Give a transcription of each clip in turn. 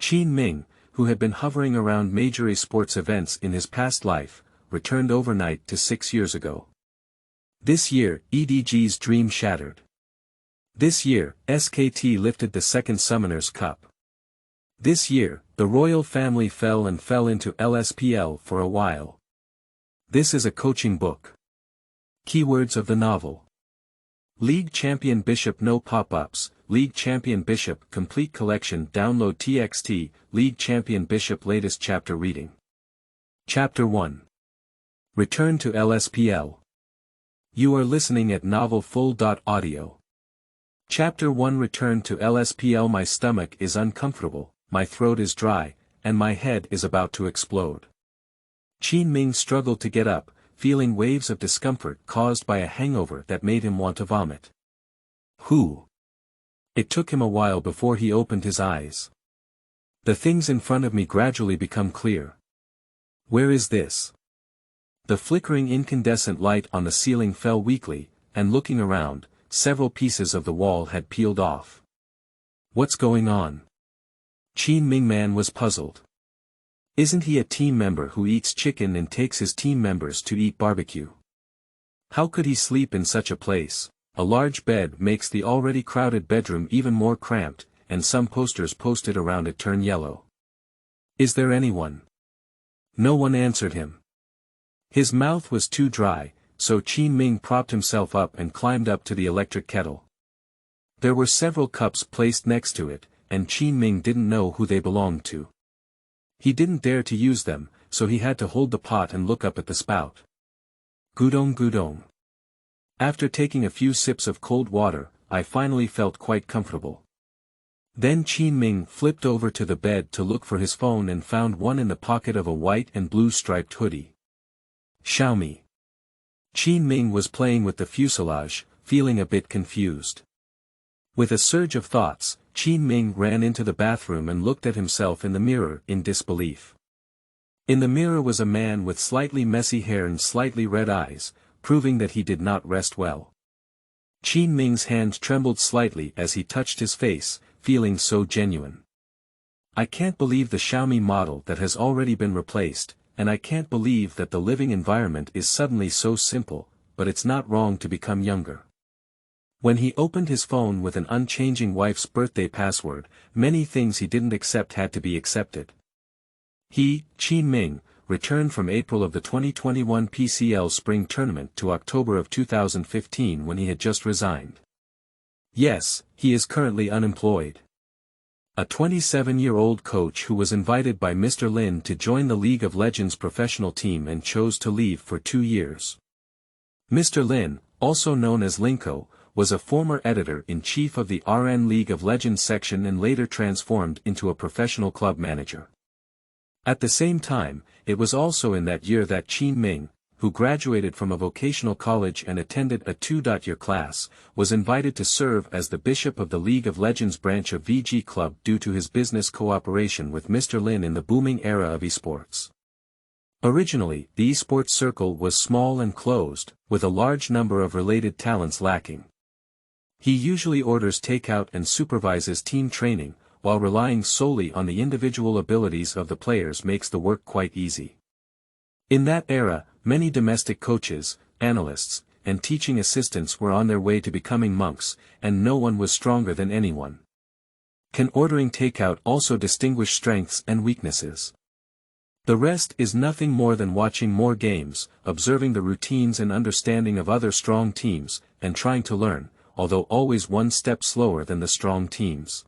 Qin Ming, who had been hovering around major esports events in his past life, returned overnight to 6 years ago. This year, EDG's dream shattered. This year, SKT lifted the second Summoners Cup. This year, the royal family fell into LSPL for a while. This is a coaching book. Keywords of the novel. League Champion Bishop no pop-ups, League Champion Bishop Complete Collection Download TXT, League Champion Bishop Latest Chapter Reading. Chapter 1. Return to LSPL. You are listening at Novel Full.audio. Chapter 1 Return to LSPL. My stomach is uncomfortable, my throat is dry, and my head is about to explode. Qin Ming struggled to get up, feeling waves of discomfort caused by a hangover that made him want to vomit. Who? It took him a while before he opened his eyes. The things in front of me gradually become clear. Where is this? The flickering incandescent light on the ceiling fell weakly, and looking around, several pieces of the wall had peeled off. What's going on? Qin Ming Man was puzzled. Isn't he a team member who eats chicken and takes his team members to eat barbecue? How could he sleep in such a place? A large bed makes the already crowded bedroom even more cramped, and some posters posted around it turn yellow. Is there anyone? No one answered him. His mouth was too dry, so Qin Ming propped himself up and climbed up to the electric kettle. There were several cups placed next to it, and Qin Ming didn't know who they belonged to. He didn't dare to use them, so he had to hold the pot and look up at the spout. Gudong gudong. After taking a few sips of cold water, I finally felt quite comfortable. Then Qin Ming flipped over to the bed to look for his phone and found one in the pocket of a white and blue striped hoodie. Xiaomi. Qin Ming was playing with the fuselage, feeling a bit confused. With a surge of thoughts, Qin Ming ran into the bathroom and looked at himself in the mirror in disbelief. In the mirror was a man with slightly messy hair and slightly red eyes, proving that he did not rest well. Qin Ming's hand trembled slightly as he touched his face, feeling so genuine. I can't believe the Xiaomi model that has already been replaced, and I can't believe that the living environment is suddenly so simple, but it's not wrong to become younger. When he opened his phone with an unchanging wife's birthday password, many things he didn't accept had to be accepted. He, Qin Ming, returned from April of the 2021 PCL Spring Tournament to October of 2015 when he had just resigned. Yes, he is currently unemployed. A 27-year-old coach who was invited by Mr. Lin to join the League of Legends professional team and chose to leave for 2 years. Mr. Lin, also known as Linko, was a former editor-in-chief of the RN League of Legends section and later transformed into a professional club manager. At the same time, it was also in that year that Qin Ming, who graduated from a vocational college and attended a 2-year class, was invited to serve as the bishop of the League of Legends branch of VG Club due to his business cooperation with Mr. Lin in the booming era of esports. Originally, the esports circle was small and closed, with a large number of related talents lacking. He usually orders takeout and supervises team training, while relying solely on the individual abilities of the players makes the work quite easy. In that era, many domestic coaches, analysts, and teaching assistants were on their way to becoming monks, and no one was stronger than anyone. Can ordering takeout also distinguish strengths and weaknesses? The rest is nothing more than watching more games, observing the routines and understanding of other strong teams, and trying to learn, although always one step slower than the strong teams.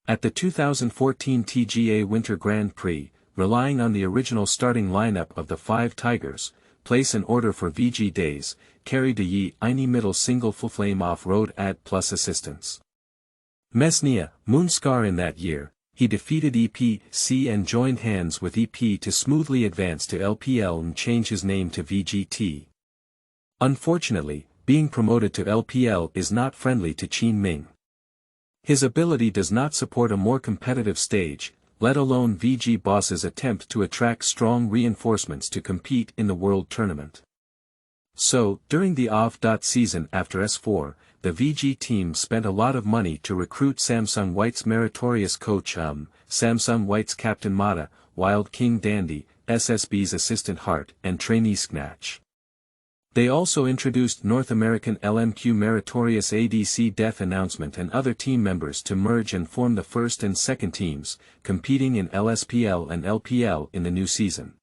At the 2014 TGA Winter Grand Prix, relying on the original starting lineup of the 5 Tigers, place an order for VG days, carry de Yi eine middle single full flame off-road ad plus assistance. Mesnia, Moonscar in that year, he defeated EP1-10 and joined hands with EP to smoothly advance to LPL and change his name to VGT. Unfortunately, being promoted to LPL is not friendly to Qin Ming. His ability does not support a more competitive stage, let alone VG Boss's attempt to attract strong reinforcements to compete in the World Tournament. So, during the off-season after S4, the VG team spent a lot of money to recruit Samsung White's meritorious coach Samsung White's Captain Mata, Wild King Dandy, SSB's Assistant Hart and Trainee Snatch. They also introduced North American LMQ Meritorious ADC Death Announcement and other team members to merge and form the first and second teams, competing in LSPL and LPL in the new season.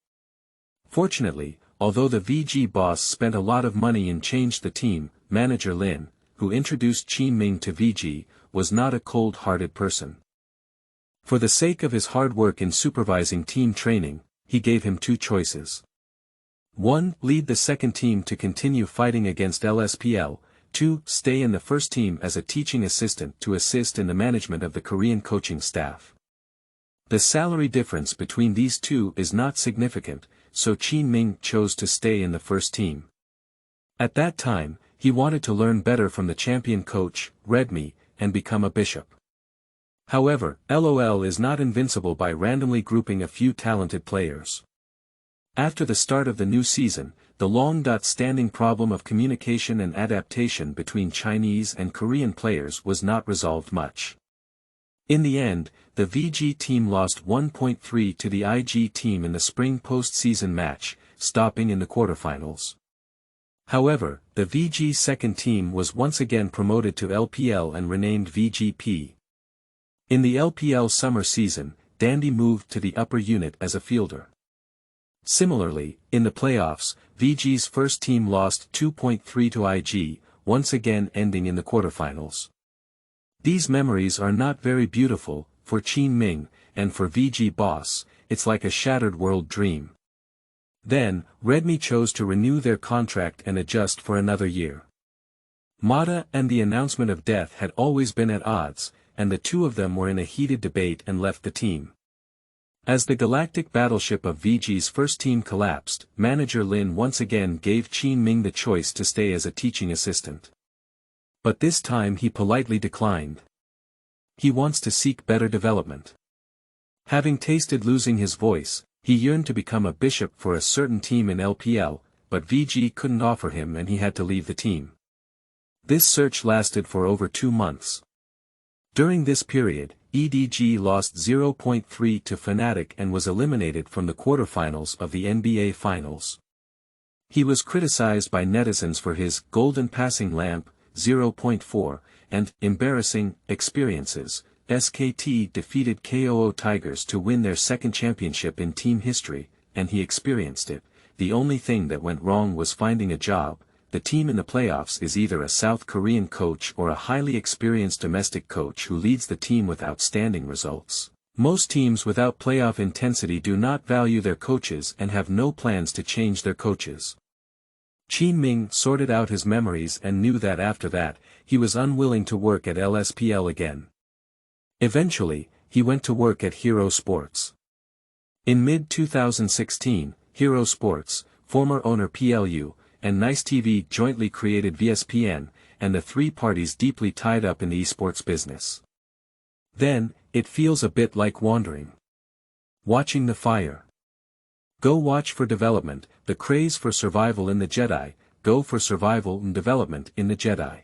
Fortunately, although the VG boss spent a lot of money and changed the team, manager Lin, who introduced Qin Ming to VG, was not a cold-hearted person. For the sake of his hard work in supervising team training, he gave him two choices. 1. Lead the second team to continue fighting against LSPL, 2. Stay in the first team as a teaching assistant to assist in the management of the Korean coaching staff. The salary difference between these two is not significant, so Qin Ming chose to stay in the first team. At that time, he wanted to learn better from the champion coach, Redmi, and become a bishop. However, LOL is not invincible by randomly grouping a few talented players. After the start of the new season, the long-standing problem of communication and adaptation between Chinese and Korean players was not resolved much. In the end, the VG team lost 1-3 to the IG team in the spring post-season match, stopping in the quarterfinals. However, the VG second team was once again promoted to LPL and renamed VGP. In the LPL summer season, Dandy moved to the upper unit as a fielder. Similarly, in the playoffs, VG's first team lost 2-3 to IG, once again ending in the quarterfinals. These memories are not very beautiful, for Qin Ming, and for VG boss, it's like a shattered world dream. Then, Redmi chose to renew their contract and adjust for another year. Mata and the announcement of death had always been at odds, and the two of them were in a heated debate and left the team. As the galactic battleship of VG's first team collapsed, manager Lin once again gave Qin Ming the choice to stay as a teaching assistant. But this time he politely declined. He wants to seek better development. Having tasted losing his voice, he yearned to become a bishop for a certain team in LPL, but VG couldn't offer him and he had to leave the team. This search lasted for over 2 months. During this period, EDG lost 0-3 to Fnatic and was eliminated from the quarterfinals of the NBA Finals. He was criticized by netizens for his golden passing lamp, 0.4, and embarrassing experiences. SKT defeated KOO Tigers to win their second championship in team history, and he experienced it. The only thing that went wrong was finding a job. The team in the playoffs is either a South Korean coach or a highly experienced domestic coach who leads the team with outstanding results. Most teams without playoff intensity do not value their coaches and have no plans to change their coaches. Qin Ming sorted out his memories and knew that after that, he was unwilling to work at LSPL again. Eventually, he went to work at Hero Sports. In mid-2016, Hero Sports, former owner PLU, and Nice TV jointly created VSPN, and the three parties deeply tied up in the esports business. Then, it feels a bit like wandering. Watching the fire. Go watch for development, the craze for survival in the Jedi, go for survival and development in the Jedi.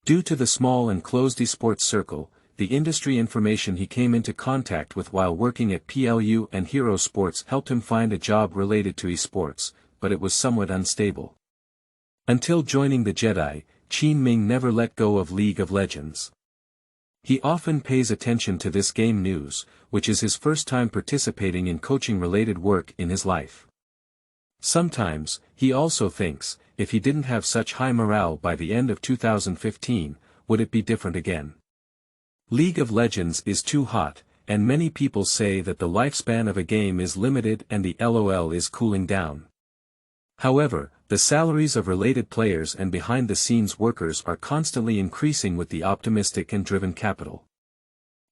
Due to the small and closed esports circle, the industry information he came into contact with while working at PLU and Hero Sports helped him find a job related to esports, but it was somewhat unstable. Until joining the Jedi, Qin Ming never let go of League of Legends. He often pays attention to this game news, which is his first time participating in coaching-related work in his life. Sometimes, he also thinks, if he didn't have such high morale by the end of 2015, would it be different again? League of Legends is too hot, and many people say that the lifespan of a game is limited and the LOL is cooling down. However, the salaries of related players and behind-the-scenes workers are constantly increasing with the optimistic and driven capital.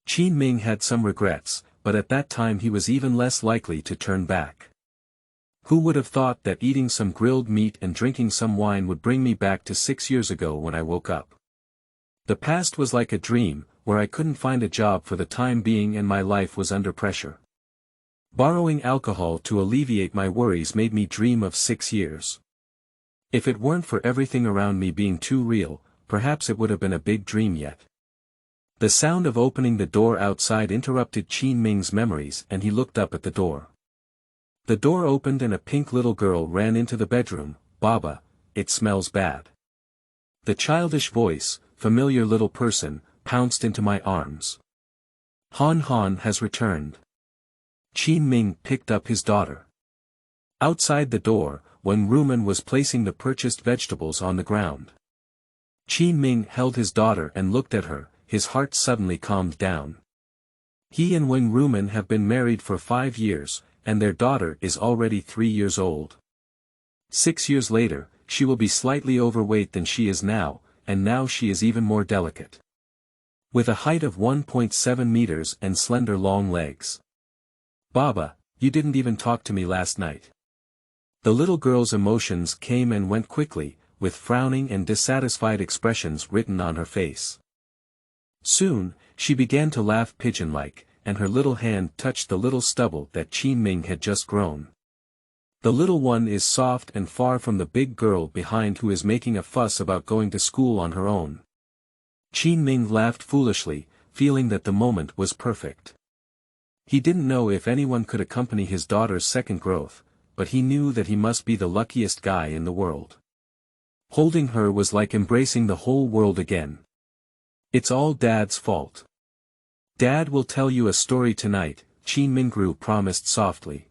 Qin Ming had some regrets, but at that time he was even less likely to turn back. Who would have thought that eating some grilled meat and drinking some wine would bring me back to 6 years ago when I woke up? The past was like a dream, where I couldn't find a job for the time being and my life was under pressure. Borrowing alcohol to alleviate my worries made me dream of 6 years. If it weren't for everything around me being too real, perhaps it would have been a big dream yet. The sound of opening the door outside interrupted Qin Ming's memories and he looked up at the door. The door opened and a pink little girl ran into the bedroom. "Baba, it smells bad." The childish voice, "Familiar little person," pounced into my arms. "Han Han has returned." Qin Ming picked up his daughter. Outside the door, when Rumen was placing the purchased vegetables on the ground, Qin Ming held his daughter and looked at her, his heart suddenly calmed down. He and Wang Rumen have been married for 5 years, and their daughter is already 3 years old. 6 years later, she will be slightly overweight than she is now, and now she is even more delicate. With a height of 1.7 meters and slender long legs. "Baba, you didn't even talk to me last night." The little girl's emotions came and went quickly, with frowning and dissatisfied expressions written on her face. Soon, she began to laugh pigeon-like, and her little hand touched the little stubble that Qin Ming had just grown. The little one is soft and far from the big girl behind who is making a fuss about going to school on her own. Qin Ming laughed foolishly, feeling that the moment was perfect. He didn't know if anyone could accompany his daughter's second growth, but he knew that he must be the luckiest guy in the world. Holding her was like embracing the whole world again. "It's all Dad's fault. Dad will tell you a story tonight," Qin Mingru promised softly.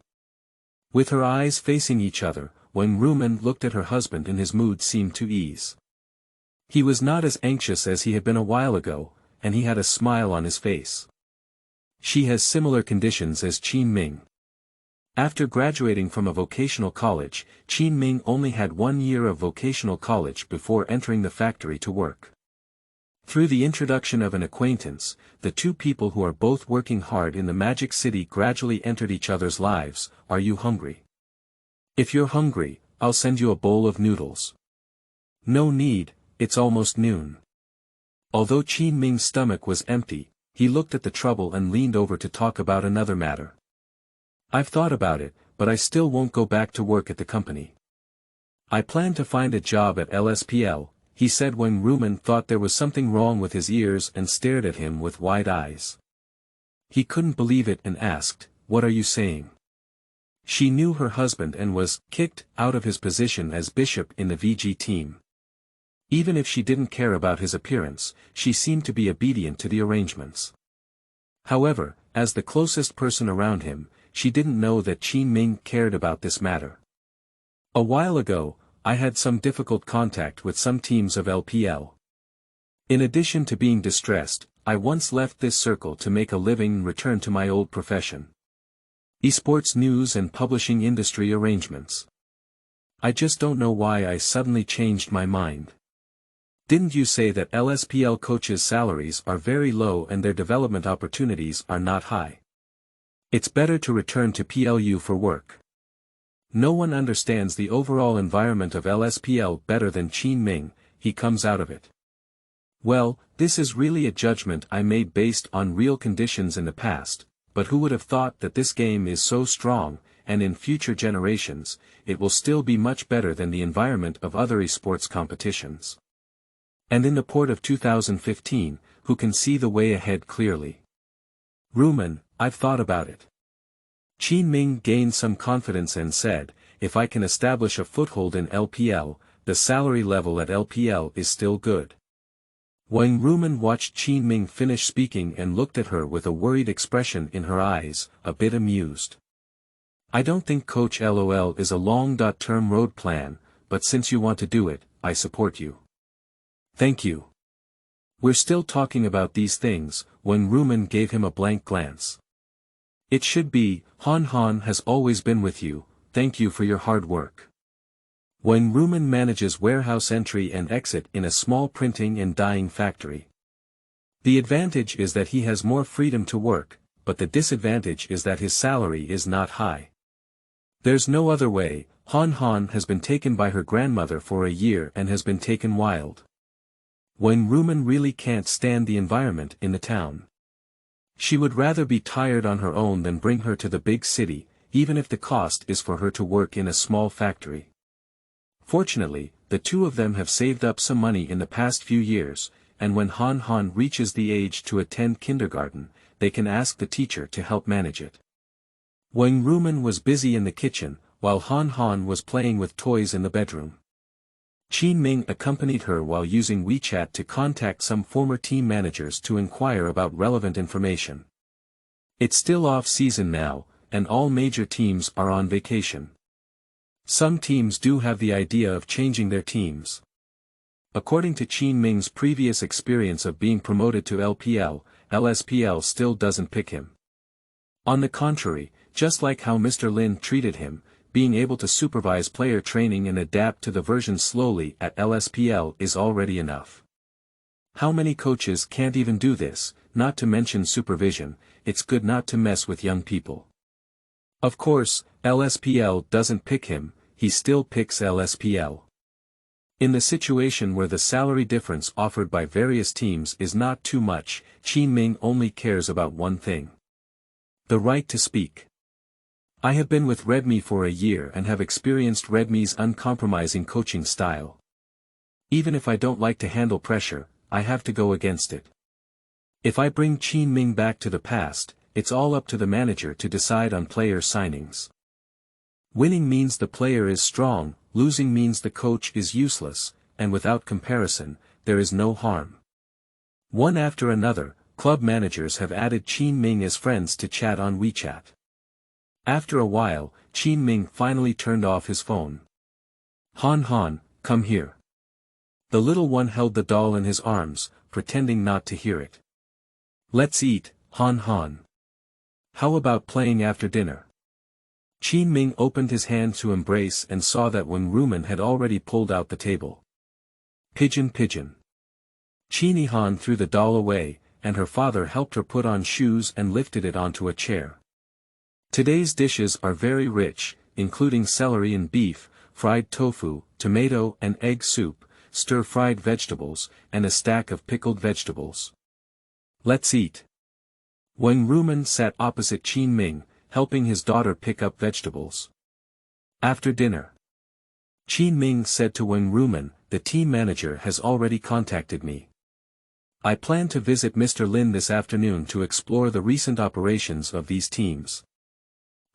With her eyes facing each other, when Rumen looked at her husband and his mood seemed to ease. He was not as anxious as he had been a while ago, and he had a smile on his face. She has similar conditions as Qin Ming. After graduating from a vocational college, Qin Ming only had 1 year of vocational college before entering the factory to work. Through the introduction of an acquaintance, the two people who are both working hard in the Magic City gradually entered each other's lives. "Are you hungry? If you're hungry, I'll send you a bowl of noodles." "No need, it's almost noon." Although Qin Ming's stomach was empty, he looked at the trouble and leaned over to talk about another matter. "I've thought about it, but I still won't go back to work at the company. I plan to find a job at LSPL, he said when Rumen thought there was something wrong with his ears and stared at him with wide eyes. He couldn't believe it and asked, "What are you saying?" She knew her husband and was kicked out of his position as bishop in the VG team. Even if she didn't care about his appearance, she seemed to be obedient to the arrangements. However, as the closest person around him, she didn't know that Qin Ming cared about this matter. "A while ago, I had some difficult contact with some teams of LPL. In addition to being distressed, I once left this circle to make a living and return to my old profession. Esports news and publishing industry arrangements. I just don't know why I suddenly changed my mind. Didn't you say that LSPL coaches' salaries are very low and their development opportunities are not high? It's better to return to PLU for work. No one understands the overall environment of LSPL better than Qin Ming, he comes out of it. Well, this is really a judgment I made based on real conditions in the past, but who would have thought that this game is so strong, and in future generations, it will still be much better than the environment of other esports competitions. And in the port of 2015, who can see the way ahead clearly? Rumen, I've thought about it. Qin Ming gained some confidence and said, "If I can establish a foothold in LPL, the salary level at LPL is still good." Wang Rumen watched Qin Ming finish speaking and looked at her with a worried expression in her eyes, a bit amused. "I don't think Coach LOL is a long-term road plan, but since you want to do it, I support you." "Thank you. We're still talking about these things," Wang Rumen gave him a blank glance. "It should be, Han Han has always been with you, thank you for your hard work." Wang Rumen manages warehouse entry and exit in a small printing and dyeing factory. The advantage is that he has more freedom to work, but the disadvantage is that his salary is not high. There's no other way. Han Han has been taken by her grandmother for a year and has been taken wild. Wang Rumen really can't stand the environment in the town. She would rather be tired on her own than bring her to the big city, even if the cost is for her to work in a small factory. Fortunately, the two of them have saved up some money in the past few years, and when Han Han reaches the age to attend kindergarten, they can ask the teacher to help manage it. Wang Rumen was busy in the kitchen, while Han Han was playing with toys in the bedroom. Qin Ming accompanied her while using WeChat to contact some former team managers to inquire about relevant information. It's still off-season now, and all major teams are on vacation. Some teams do have the idea of changing their teams. According to Qin Ming's previous experience of being promoted to LPL, LSPL still doesn't pick him. On the contrary, just like how Mr. Lin treated him, being able to supervise player training and adapt to the version slowly at LSPL is already enough. How many coaches can't even do this, not to mention supervision? It's good not to mess with young people. Of course, LSPL doesn't pick him, he still picks LSPL. In the situation where the salary difference offered by various teams is not too much, Qin Ming only cares about one thing: the right to speak. I have been with Redmi for a year and have experienced Redmi's uncompromising coaching style. Even if I don't like to handle pressure, I have to go against it. If I bring Qin Ming back to the past, it's all up to the manager to decide on player signings. Winning means the player is strong, losing means the coach is useless, and without comparison, there is no harm. One after another, club managers have added Qin Ming as friends to chat on WeChat. After a while, Qin Ming finally turned off his phone. Han Han, come here. The little one held the doll in his arms, pretending not to hear it. Let's eat, Han Han. How about playing after dinner? Qin Ming opened his hand to embrace and saw that Wang Rumen had already pulled out the table. Pigeon pigeon. Qin Han threw the doll away, and her father helped her put on shoes and lifted it onto a chair. Today's dishes are very rich, including celery and beef, fried tofu, tomato and egg soup, stir-fried vegetables, and a stack of pickled vegetables. Let's eat. Wang Rumen sat opposite Qin Ming, helping his daughter pick up vegetables. After dinner, Qin Ming said to Wang Rumen, the team manager has already contacted me. I plan to visit Mr. Lin this afternoon to explore the recent operations of these teams.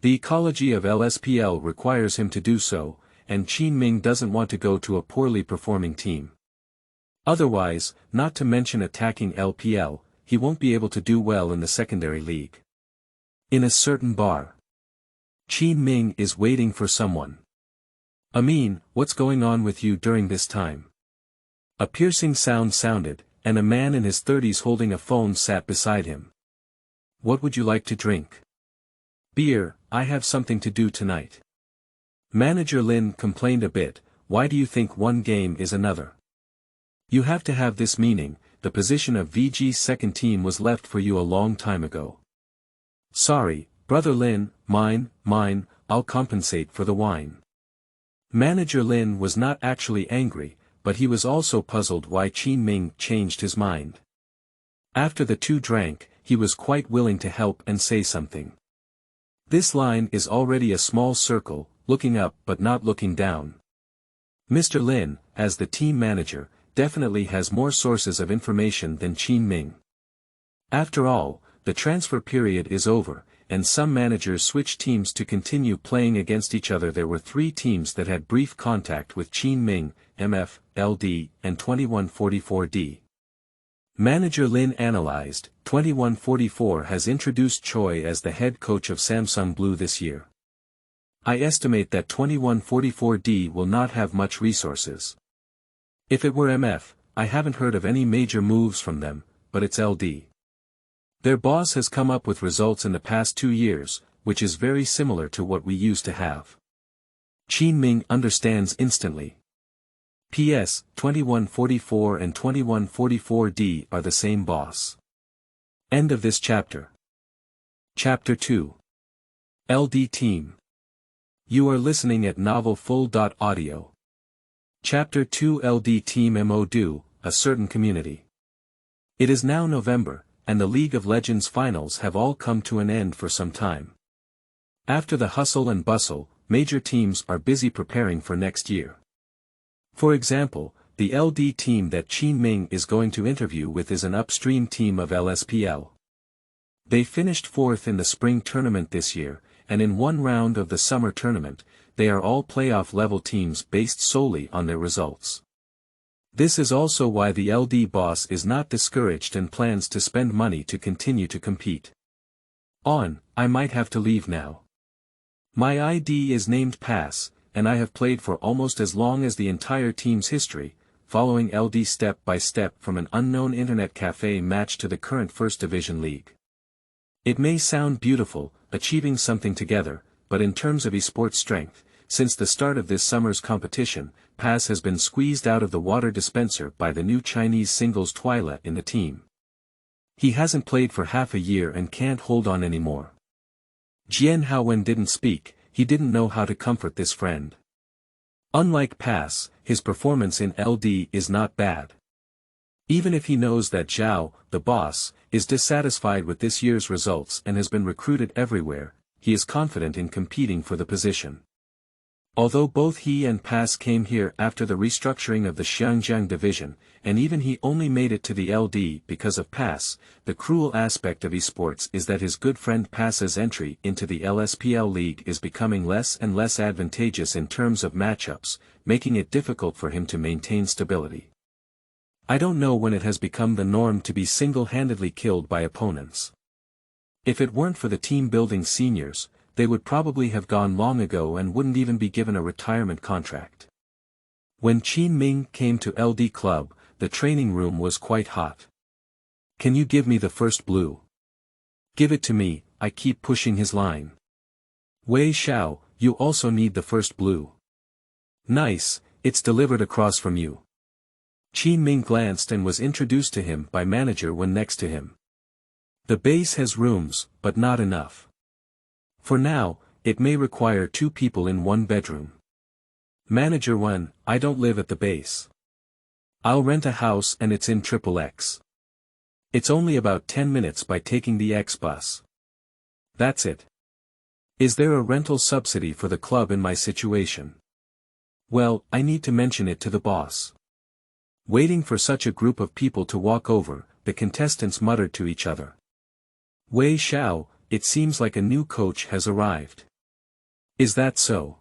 The ecology of LSPL requires him to do so, and Qin Ming doesn't want to go to a poorly performing team. Otherwise, not to mention attacking LPL, he won't be able to do well in the secondary league. In a certain bar, Qin Ming is waiting for someone. Amin, what's going on with you during this time? A piercing sound sounded, and a man in his 30s holding a phone sat beside him. What would you like to drink? Beer, I have something to do tonight. Manager Lin complained a bit, why do you think one game is another? You have to have this meaning, the position of VG's second team was left for you a long time ago. Sorry, brother Lin, mine, I'll compensate for the wine. Manager Lin was not actually angry, but he was also puzzled why Qin Ming changed his mind. After the two drank, he was quite willing to help and say something. This line is already a small circle, looking up but not looking down. Mr. Lin, as the team manager, definitely has more sources of information than Qin Ming. After all, the transfer period is over, and some managers switch teams to continue playing against each other. There were 3 teams that had brief contact with Qin Ming, MF, LD, and 2144D. Manager Lin analyzed, 2144 has introduced Choi as the head coach of Samsung Blue this year. I estimate that 2144D will not have much resources. If it were MF, I haven't heard of any major moves from them, but it's LD. Their boss has come up with results in the past 2 years, which is very similar to what we used to have. Qin Ming understands instantly. P.S. 2144 and 2144D are the same boss. End of this chapter. Chapter 2. LD Team. You are listening at novelfull.audio. Chapter 2 LD Team MO a certain community. It is now November, and the League of Legends finals have all come to an end for some time. After the hustle and bustle, major teams are busy preparing for next year. For example, the LD team that Qin Ming is going to interview with is an upstream team of LSPL. They finished 4th in the spring tournament this year, and in one round of the summer tournament, they are all playoff-level teams based solely on their results. This is also why the LD boss is not discouraged and plans to spend money to continue to compete. I might have to leave now. My ID is named Pass, and I have played for almost as long as the entire team's history, following LD step by step from an unknown internet cafe match to the current First Division League. It may sound beautiful, achieving something together, but in terms of esports strength, since the start of this summer's competition, Pass has been squeezed out of the water dispenser by the new Chinese singles Twyla in the team. He hasn't played for half a year and can't hold on anymore. Jian Haowen didn't speak, he didn't know how to comfort this friend. Unlike Pass, his performance in LD is not bad. Even if he knows that Zhao, the boss, is dissatisfied with this year's results and has been recruited everywhere, he is confident in competing for the position. Although both he and Pass came here after the restructuring of the Xiangjiang division, and even he only made it to the LD because of Pass, the cruel aspect of esports is that his good friend Pass's entry into the LSPL league is becoming less and less advantageous in terms of matchups, making it difficult for him to maintain stability. I don't know when it has become the norm to be single-handedly killed by opponents. If it weren't for the team-building seniors, they would probably have gone long ago and wouldn't even be given a retirement contract. When Qin Ming came to LD Club, the training room was quite hot. "Can you give me the first blue?" "Give it to me," I keep pushing his line. "Wei Xiao, you also need the first blue." "Nice, it's delivered across from you." Qin Ming glanced and was introduced to him by manager when next to him. "The base has rooms, but not enough. For now, it may require 2 people in 1 bedroom." Manager 1, "I don't live at the base. I'll rent a house and it's in XXX. It's only about 10 minutes by taking the X bus. That's it. Is there a rental subsidy for the club in my situation?" "Well, I need to mention it to the boss." Waiting for such a group of people to walk over, the contestants muttered to each other. "Wei Xiao, it seems like a new coach has arrived." "Is that so?"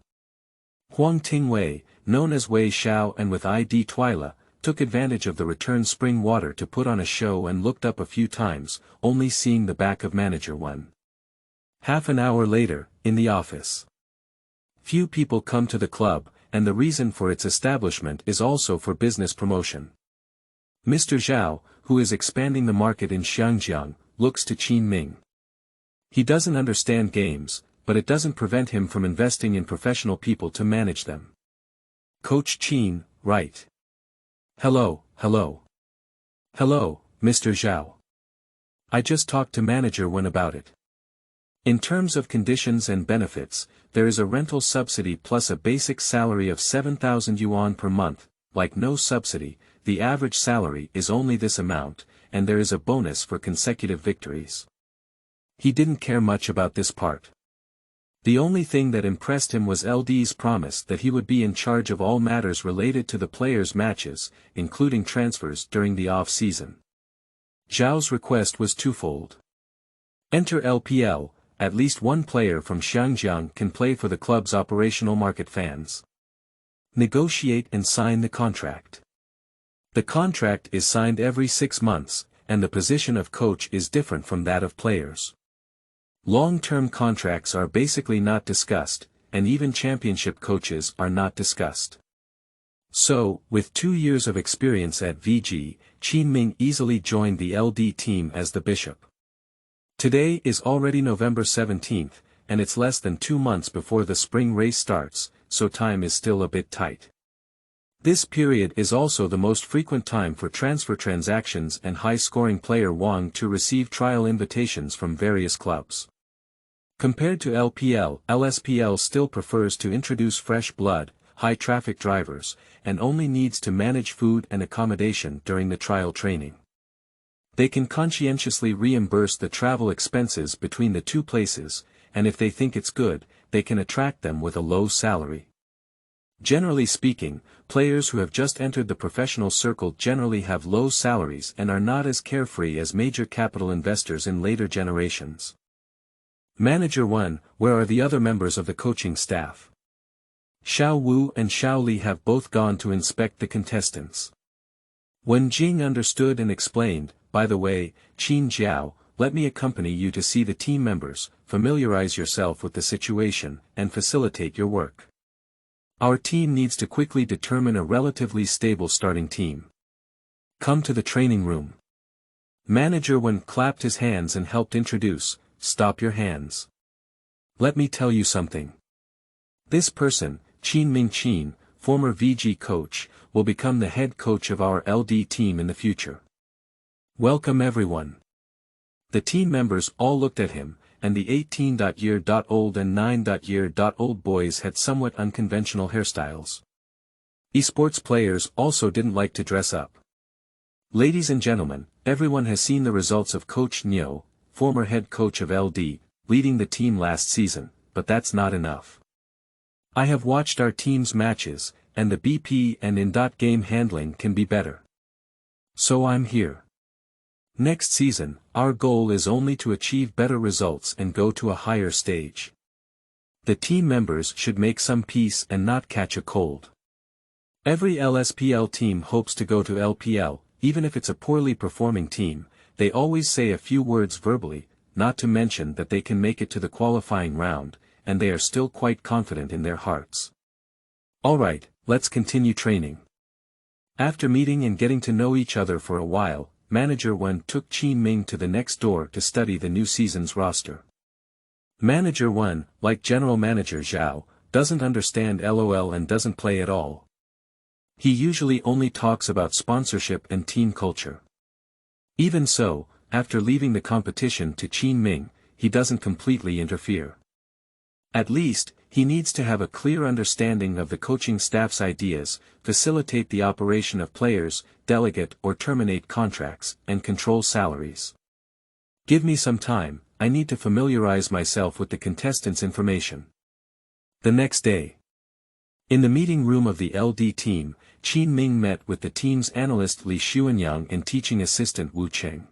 Huang Tingwei, known as Wei Xiao and with ID Twyla, took advantage of the return spring water to put on a show and looked up a few times, only seeing the back of manager 1. Half an hour later, in the office. Few people come to the club, and the reason for its establishment is also for business promotion. Mr. Zhao, who is expanding the market in Xiangjiang, looks to Qin Ming. He doesn't understand games, but it doesn't prevent him from investing in professional people to manage them. "Coach Qin, right. Hello, hello. Hello, Mr. Zhao. I just talked to manager Wen about it. In terms of conditions and benefits, there is a rental subsidy plus a basic salary of 7,000 yuan per month, like no subsidy, the average salary is only this amount, and there is a bonus for consecutive victories." He didn't care much about this part. The only thing that impressed him was LD's promise that he would be in charge of all matters related to the players' matches, including transfers during the off-season. Zhao's request was twofold. Enter LPL, at least 1 player from Xiangjiang can play for the club's operational market fans. Negotiate and sign the contract. The contract is signed every 6 months, and the position of coach is different from that of players. Long-term contracts are basically not discussed, and even championship coaches are not discussed. So, with 2 years of experience at VG, Qin Ming easily joined the LD team as the bishop. Today is already November 17th, and it's less than 2 months before the spring race starts, so time is still a bit tight. This period is also the most frequent time for transfer transactions and high-scoring player Wang to receive trial invitations from various clubs. Compared to LPL, LSPL still prefers to introduce fresh blood, high-traffic drivers, and only needs to manage food and accommodation during the trial training. They can conscientiously reimburse the travel expenses between the 2 places, and if they think it's good, they can attract them with a low salary. Generally speaking, players who have just entered the professional circle generally have low salaries and are not as carefree as major capital investors in later generations. Manager 1, where are the other members of the coaching staff? Xiao Wu and Xiao Li have both gone to inspect the contestants. When Jing understood and explained, by the way, Qin Jiao, let me accompany you to see the team members, familiarize yourself with the situation, and facilitate your work. Our team needs to quickly determine a relatively stable starting team. Come to the training room. Manager 1 clapped his hands and helped introduce, stop your hands. Let me tell you something. This person, Qin Ming, former VG coach, will become the head coach of our LD team in the future. Welcome everyone. The team members all looked at him, and the 18-year-old and 9-year-old boys had somewhat unconventional hairstyles. Esports players also didn't like to dress up. Ladies and gentlemen, everyone has seen the results of Coach Niu, former head coach of LD, leading the team last season, but that's not enough. I have watched our team's matches, and the BP and in-game handling can be better. So I'm here. Next season, our goal is only to achieve better results and go to a higher stage. The team members should make some peace and not catch a cold. Every LSPL team hopes to go to LPL, even if it's a poorly performing team, they always say a few words verbally, not to mention that they can make it to the qualifying round, and they are still quite confident in their hearts. Alright, let's continue training. After meeting and getting to know each other for a while, Manager 1 took Qin Ming to the next door to study the new season's roster. Manager 1, like General Manager Zhao, doesn't understand LOL and doesn't play at all. He usually only talks about sponsorship and team culture. Even so, after leaving the competition to Qin Ming, he doesn't completely interfere. At least, he needs to have a clear understanding of the coaching staff's ideas, facilitate the operation of players, delegate or terminate contracts, and control salaries. Give me some time, I need to familiarize myself with the contestants' information. The next day. In the meeting room of the LD team, Qin Ming met with the team's analyst Li Xuanyang and teaching assistant Wu Cheng.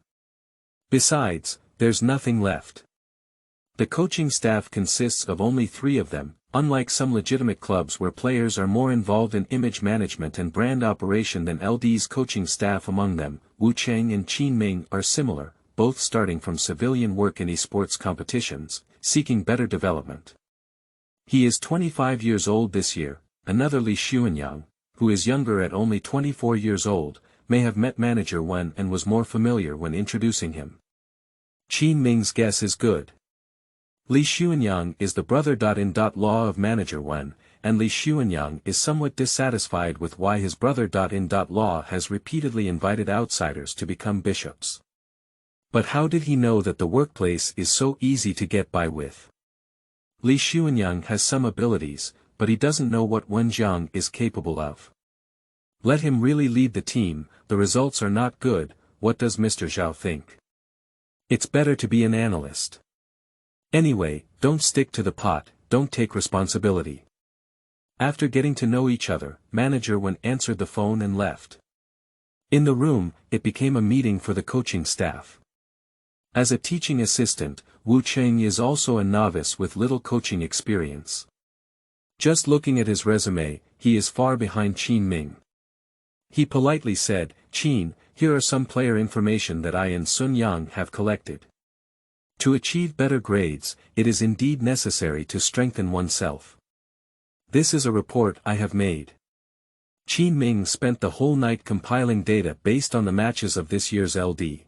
Besides, there's nothing left. The coaching staff consists of only 3 of them, unlike some legitimate clubs where players are more involved in image management and brand operation than LD's coaching staff. Among them, Wu Cheng and Qin Ming are similar, both starting from civilian work in esports competitions, seeking better development. He is 25 years old this year. Another Li Xuanyang, who is younger at only 24 years old, may have met Manager 1 and was more familiar when introducing him. Qin Ming's guess is good. Li Xuanyang is the brother-in-law of Manager 1, and Li Xuanyang is somewhat dissatisfied with why his brother-in-law has repeatedly invited outsiders to become bishops. But how did he know that the workplace is so easy to get by with? Li Xuanyang has some abilities, but he doesn't know what Wen Jiang is capable of. Let him really lead the team, the results are not good. What does Mr. Zhao think? It's better to be an analyst. Anyway, don't stick to the pot, don't take responsibility. After getting to know each other, Manager 1 answered the phone and left. In the room, it became a meeting for the coaching staff. As a teaching assistant, Wu Cheng is also a novice with little coaching experience. Just looking at his resume, he is far behind Qin Ming. He politely said, "Qin, here are some player information that I and Sun Yang have collected. To achieve better grades, it is indeed necessary to strengthen oneself. This is a report I have made." Qin Ming spent the whole night compiling data based on the matches of this year's LD.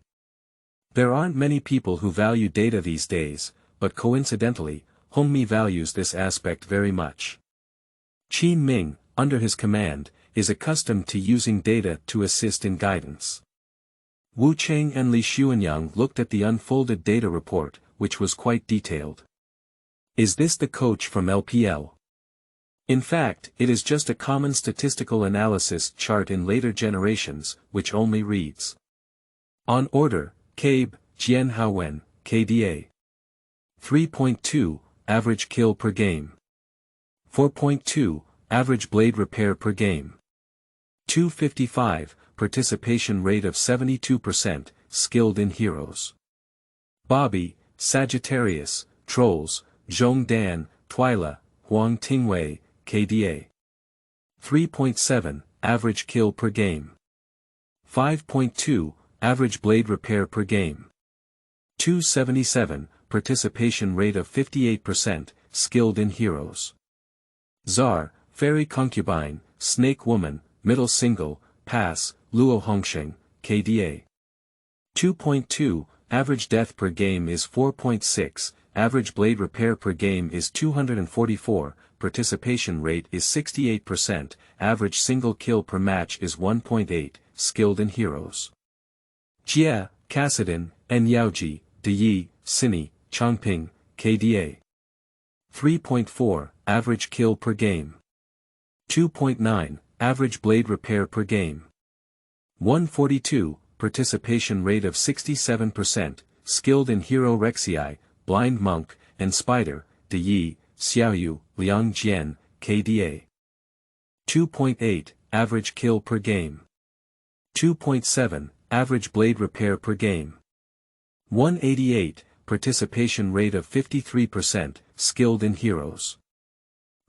There aren't many people who value data these days, but coincidentally, Hongmi values this aspect very much. Qin Ming, under his command, is accustomed to using data to assist in guidance. Wu Cheng and Li Xuanyang looked at the unfolded data report, which was quite detailed. Is this the coach from LPL? In fact, it is just a common statistical analysis chart in later generations, which only reads. On order, Cabe, Jian Haowen, KDA. 3.2, average kill per game. 4.2, average blade repair per game. 255, participation rate of 72%, skilled in heroes. Bobby, Sagittarius, Trolls, Zhong Dan, Twyla, Huang Tingwei, KDA. 3.7, average kill per game. 5.2, average blade repair per game. 277, participation rate of 58%, skilled in heroes. Czar, Fairy Concubine, Snake Woman, middle single, pass, Luo Hongsheng, KDA. 2.2, average death per game is 4.6, average blade repair per game is 244, participation rate is 68%, average single kill per match is 1.8, skilled in heroes. Jia, Kassadin, and Yaoji, Deyi, Sini, Chongping, KDA. 3.4, average kill per game. 2.9, average blade repair per game. 142, participation rate of 67%, skilled in hero Rek'Sai, Blind Monk, and Spider, Deyi, Xiaoyu, Liang Jian, KDA. 2.8, average kill per game. 2.7, average blade repair per game. 188, participation rate of 53%, skilled in heroes.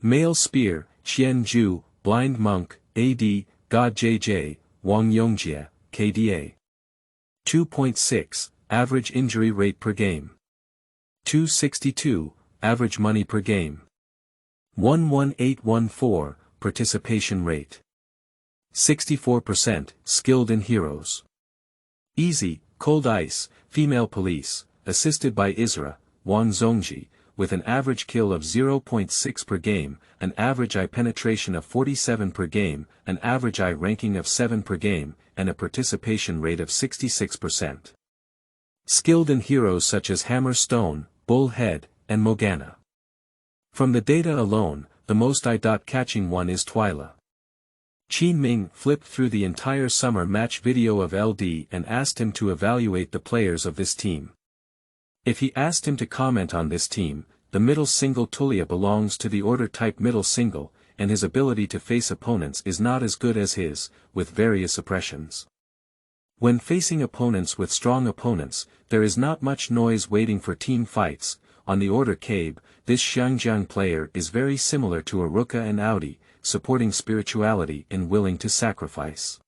Male Spear, Qian Ju, Blind Monk, AD, God JJ, Wang Yongjie, KDA. 2.6, average injury rate per game. 262, average money per game. 11814, participation rate. 64%, skilled in heroes. Easy, Cold Ice, Female Police, assisted by Isra, Wang Zongji, with an average kill of 0.6 per game, an average eye penetration of 47 per game, an average eye ranking of 7 per game, and a participation rate of 66%. Skilled in heroes such as Hammer Stone, Bullhead, and Morgana. From the data alone, the most eye-catching one is Twyla. Qin Ming flipped through the entire summer match video of LD and asked him to evaluate the players of this team. If he asked him to comment on this team, the middle single Tulia belongs to the order type middle single, and his ability to face opponents is not as good as his, with various suppressions. When facing opponents with strong opponents, there is not much noise waiting for team fights. On the order Cabe, this Xiangjiang player is very similar to Aruka and Audi, supporting spirituality and willing to sacrifice.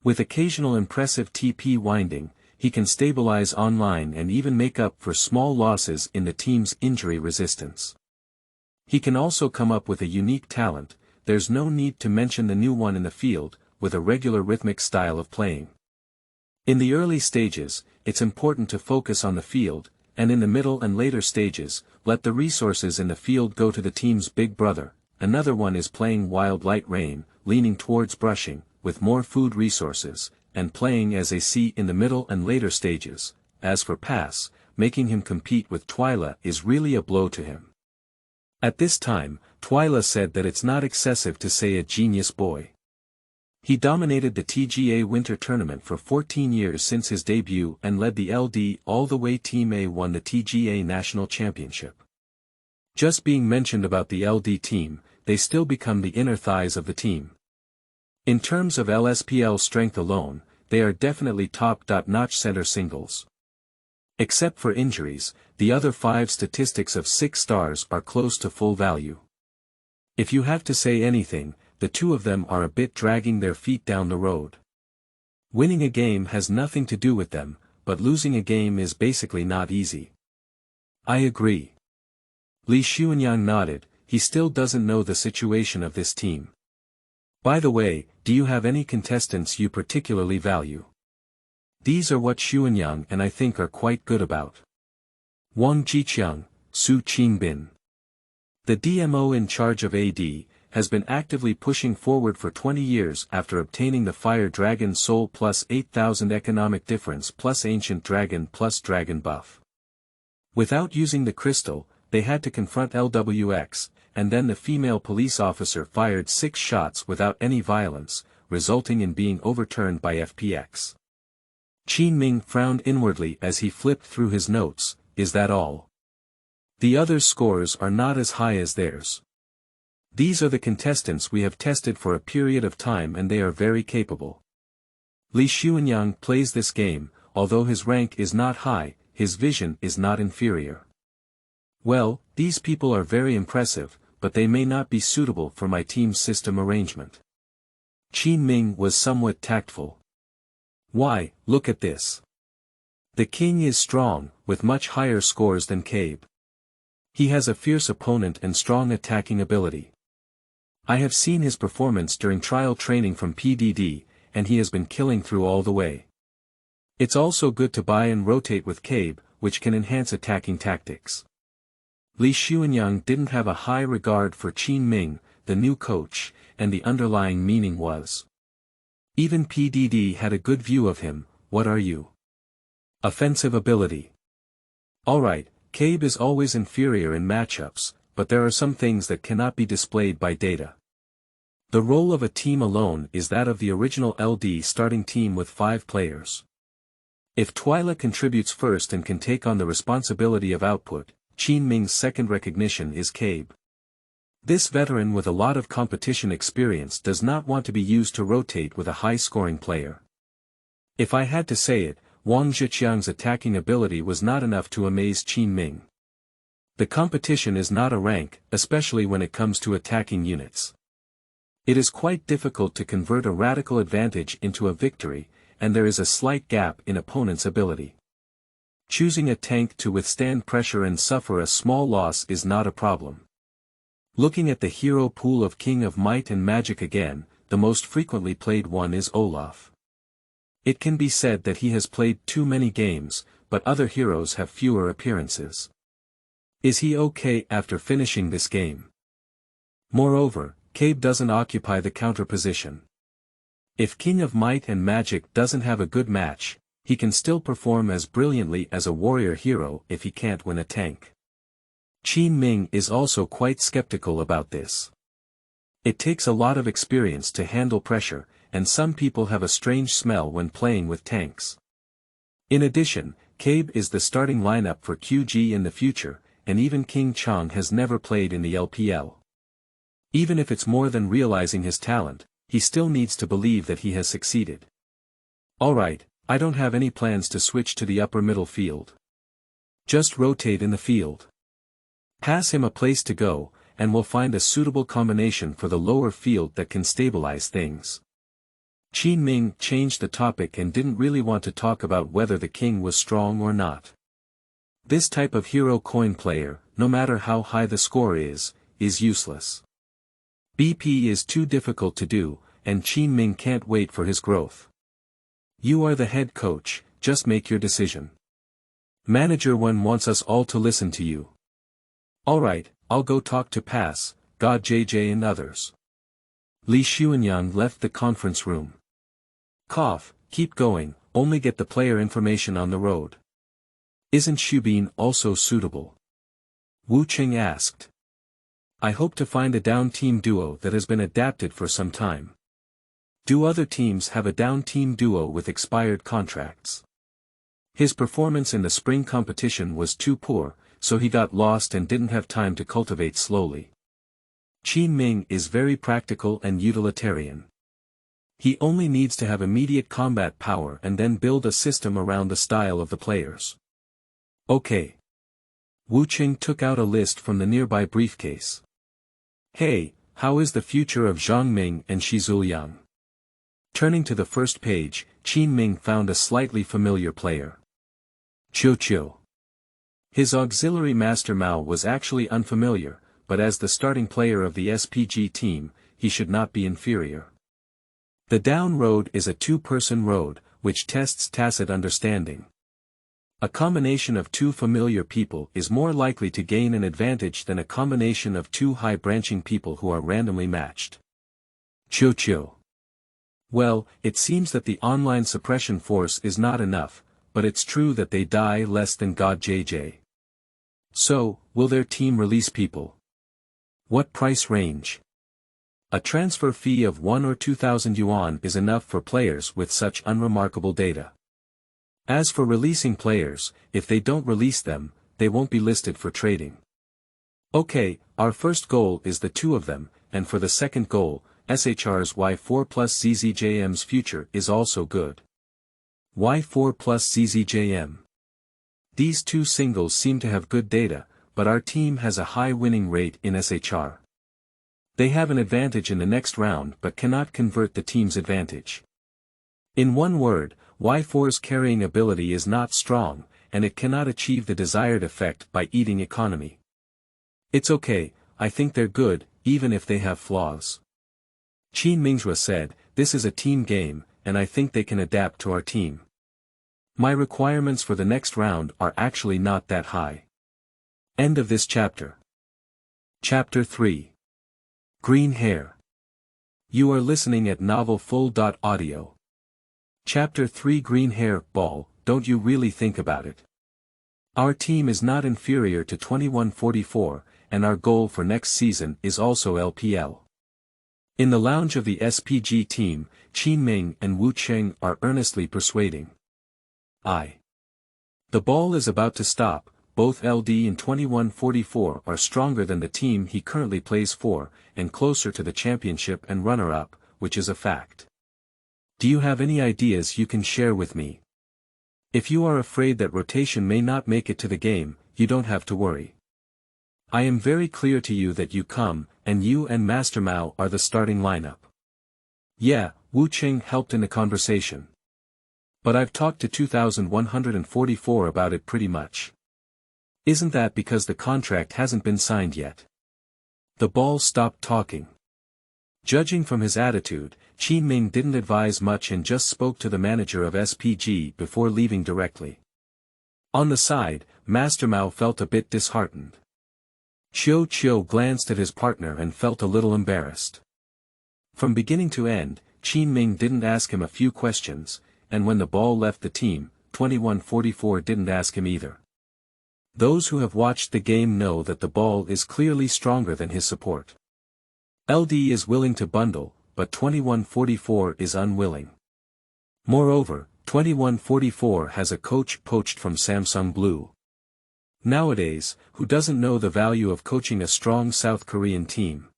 With occasional impressive TP winding, he can stabilize online and even make up for small losses in the team's injury resistance. He can also come up with a unique talent, there's no need to mention the new one in the field, with a regular rhythmic style of playing. In the early stages, it's important to focus on the field, and in the middle and later stages, let the resources in the field go to the team's big brother. Another one is playing Wild Light Rain, leaning towards brushing, with more food resources, and playing as a C in the middle and later stages. As for Pass, making him compete with Twyla is really a blow to him. At this time, Twyla said that it's not excessive to say a genius boy. He dominated the TGA Winter Tournament for 14 years since his debut and led the LD all the way. Team A won the TGA National Championship. Just being mentioned about the LD team, they still become the inner thighs of the team. In terms of LSPL strength alone, they are definitely top-notch center singles. Except for injuries, the other 5 statistics of 6 stars are close to full value. If you have to say anything, the 2 of them are a bit dragging their feet down the road. Winning a game has nothing to do with them, but losing a game is basically not easy. I agree. Li Xuanyang nodded, he still doesn't know the situation of this team. By the way, do you have any contestants you particularly value? These are what Xuanyang and I think are quite good about. Wang Jiqiang, Su Qingbin. The DMO in charge of AD, has been actively pushing forward for 20 years after obtaining the Fire Dragon Soul plus 8,000 economic difference plus Ancient Dragon plus Dragon buff. Without using the crystal, they had to confront LWX, and then the female police officer fired 6 shots without any violence, resulting in being overturned by FPX. Qin Ming frowned inwardly as he flipped through his notes, is that all? The other scores are not as high as theirs. These are the contestants we have tested for a period of time and they are very capable. Li Xuanyang plays this game, although his rank is not high, his vision is not inferior. Well, these people are very impressive, but they may not be suitable for my team's system arrangement. Qin Ming was somewhat tactful. Why, look at this. The king is strong, with much higher scores than Cabe. He has a fierce opponent and strong attacking ability. I have seen his performance during trial training from PDD, and he has been killing through all the way. It's also good to buy and rotate with Cabe, which can enhance attacking tactics. Li Xuanyang didn't have a high regard for Qin Ming, the new coach, and the underlying meaning was. Even PDD had a good view of him. What are you? Offensive ability. Alright, Cabe is always inferior in matchups, but there are some things that cannot be displayed by data. The role of a team alone is that of the original LD starting team with 5 players. If Twyla contributes first and can take on the responsibility of output, Qin Ming's second recognition is Cabe. This veteran with a lot of competition experience does not want to be used to rotate with a high-scoring player. If I had to say it, Wang Zhiqiang's attacking ability was not enough to amaze Qin Ming. The competition is not a rank, especially when it comes to attacking units. It is quite difficult to convert a radical advantage into a victory, and there is a slight gap in opponent's ability. Choosing a tank to withstand pressure and suffer a small loss is not a problem. Looking at the hero pool of King of Might and Magic again, the most frequently played one is Olaf. It can be said that he has played too many games, but other heroes have fewer appearances. Is he okay after finishing this game? Moreover, Cabe doesn't occupy the counter position. If King of Might and Magic doesn't have a good match, he can still perform as brilliantly as a warrior hero if he can't win a tank. Qin Ming is also quite skeptical about this. It takes a lot of experience to handle pressure, and some people have a strange smell when playing with tanks. In addition, Cabe is the starting lineup for QG in the future, and even King Chang has never played in the LPL. Even if it's more than realizing his talent, he still needs to believe that he has succeeded. Alright, I don't have any plans to switch to the upper middle field. Just rotate in the field. Pass him a place to go, and we'll find a suitable combination for the lower field that can stabilize things. Qin Ming changed the topic and didn't really want to talk about whether the king was strong or not. This type of hero coin player, no matter how high the score is useless. BP is too difficult to do, and Qin Ming can't wait for his growth. You are the head coach, just make your decision. Manager 1 wants us all to listen to you. Alright, I'll go talk to Pass, God JJ and others. Li Xuanyang left the conference room. Cough, keep going, only get the player information on the road. Isn't Xubin also suitable? Wu Qing asked. I hope to find a down team duo that has been adapted for some time. Do other teams have a down team duo with expired contracts? His performance in the spring competition was too poor, so he got lost and didn't have time to cultivate slowly. Qin Ming is very practical and utilitarian. He only needs to have immediate combat power and then build a system around the style of the players. Okay. Wu Qing took out a list from the nearby briefcase. Hey, how is the future of Zhang Ming and Shizhuliang? Turning to the first page, Qin Ming found a slightly familiar player. Qiu Qiu. His auxiliary Master Mao was actually unfamiliar, but as the starting player of the SPG team, he should not be inferior. The down road is a two-person road, which tests tacit understanding. A combination of two familiar people is more likely to gain an advantage than a combination of two high-branching people who are randomly matched. Qiu Qiu. Well, it seems that the online suppression force is not enough, but it's true that they die less than God JJ. So, will their team release people? What price range? A transfer fee of 1 or 2,000 yuan is enough for players with such unremarkable data. As for releasing players, if they don't release them, they won't be listed for trading. Okay, our first goal is the two of them, and for the second goal, SHR's Y4 plus ZZJM's future is also good. Y4 plus ZZJM. These two singles seem to have good data, but our team has a high winning rate in SHR. They have an advantage in the next round but cannot convert the team's advantage. In one word, Y4's carrying ability is not strong, and it cannot achieve the desired effect by eating economy. It's okay, I think they're good, even if they have flaws. Qin Ming said, this is a team game, and I think they can adapt to our team. My requirements for the next round are actually not that high. End of this chapter. Chapter 3. Green Hair. You are listening at novelfull.audio. Chapter 3 Green Hair, Ball, don't you really think about it? Our team is not inferior to 2144, and our goal for next season is also LPL. In the lounge of the SPG team, Qin Ming and Wu Cheng are earnestly persuading. The ball is about to stop. Both LD and 2144 are stronger than the team he currently plays for, and closer to the championship and runner-up, which is a fact. Do you have any ideas you can share with me? If you are afraid that rotation may not make it to the game, you don't have to worry. I am very clear to you that you come, and you and Master Mao are the starting lineup. Yeah, Wu Cheng helped in the conversation. But I've talked to 2144 about it pretty much. Isn't that because the contract hasn't been signed yet? The ball stopped talking. Judging from his attitude, Qin Ming didn't advise much and just spoke to the manager of SPG before leaving directly. On the side, Master Mao felt a bit disheartened. Chiu glanced at his partner and felt a little embarrassed. From beginning to end, Qin Ming didn't ask him a few questions, and when the ball left the team, 2144 didn't ask him either. Those who have watched the game know that the ball is clearly stronger than his support. LD is willing to bundle, but 2144 is unwilling. Moreover, 2144 has a coach poached from Samsung Blue. Nowadays, who doesn't know the value of coaching a strong South Korean team?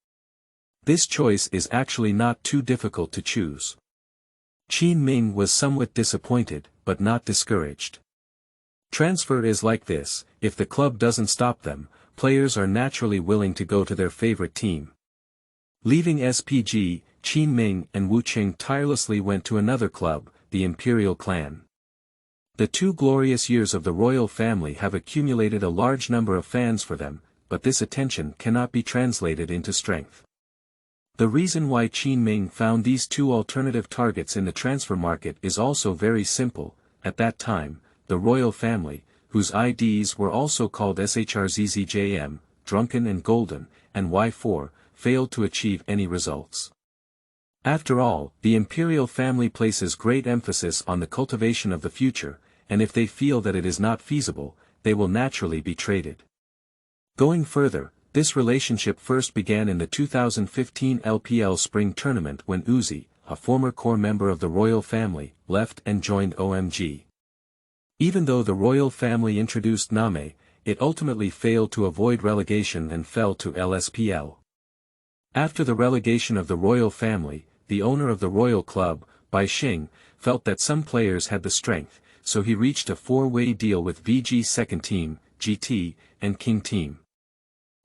This choice is actually not too difficult to choose. Qin Ming was somewhat disappointed, but not discouraged. Transfer is like this, if the club doesn't stop them, players are naturally willing to go to their favorite team. Leaving SPG, Qin Ming and Wu Cheng tirelessly went to another club, the Imperial Clan. The 2 glorious years of the royal family have accumulated a large number of fans for them, but this attention cannot be translated into strength. The reason why Qin Ming found these 2 alternative targets in the transfer market is also very simple. At that time, the royal family, whose IDs were also called SHRZZJM, Drunken and Golden, and Y4, failed to achieve any results. After all, the imperial family places great emphasis on the cultivation of the future, and if they feel that it is not feasible, they will naturally be traded. Going further, this relationship first began in the 2015 LPL Spring Tournament when Uzi, a former core member of the royal family, left and joined OMG. Even though the royal family introduced Name, it ultimately failed to avoid relegation and fell to LSPL. After the relegation of the royal family, the owner of the royal club, Bai Xing, felt that some players had the strength, so he reached a 4-way deal with VG's second team, GT, and King team.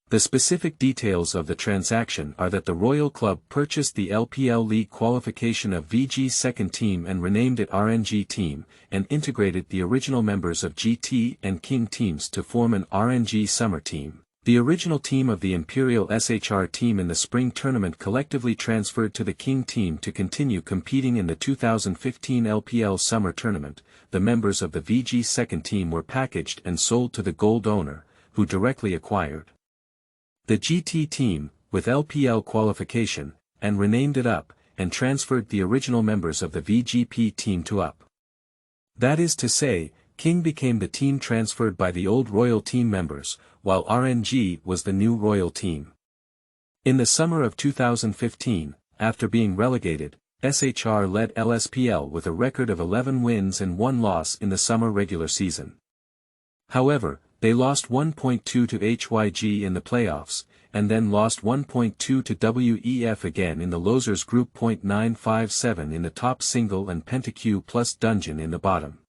The specific details of the transaction are that the royal club purchased the LPL League qualification of VG's second team and renamed it RNG team, and integrated the original members of GT and King teams to form an RNG summer team. The original team of the Imperial SHR team in the spring tournament collectively transferred to the King team to continue competing in the 2015 LPL summer tournament. The members of the VG second team were packaged and sold to the gold owner, who directly acquired the GT team, with LPL qualification, and renamed it UP, and transferred the original members of the VGP team to UP. That is to say, King became the team transferred by the old royal team members, while RNG was the new royal team. In the summer of 2015, after being relegated, SHR led LSPL with a record of 11 wins and 1 loss in the summer regular season. However, they lost 1.2 to HYG in the playoffs, and then lost 1.2 to WEF again in the losers group. 957 in the top single and pentaQ plus dungeon in the bottom.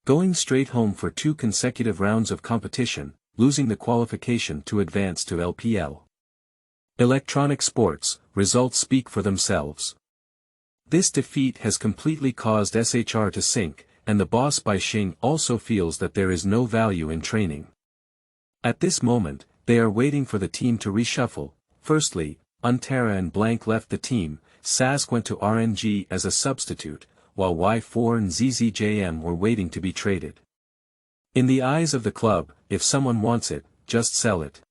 Going straight home for 2 consecutive rounds of competition, losing the qualification to advance to LPL. Electronic sports, results speak for themselves. This defeat has completely caused SHR to sink, and the boss by Qin also feels that there is no value in training. At this moment, they are waiting for the team to reshuffle. Firstly, Untera and Blank left the team, Sask went to RNG as a substitute, while Y4 and ZZJM were waiting to be traded. In the eyes of the club, if someone wants it, just sell it.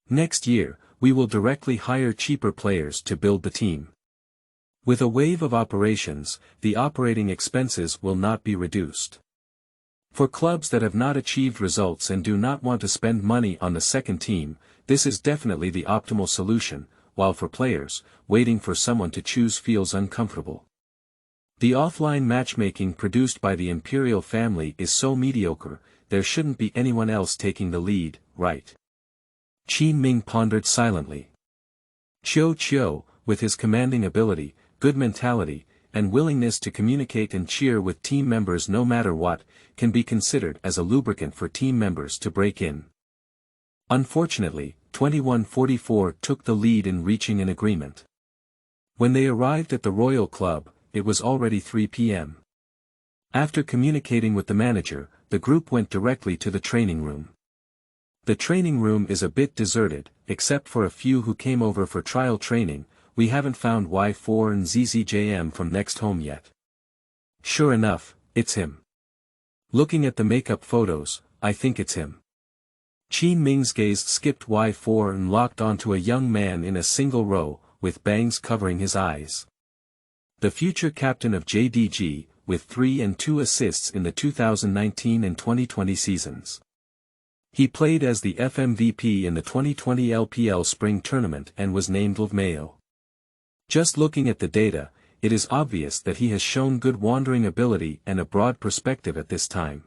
Next year, we will directly hire cheaper players to build the team. With a wave of operations, the operating expenses will not be reduced. For clubs that have not achieved results and do not want to spend money on the second team, this is definitely the optimal solution, while for players, waiting for someone to choose feels uncomfortable. The offline matchmaking produced by the Imperial family is so mediocre, there shouldn't be anyone else taking the lead, right? Qin Ming pondered silently. Chiu, with his commanding ability, good mentality, and willingness to communicate and cheer with team members no matter what, can be considered as a lubricant for team members to break in. Unfortunately, 2144 took the lead in reaching an agreement. When they arrived at the Royal Club, it was already 3 p.m. After communicating with the manager, the group went directly to the training room. The training room is a bit deserted, except for a few who came over for trial training. We haven't found Y4 and ZZJM from next home yet. Sure enough, it's him. Looking at the makeup photos, I think it's him. Qin Ming's gaze skipped Y4 and locked onto a young man in a single row, with bangs covering his eyes. The future captain of JDG, with 3 and 2 assists in the 2019 and 2020 seasons. He played as the FMVP in the 2020 LPL Spring Tournament and was named Mayo. Just looking at the data, it is obvious that he has shown good wandering ability and a broad perspective at this time.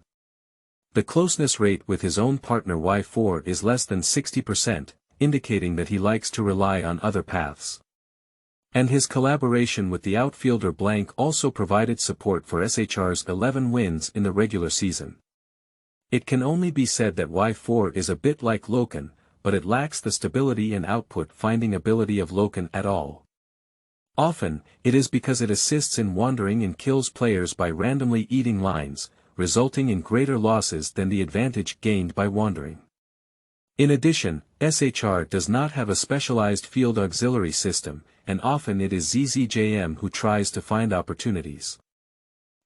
The closeness rate with his own partner Y4 is less than 60%, indicating that he likes to rely on other paths. And his collaboration with the outfielder Blank also provided support for SHR's 11 wins in the regular season. It can only be said that Y4 is a bit like Loken, but it lacks the stability and output-finding ability of Loken at all. Often, it is because it assists in wandering and kills players by randomly eating lines, resulting in greater losses than the advantage gained by wandering. In addition, SHR does not have a specialized field auxiliary system, and often it is ZZJM who tries to find opportunities.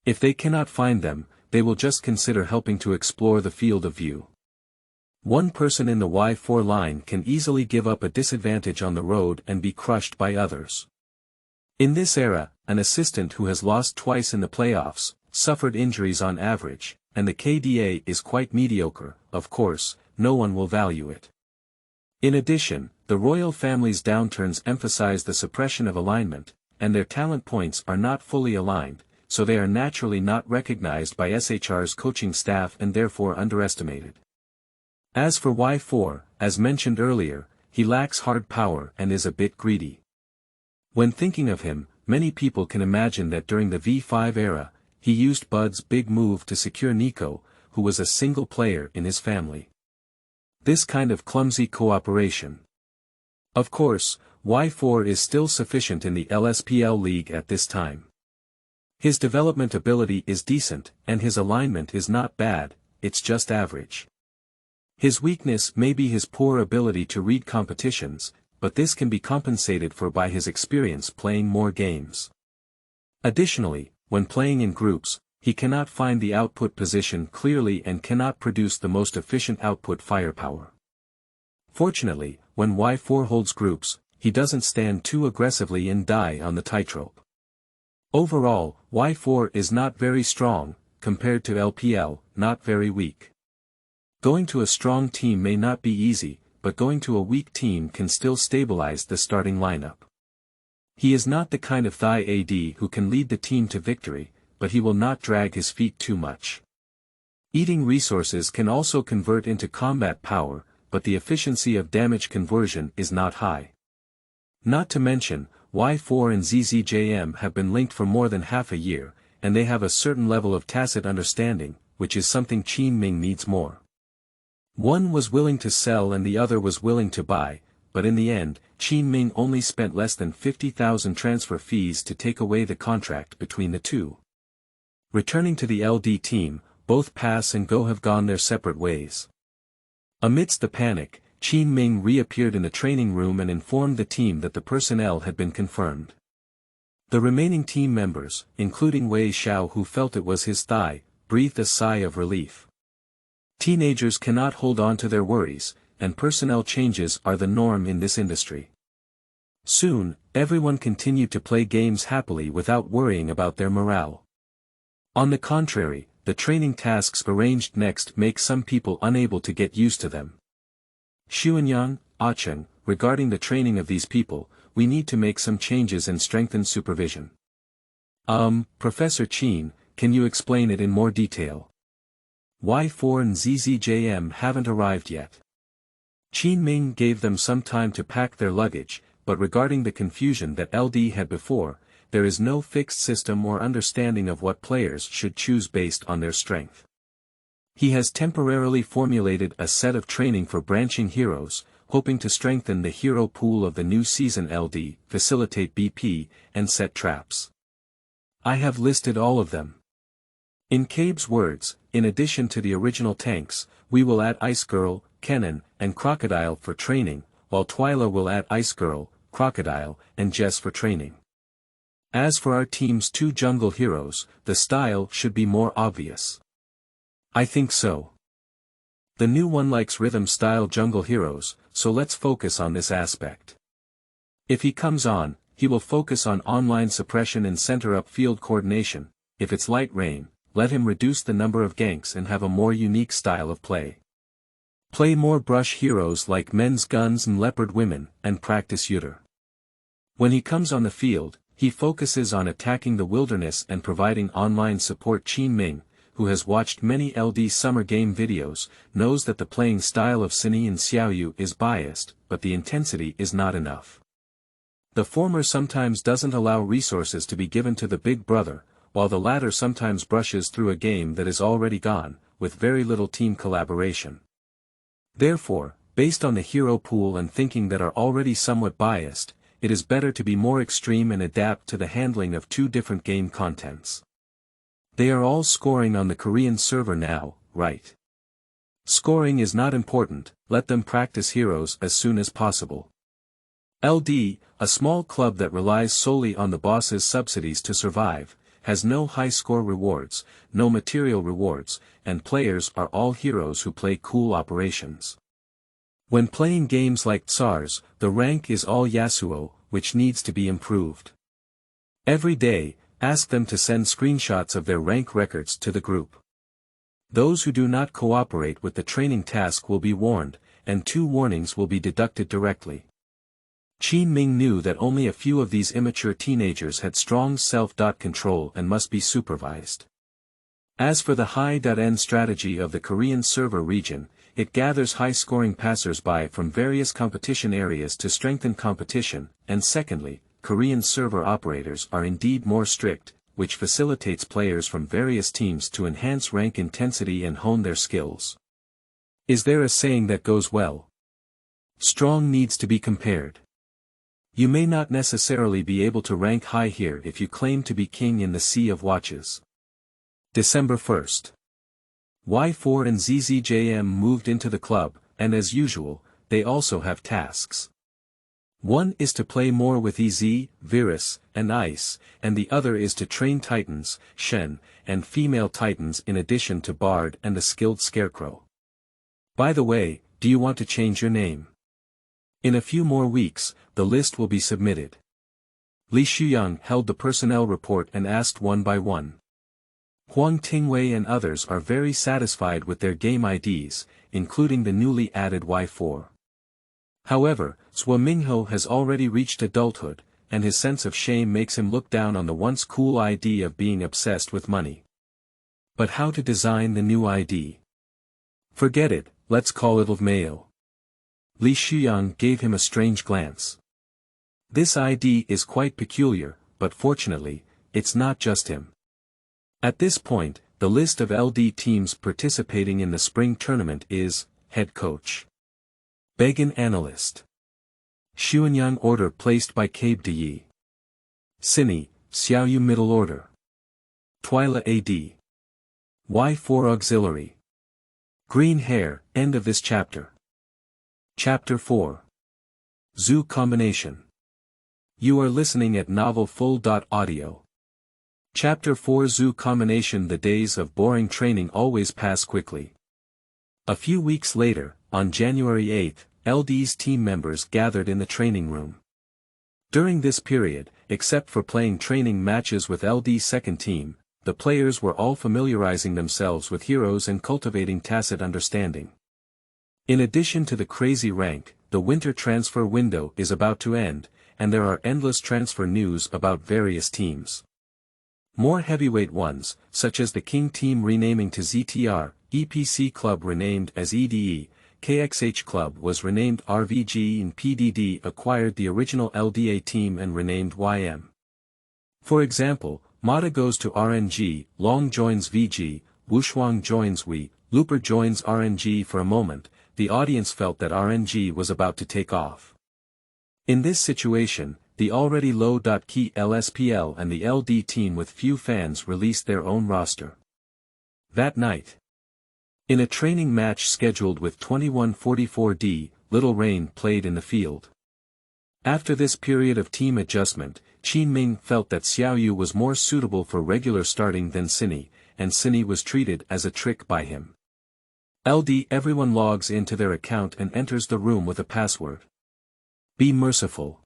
If they cannot find them, they will just consider helping to explore the field of view. One person in the Y4 line can easily give up a disadvantage on the road and be crushed by others. In this era, an assistant who has lost twice in the playoffs, suffered injuries on average, and the KDA is quite mediocre. Of course, no one will value it. In addition, the royal family's downturns emphasize the suppression of alignment, and their talent points are not fully aligned, so they are naturally not recognized by SHR's coaching staff and therefore underestimated. As for Y4, as mentioned earlier, he lacks hard power and is a bit greedy. When thinking of him, many people can imagine that during the V5 era, he used Bud's big move to secure Nico, who was a single player in his family. This kind of clumsy cooperation. Of course, Y4 is still sufficient in the LSPL league at this time. His development ability is decent, and his alignment is not bad, it's just average. His weakness may be his poor ability to read competitions, but this can be compensated for by his experience playing more games. Additionally, when playing in groups, he cannot find the output position clearly and cannot produce the most efficient output firepower. Fortunately, when Y4 holds groups, he doesn't stand too aggressively and die on the tightrope. Overall, Y4 is not very strong, compared to LPL, not very weak. Going to a strong team may not be easy, but going to a weak team can still stabilize the starting lineup. He is not the kind of Thai AD who can lead the team to victory, but he will not drag his feet too much. Eating resources can also convert into combat power, but the efficiency of damage conversion is not high. Not to mention, Y4 and ZZJM have been linked for more than half a year, and they have a certain level of tacit understanding, which is something Qin Ming needs more. One was willing to sell and the other was willing to buy, but in the end, Qin Ming only spent less than 50,000 transfer fees to take away the contract between the two. Returning to the LD team, both Pass and Go have gone their separate ways. Amidst the panic, Qin Ming reappeared in the training room and informed the team that the personnel had been confirmed. The remaining team members, including Wei Xiao who felt it was his thigh, breathed a sigh of relief. Teenagers cannot hold on to their worries, and personnel changes are the norm in this industry. Soon, everyone continued to play games happily without worrying about their morale. On the contrary, the training tasks arranged next make some people unable to get used to them. Xuanyang, Cheng, regarding the training of these people, we need to make some changes and strengthen supervision. Professor Qin, can you explain it in more detail? Y4 and ZZJM haven't arrived yet. Qin Ming gave them some time to pack their luggage, but regarding the confusion that LD had before, there is no fixed system or understanding of what players should choose based on their strength. He has temporarily formulated a set of training for branching heroes, hoping to strengthen the hero pool of the new season LD, facilitate BP, and set traps. I have listed all of them. In Cabe's words, in addition to the original tanks, we will add Ice Girl, Kennen, and Crocodile for training, while Twyla will add Ice Girl, Crocodile, and Jess for training. As for our team's two jungle heroes, the style should be more obvious. I think so. The new one likes rhythm-style jungle heroes, so let's focus on this aspect. If he comes on, he will focus on online suppression and center-up field coordination. If it's light rain, let him reduce the number of ganks and have a more unique style of play. Play more brush heroes like men's guns and leopard women, and practice Yutter. When he comes on the field, he focuses on attacking the wilderness and providing online support. Qin Ming, who has watched many LD summer game videos, knows that the playing style of Sini and Xiaoyu is biased, but the intensity is not enough. The former sometimes doesn't allow resources to be given to the big brother, while the latter sometimes brushes through a game that is already gone, with very little team collaboration. Therefore, based on the hero pool and thinking that are already somewhat biased, it is better to be more extreme and adapt to the handling of two different game contents. They are all scoring on the Korean server now, right? Scoring is not important, let them practice heroes as soon as possible. LD, a small club that relies solely on the boss's subsidies to survive, has no high score rewards, no material rewards, and players are all heroes who play cool operations. When playing games like Tsars, the rank is all Yasuo, which needs to be improved. Every day, ask them to send screenshots of their rank records to the group. Those who do not cooperate with the training task will be warned, and 2 warnings will be deducted directly. Qin Ming knew that only a few of these immature teenagers had strong self-control and must be supervised. As for the high-end strategy of the Korean server region, it gathers high-scoring passers-by from various competition areas to strengthen competition, and secondly, Korean server operators are indeed more strict, which facilitates players from various teams to enhance rank intensity and hone their skills. Is there a saying that goes well? Strong needs to be compared. You may not necessarily be able to rank high here if you claim to be king in the Sea of Watches. December 1st. Y4 and ZZJM moved into the club, and as usual, they also have tasks. One is to play more with EZ, Virus, and Ice, and the other is to train Titans, Shen, and female Titans in addition to Bard and the skilled Scarecrow. By the way, do you want to change your name? In a few more weeks, the list will be submitted. Li Shuyang held the personnel report and asked one by one. Huang Tingwei and others are very satisfied with their game IDs, including the newly added Y4. However, Zhou Mingho has already reached adulthood, and his sense of shame makes him look down on the once cool ID of being obsessed with money. But how to design the new ID? Forget it, let's call it Mayo. Li Shuyang gave him a strange glance. This ID is quite peculiar, but fortunately, it's not just him. At this point, the list of LD teams participating in the spring tournament is, Head Coach. Began Analyst. Xuanyang Order placed by Cabe De. Cine, Xiaoyu Middle Order. Twyla AD. Y4 Auxiliary. Green Hair, end of this chapter. Chapter 4. Zoo Combination. You are listening at novelfull.audio. Chapter 4 Zoo Combination. The days of boring training always pass quickly. A few weeks later, on January 8, LD's team members gathered in the training room. During this period, except for playing training matches with LD's second team, the players were all familiarizing themselves with heroes and cultivating tacit understanding. In addition to the crazy rank, the winter transfer window is about to end, and there are endless transfer news about various teams. More heavyweight ones, such as the King team renaming to ZTR, EPC Club renamed as EDE, KXH Club was renamed RVG, and PDD acquired the original LDA team and renamed YM. For example, Mata goes to RNG, Long joins VG, Wushuang joins Wii, Looper joins RNG. For a moment, the audience felt that RNG was about to take off. In this situation, the already low-key LSPL and the LD team with few fans released their own roster. That night, in a training match scheduled with 2144D, Little Rain played in the field. After this period of team adjustment, Qin Ming felt that Xiaoyu was more suitable for regular starting than Cine, and Cine was treated as a trick by him. LD everyone logs into their account and enters the room with a password. Be merciful.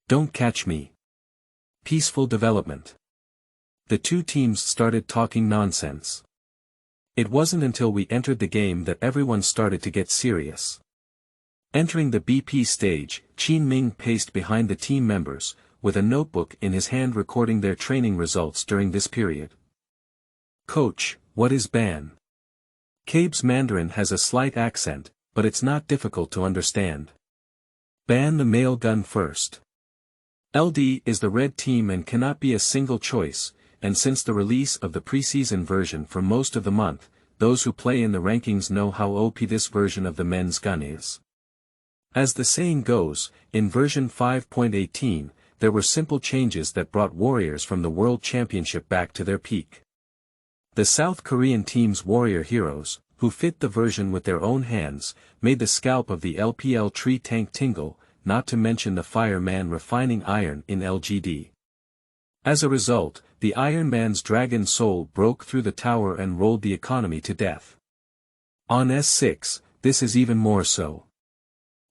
Don't catch me. Peaceful development. The two teams started talking nonsense. It wasn't until we entered the game that everyone started to get serious. Entering the BP stage, Qin Ming paced behind the team members, with a notebook in his hand recording their training results during this period. Coach, what is ban? Cabe's Mandarin has a slight accent, but it's not difficult to understand. Ban the male gun first. LD is the red team and cannot be a single choice, and since the release of the preseason version for most of the month, those who play in the rankings know how OP this version of the men's gun is. As the saying goes, in version 5.18, there were simple changes that brought warriors from the World Championship back to their peak. The South Korean team's warrior heroes, who fit the version with their own hands, made the scalp of the LPL tree tank tingle, not to mention the fireman refining iron in LGD. As a result, the Iron Man's dragon soul broke through the tower and rolled the economy to death. On S6, this is even more so.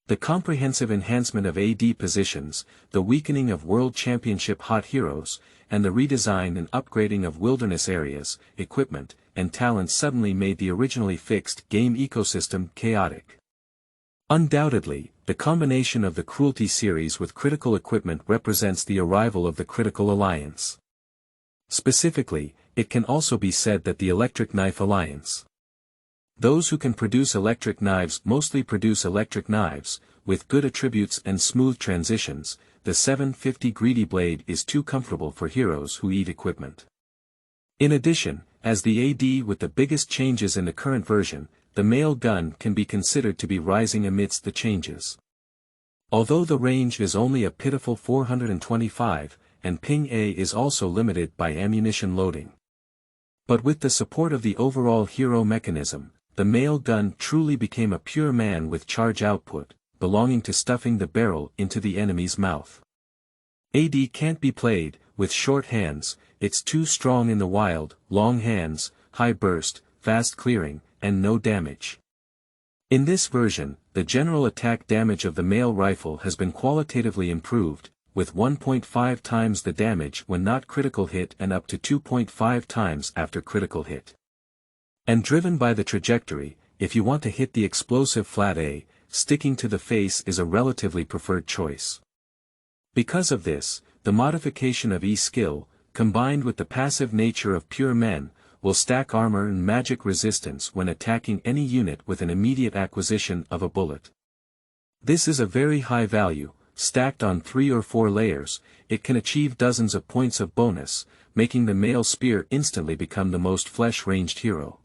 The comprehensive enhancement of AD positions, the weakening of World Championship hot heroes, and the redesign and upgrading of wilderness areas, equipment, and talent suddenly made the originally fixed game ecosystem chaotic. Undoubtedly, the combination of the Cruelty series with critical equipment represents the arrival of the Critical Alliance. Specifically, it can also be said that the Electric Knife Alliance. Those who can produce electric knives mostly produce electric knives, with good attributes and smooth transitions. The 750 Greedy Blade is too comfortable for heroes who eat equipment. In addition, as the AD with the biggest changes in the current version, the male gun can be considered to be rising amidst the changes. Although the range is only a pitiful 425, and ping A is also limited by ammunition loading. But with the support of the overall hero mechanism, the male gun truly became a pure man with charge output, belonging to stuffing the barrel into the enemy's mouth. AD can't be played with short hands, it's too strong in the wild, long hands, high burst, fast clearing, and no damage. In this version, the general attack damage of the male rifle has been qualitatively improved, with 1.5 times the damage when not critical hit and up to 2.5 times after critical hit. And driven by the trajectory, if you want to hit the explosive flat A, sticking to the face is a relatively preferred choice. Because of this, the modification of E-skill, combined with the passive nature of pure men, will stack armor and magic resistance when attacking any unit with an immediate acquisition of a bullet. This is a very high value, stacked on 3 or 4 layers, it can achieve dozens of points of bonus, making the male spear instantly become the most flesh-ranged hero.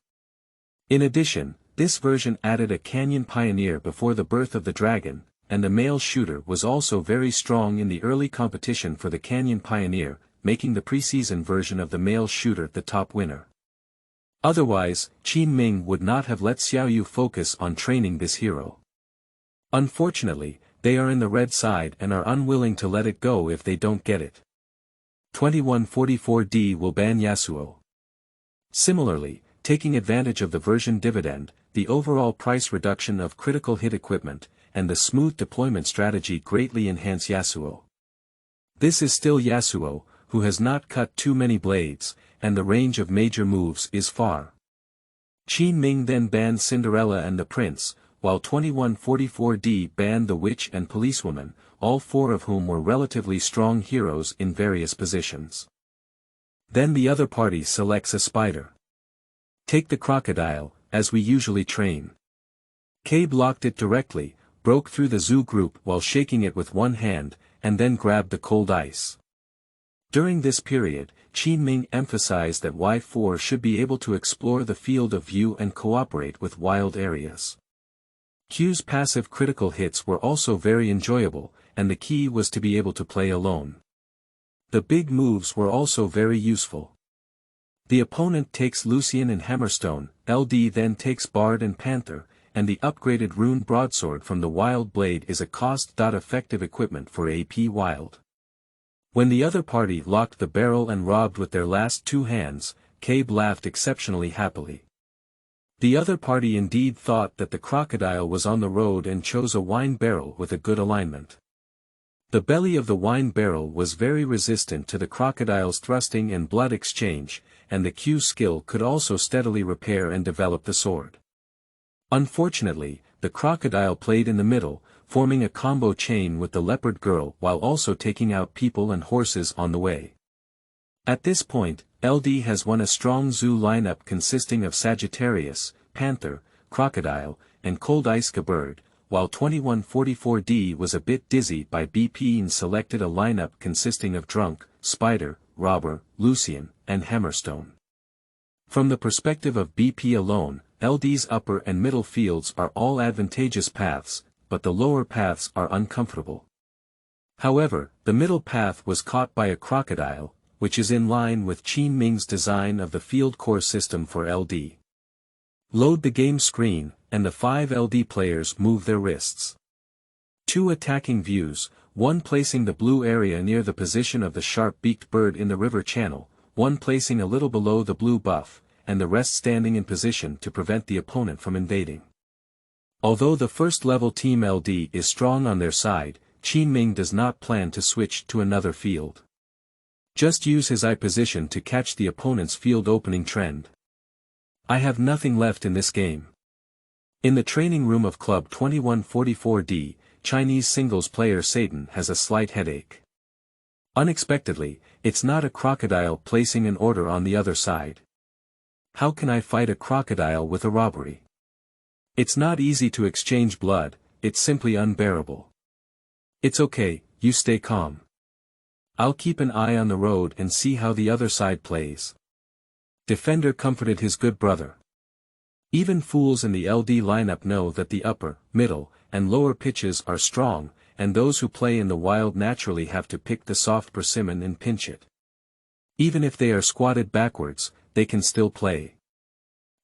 In addition, this version added a canyon pioneer before the birth of the dragon, and the male shooter was also very strong in the early competition for the canyon pioneer, making the preseason version of the male shooter the top winner. Otherwise, Qin Ming would not have let Xiaoyu focus on training this hero. Unfortunately, they are in the red side and are unwilling to let it go if they don't get it. 2144D will ban Yasuo. Similarly, taking advantage of the version dividend, the overall price reduction of critical hit equipment, and the smooth deployment strategy greatly enhance Yasuo. This is still Yasuo, who has not cut too many blades, and the range of major moves is far. Qin Ming then banned Cinderella and the Prince, while 2144D banned the Witch and Policewoman, all 4 of whom were relatively strong heroes in various positions. Then the other party selects a spider. Take the crocodile, as we usually train. K blocked it directly, broke through the zoo group while shaking it with one hand, and then grabbed the cold ice. During this period, Qin Ming emphasized that Y4 should be able to explore the field of view and cooperate with wild areas. Q's passive critical hits were also very enjoyable, and the key was to be able to play alone. The big moves were also very useful. The opponent takes Lucian and Hammerstone, LD then takes Bard and Panther, and the upgraded rune broadsword from the Wild Blade is a cost-effective equipment for AP Wild. When the other party locked the barrel and robbed with their last 2 hands, Cabe laughed exceptionally happily. The other party indeed thought that the crocodile was on the road and chose a wine barrel with a good alignment. The belly of the wine barrel was very resistant to the crocodile's thrusting and blood exchange, and the Q skill could also steadily repair and develop the sword. Unfortunately, the crocodile played in the middle, forming a combo chain with the leopard girl while also taking out people and horses on the way. At this point, LD has won a strong zoo lineup consisting of Sagittarius, Panther, Crocodile, and Cold Ice Bird, while 2144D was a bit dizzy by BP and selected a lineup consisting of Drunk, Spider, Robber, Lucian, and Hammerstone. From the perspective of BP alone, LD's upper and middle fields are all advantageous paths, but the lower paths are uncomfortable. However, the middle path was caught by a crocodile, which is in line with Qin Ming's design of the field core system for LD. Load the game screen, and the 5 LD players move their wrists. 2 attacking views, one placing the blue area near the position of the sharp-beaked bird in the river channel, one placing a little below the blue buff, and the rest standing in position to prevent the opponent from invading. Although the first-level Team LD is strong on their side, Qin Ming does not plan to switch to another field. Just use his eye position to catch the opponent's field opening trend. I have nothing left in this game. In the training room of Club 2144D, Chinese singles player Satan has a slight headache. Unexpectedly, it's not a crocodile placing an order on the other side. How can I fight a crocodile with a robbery? It's not easy to exchange blood, it's simply unbearable. It's okay, you stay calm. I'll keep an eye on the road and see how the other side plays. Defender comforted his good brother. Even fools in the LD lineup know that the upper, middle, and lower pitches are strong, and those who play in the wild naturally have to pick the soft persimmon and pinch it. Even if they are squatted backwards, they can still play.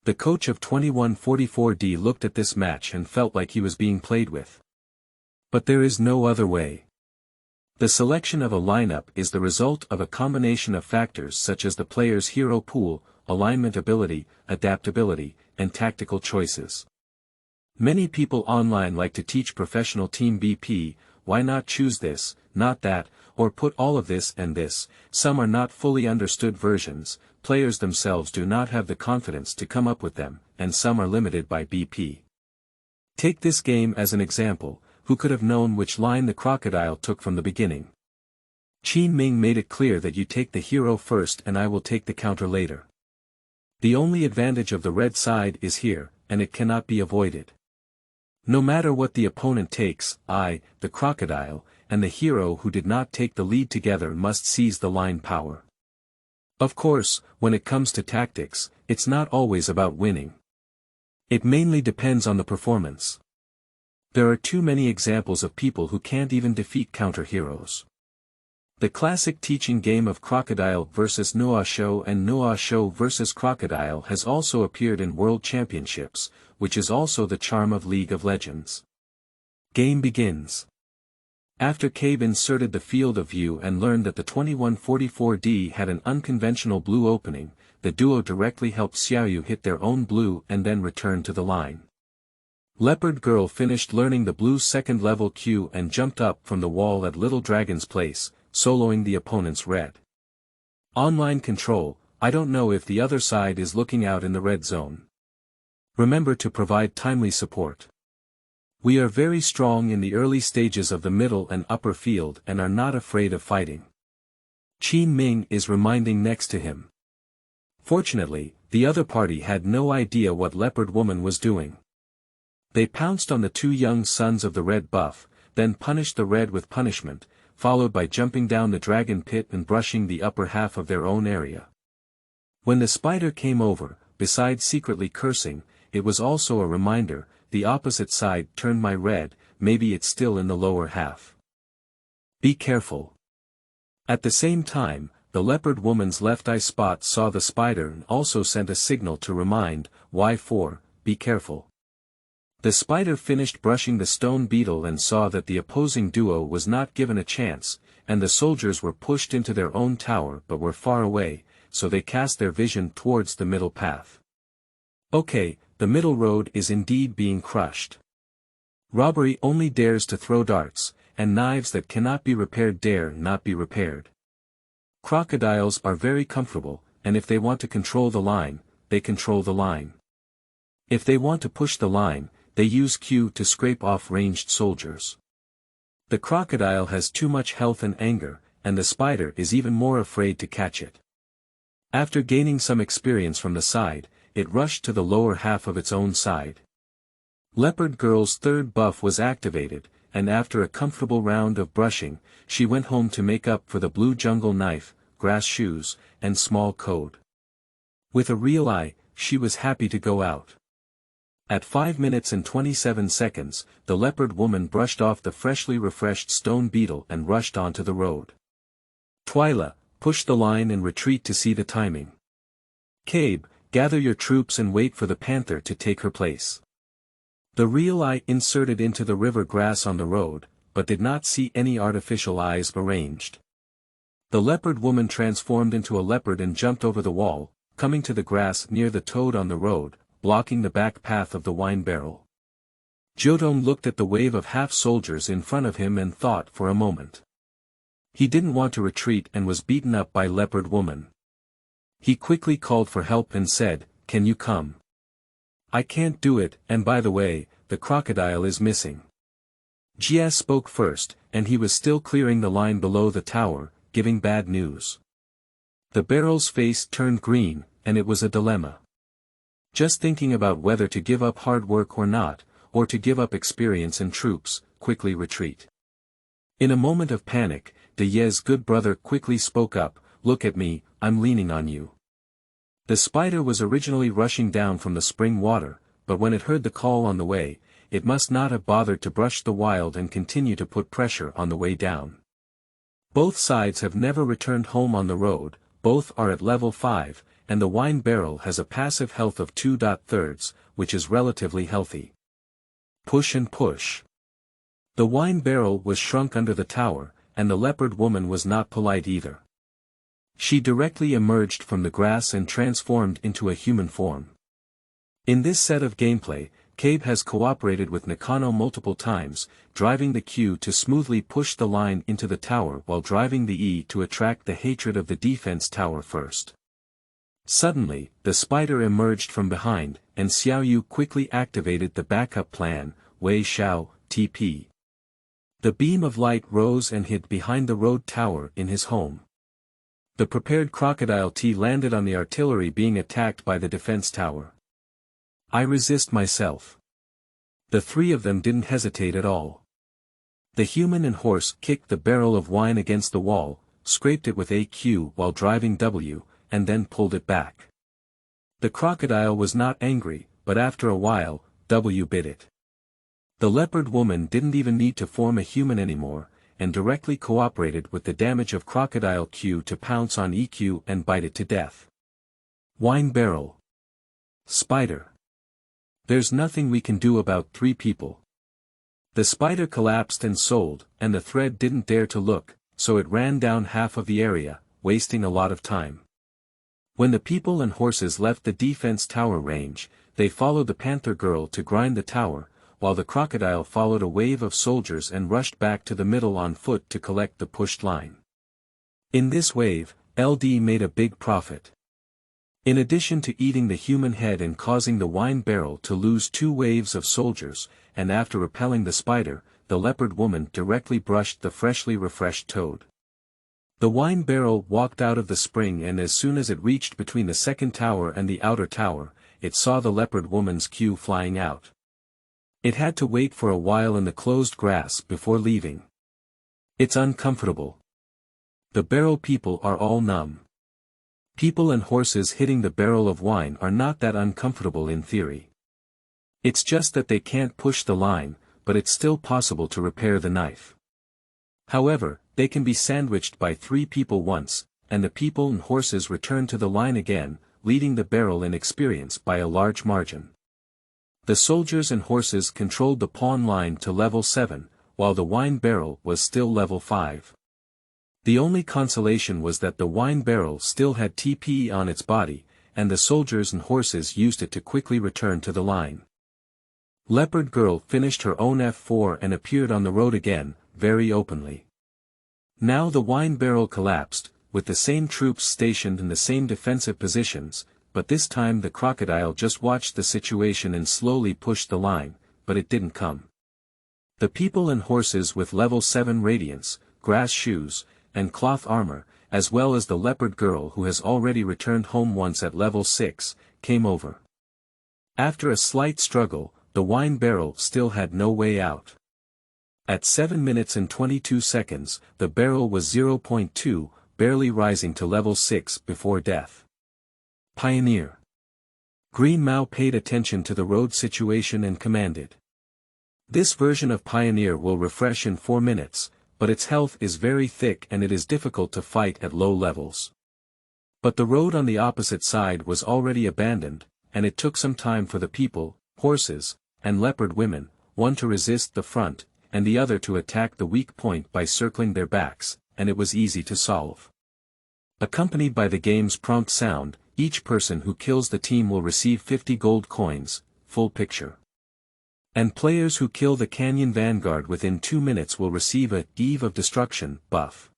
The coach of 2144D looked at this match and felt like he was being played with. But there is no other way. The selection of a lineup is the result of a combination of factors such as the player's hero pool, alignment ability, adaptability, and tactical choices. Many people online like to teach professional team BP, why not choose this, not that, or put all of this and this. Some are not fully understood versions, players themselves do not have the confidence to come up with them, and some are limited by BP. Take this game as an example, who could have known which line the crocodile took from the beginning? Qin Ming made it clear that you take the hero first and I will take the counter later. The only advantage of the red side is here, and it cannot be avoided. No matter what the opponent takes, I, the crocodile, and the hero who did not take the lead together must seize the line power. Of course, when it comes to tactics, it's not always about winning. It mainly depends on the performance. There are too many examples of people who can't even defeat counter-heroes. The classic teaching game of Crocodile vs. Noasho and Noasho vs. Crocodile has also appeared in World Championships, which is also the charm of League of Legends. Game begins. After Cabe inserted the field of view and learned that the 2144D had an unconventional blue opening, the duo directly helped Xiaoyu hit their own blue and then returned to the line. Leopard Girl finished learning the blue second level Q and jumped up from the wall at Little Dragon's place, soloing the opponent's red. Online control, I don't know if the other side is looking out in the red zone. Remember to provide timely support. We are very strong in the early stages of the middle and upper field and are not afraid of fighting. Qin Ming is reminding next to him. Fortunately, the other party had no idea what Leopard Woman was doing. They pounced on the two young sons of the red buff, then punished the red with punishment, followed by jumping down the dragon pit and brushing the upper half of their own area. When the spider came over, besides secretly cursing, it was also a reminder, the opposite side turned my red, maybe it's still in the lower half. Be careful. At the same time, the Leopard Woman's left eye spot saw the spider and also sent a signal to remind, Y4, be careful. The spider finished brushing the stone beetle and saw that the opposing duo was not given a chance, and the soldiers were pushed into their own tower but were far away, so they cast their vision towards the middle path. Okay, the middle road is indeed being crushed. Robbery only dares to throw darts, and knives that cannot be repaired dare not be repaired. Crocodiles are very comfortable, and if they want to control the line, they control the line. If they want to push the line, they use Q to scrape off ranged soldiers. The crocodile has too much health and anger, and the spider is even more afraid to catch it. After gaining some experience from the side, it rushed to the lower half of its own side. Leopard Girl's third buff was activated, and after a comfortable round of brushing, she went home to make up for the blue jungle knife, grass shoes, and small code. With a real eye, she was happy to go out. At 5 minutes and 27 seconds, the Leopard Woman brushed off the freshly refreshed stone beetle and rushed onto the road. Twyla, push the line and retreat to see the timing. Cabe, gather your troops and wait for the panther to take her place. The real eye inserted into the river grass on the road, but did not see any artificial eyes arranged. The Leopard Woman transformed into a leopard and jumped over the wall, coming to the grass near the toad on the road, blocking the back path of the wine barrel. Jotun looked at the wave of half-soldiers in front of him and thought for a moment. He didn't want to retreat and was beaten up by Leopard Woman. He quickly called for help and said, "Can you come? I can't do it, and by the way, the crocodile is missing." Jia spoke first, and he was still clearing the line below the tower, giving bad news. The barrel's face turned green, and it was a dilemma. Just thinking about whether to give up hard work or not, or to give up experience and troops, quickly retreat. In a moment of panic, De Ye's good brother quickly spoke up, "Look at me, I'm leaning on you." The spider was originally rushing down from the spring water, but when it heard the call on the way, it must not have bothered to brush the wild and continue to put pressure on the way down. Both sides have never returned home on the road, both are at level 5, and the wine barrel has a passive health of 2.3, which is relatively healthy. Push and push. The wine barrel was shrunk under the tower, and the Leopard Woman was not polite either. She directly emerged from the grass and transformed into a human form. In this set of gameplay, Cabe has cooperated with Nakano multiple times, driving the Q to smoothly push the line into the tower while driving the E to attract the hatred of the defense tower first. Suddenly, the spider emerged from behind, and Xiaoyu quickly activated the backup plan, Wei Xiao, TP. The beam of light rose and hid behind the road tower in his home. The prepared crocodile T landed on the artillery being attacked by the defense tower. I resist myself. The three of them didn't hesitate at all. The human and horse kicked the barrel of wine against the wall, scraped it with AQ while driving W, and then pulled it back. The crocodile was not angry, but after a while, W bit it. The leopard woman didn't even need to form a human anymore, and directly cooperated with the damage of crocodile Q to pounce on EQ and bite it to death. Wine barrel. Spider. There's nothing we can do about three people. The spider collapsed and sold, and the thread didn't dare to look, so it ran down half of the area, wasting a lot of time. When the people and horses left the defense tower range, they followed the panther girl to grind the tower, while the crocodile followed a wave of soldiers and rushed back to the middle on foot to collect the pushed line. In this wave, LD made a big profit. In addition to eating the human head and causing the wine barrel to lose 2 waves of soldiers, and after repelling the spider, the leopard woman directly brushed the freshly refreshed toad. The wine barrel walked out of the spring, and as soon as it reached between the second tower and the outer tower, it saw the leopard woman's Q flying out. It had to wait for a while in the closed grass before leaving. It's uncomfortable. The barrel people are all numb. People and horses hitting the barrel of wine are not that uncomfortable in theory. It's just that they can't push the line, but it's still possible to repair the knife. However, they can be sandwiched by 3 people once, and the people and horses return to the line again, leading the barrel in experience by a large margin. The soldiers and horses controlled the pawn line to level 7, while the wine barrel was still level 5. The only consolation was that the wine barrel still had TPE on its body, and the soldiers and horses used it to quickly return to the line. Leopard Girl finished her own F4 and appeared on the road again, very openly. Now the wine barrel collapsed, with the same troops stationed in the same defensive positions, but this time the crocodile just watched the situation and slowly pushed the line, but it didn't come. The people and horses with level 7 radiance, grass shoes, and cloth armor, as well as the leopard girl who has already returned home once at level 6, came over. After a slight struggle, the wine barrel still had no way out. At 7 minutes and 22 seconds, the barrel was 0.2, barely rising to level 6 before death. Pioneer. Green Mao paid attention to the road situation and commanded. This version of Pioneer will refresh in 4 minutes, but its health is very thick and it is difficult to fight at low levels. But the road on the opposite side was already abandoned, and it took some time for the people, horses, and leopard women, one to resist the front, and the other to attack the weak point by circling their backs, and it was easy to solve. Accompanied by the game's prompt sound, each person who kills the team will receive 50 gold coins, full picture. And players who kill the Canyon Vanguard within 2 minutes will receive a Eve of Destruction buff.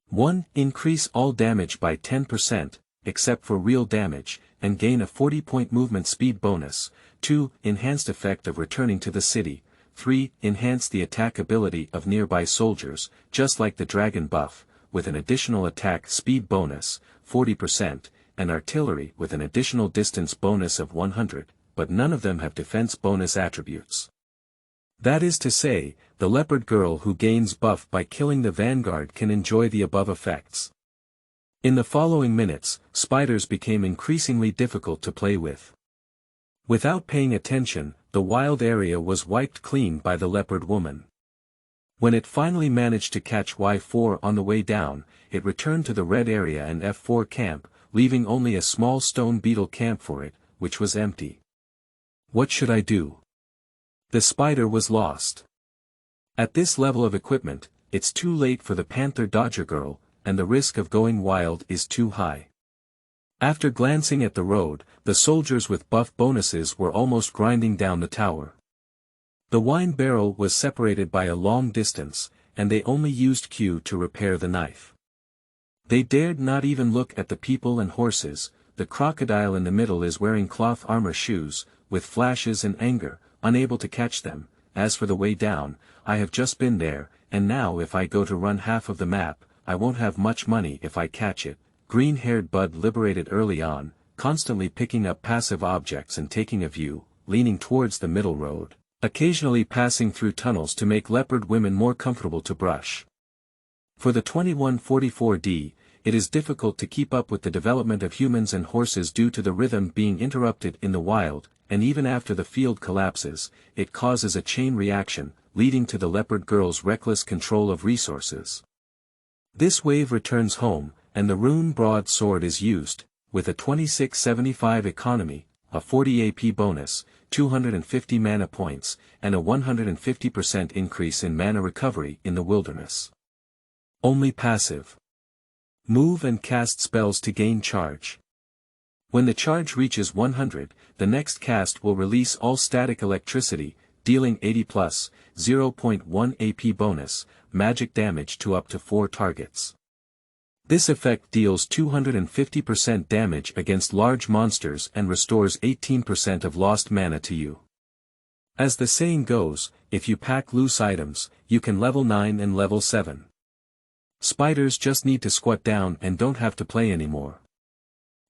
1. Increase all damage by 10%, except for real damage, and gain a 40-point movement speed bonus. 2. Enhanced effect of returning to the city. 3. Enhance the attack ability of nearby soldiers, just like the dragon buff, with an additional attack speed bonus, 40%, and artillery with an additional distance bonus of 100, but none of them have defense bonus attributes. That is to say, the leopard girl who gains buff by killing the vanguard can enjoy the above effects. In the following minutes, spiders became increasingly difficult to play with. Without paying attention, the wild area was wiped clean by the leopard woman. When it finally managed to catch Y4 on the way down, it returned to the red area and F4 camp, leaving only a small stone beetle camp for it, which was empty. What should I do? The spider was lost. At this level of equipment, it's too late for the Panther Dodger Girl, and the risk of going wild is too high. After glancing at the road, the soldiers with buff bonuses were almost grinding down the tower. The wine barrel was separated by a long distance, and they only used Q to repair the knife. They dared not even look at the people and horses. The crocodile in the middle is wearing cloth armor shoes, with flashes and anger, unable to catch them. As for the way down, I have just been there, and now if I go to run half of the map, I won't have much money if I catch it. Green-haired Bud liberated early on, constantly picking up passive objects and taking a view, leaning towards the middle road. occasionally passing through tunnels to make leopard women more comfortable to brush. For the 2144D, it is difficult to keep up with the development of humans and horses due to the rhythm being interrupted in the wild, and even after the field collapses, it causes a chain reaction, leading to the leopard girl's reckless control of resources. This wave returns home, and the rune broadsword is used, with a 2675 economy, a 40 AP bonus, 250 mana points, and a 150% increase in mana recovery in the wilderness. Only passive. Move and cast spells to gain charge. When the charge reaches 100, the next cast will release all static electricity, dealing 80 plus, 0.1 AP bonus, magic damage to up to 4 targets. This effect deals 250% damage against large monsters and restores 18% of lost mana to you. As the saying goes, if you pack loose items, you can level 9 and level 7. Spiders just need to squat down and don't have to play anymore.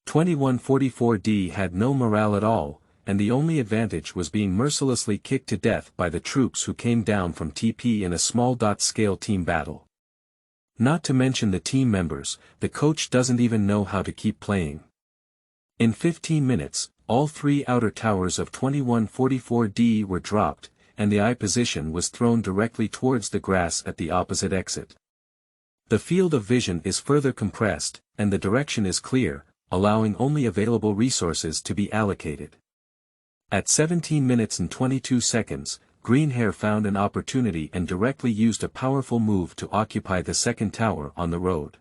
2144D had no morale at all, and the only advantage was being mercilessly kicked to death by the troops who came down from TP in a small-scale team battle. Not to mention the team members, the coach doesn't even know how to keep playing. In 15 minutes, all 3 outer towers of 2144D were dropped, and the I position was thrown directly towards the grass at the opposite exit. The field of vision is further compressed, and the direction is clear, allowing only available resources to be allocated. At 17 minutes and 22 seconds, Greenhair found an opportunity and directly used a powerful move to occupy the second tower on the road.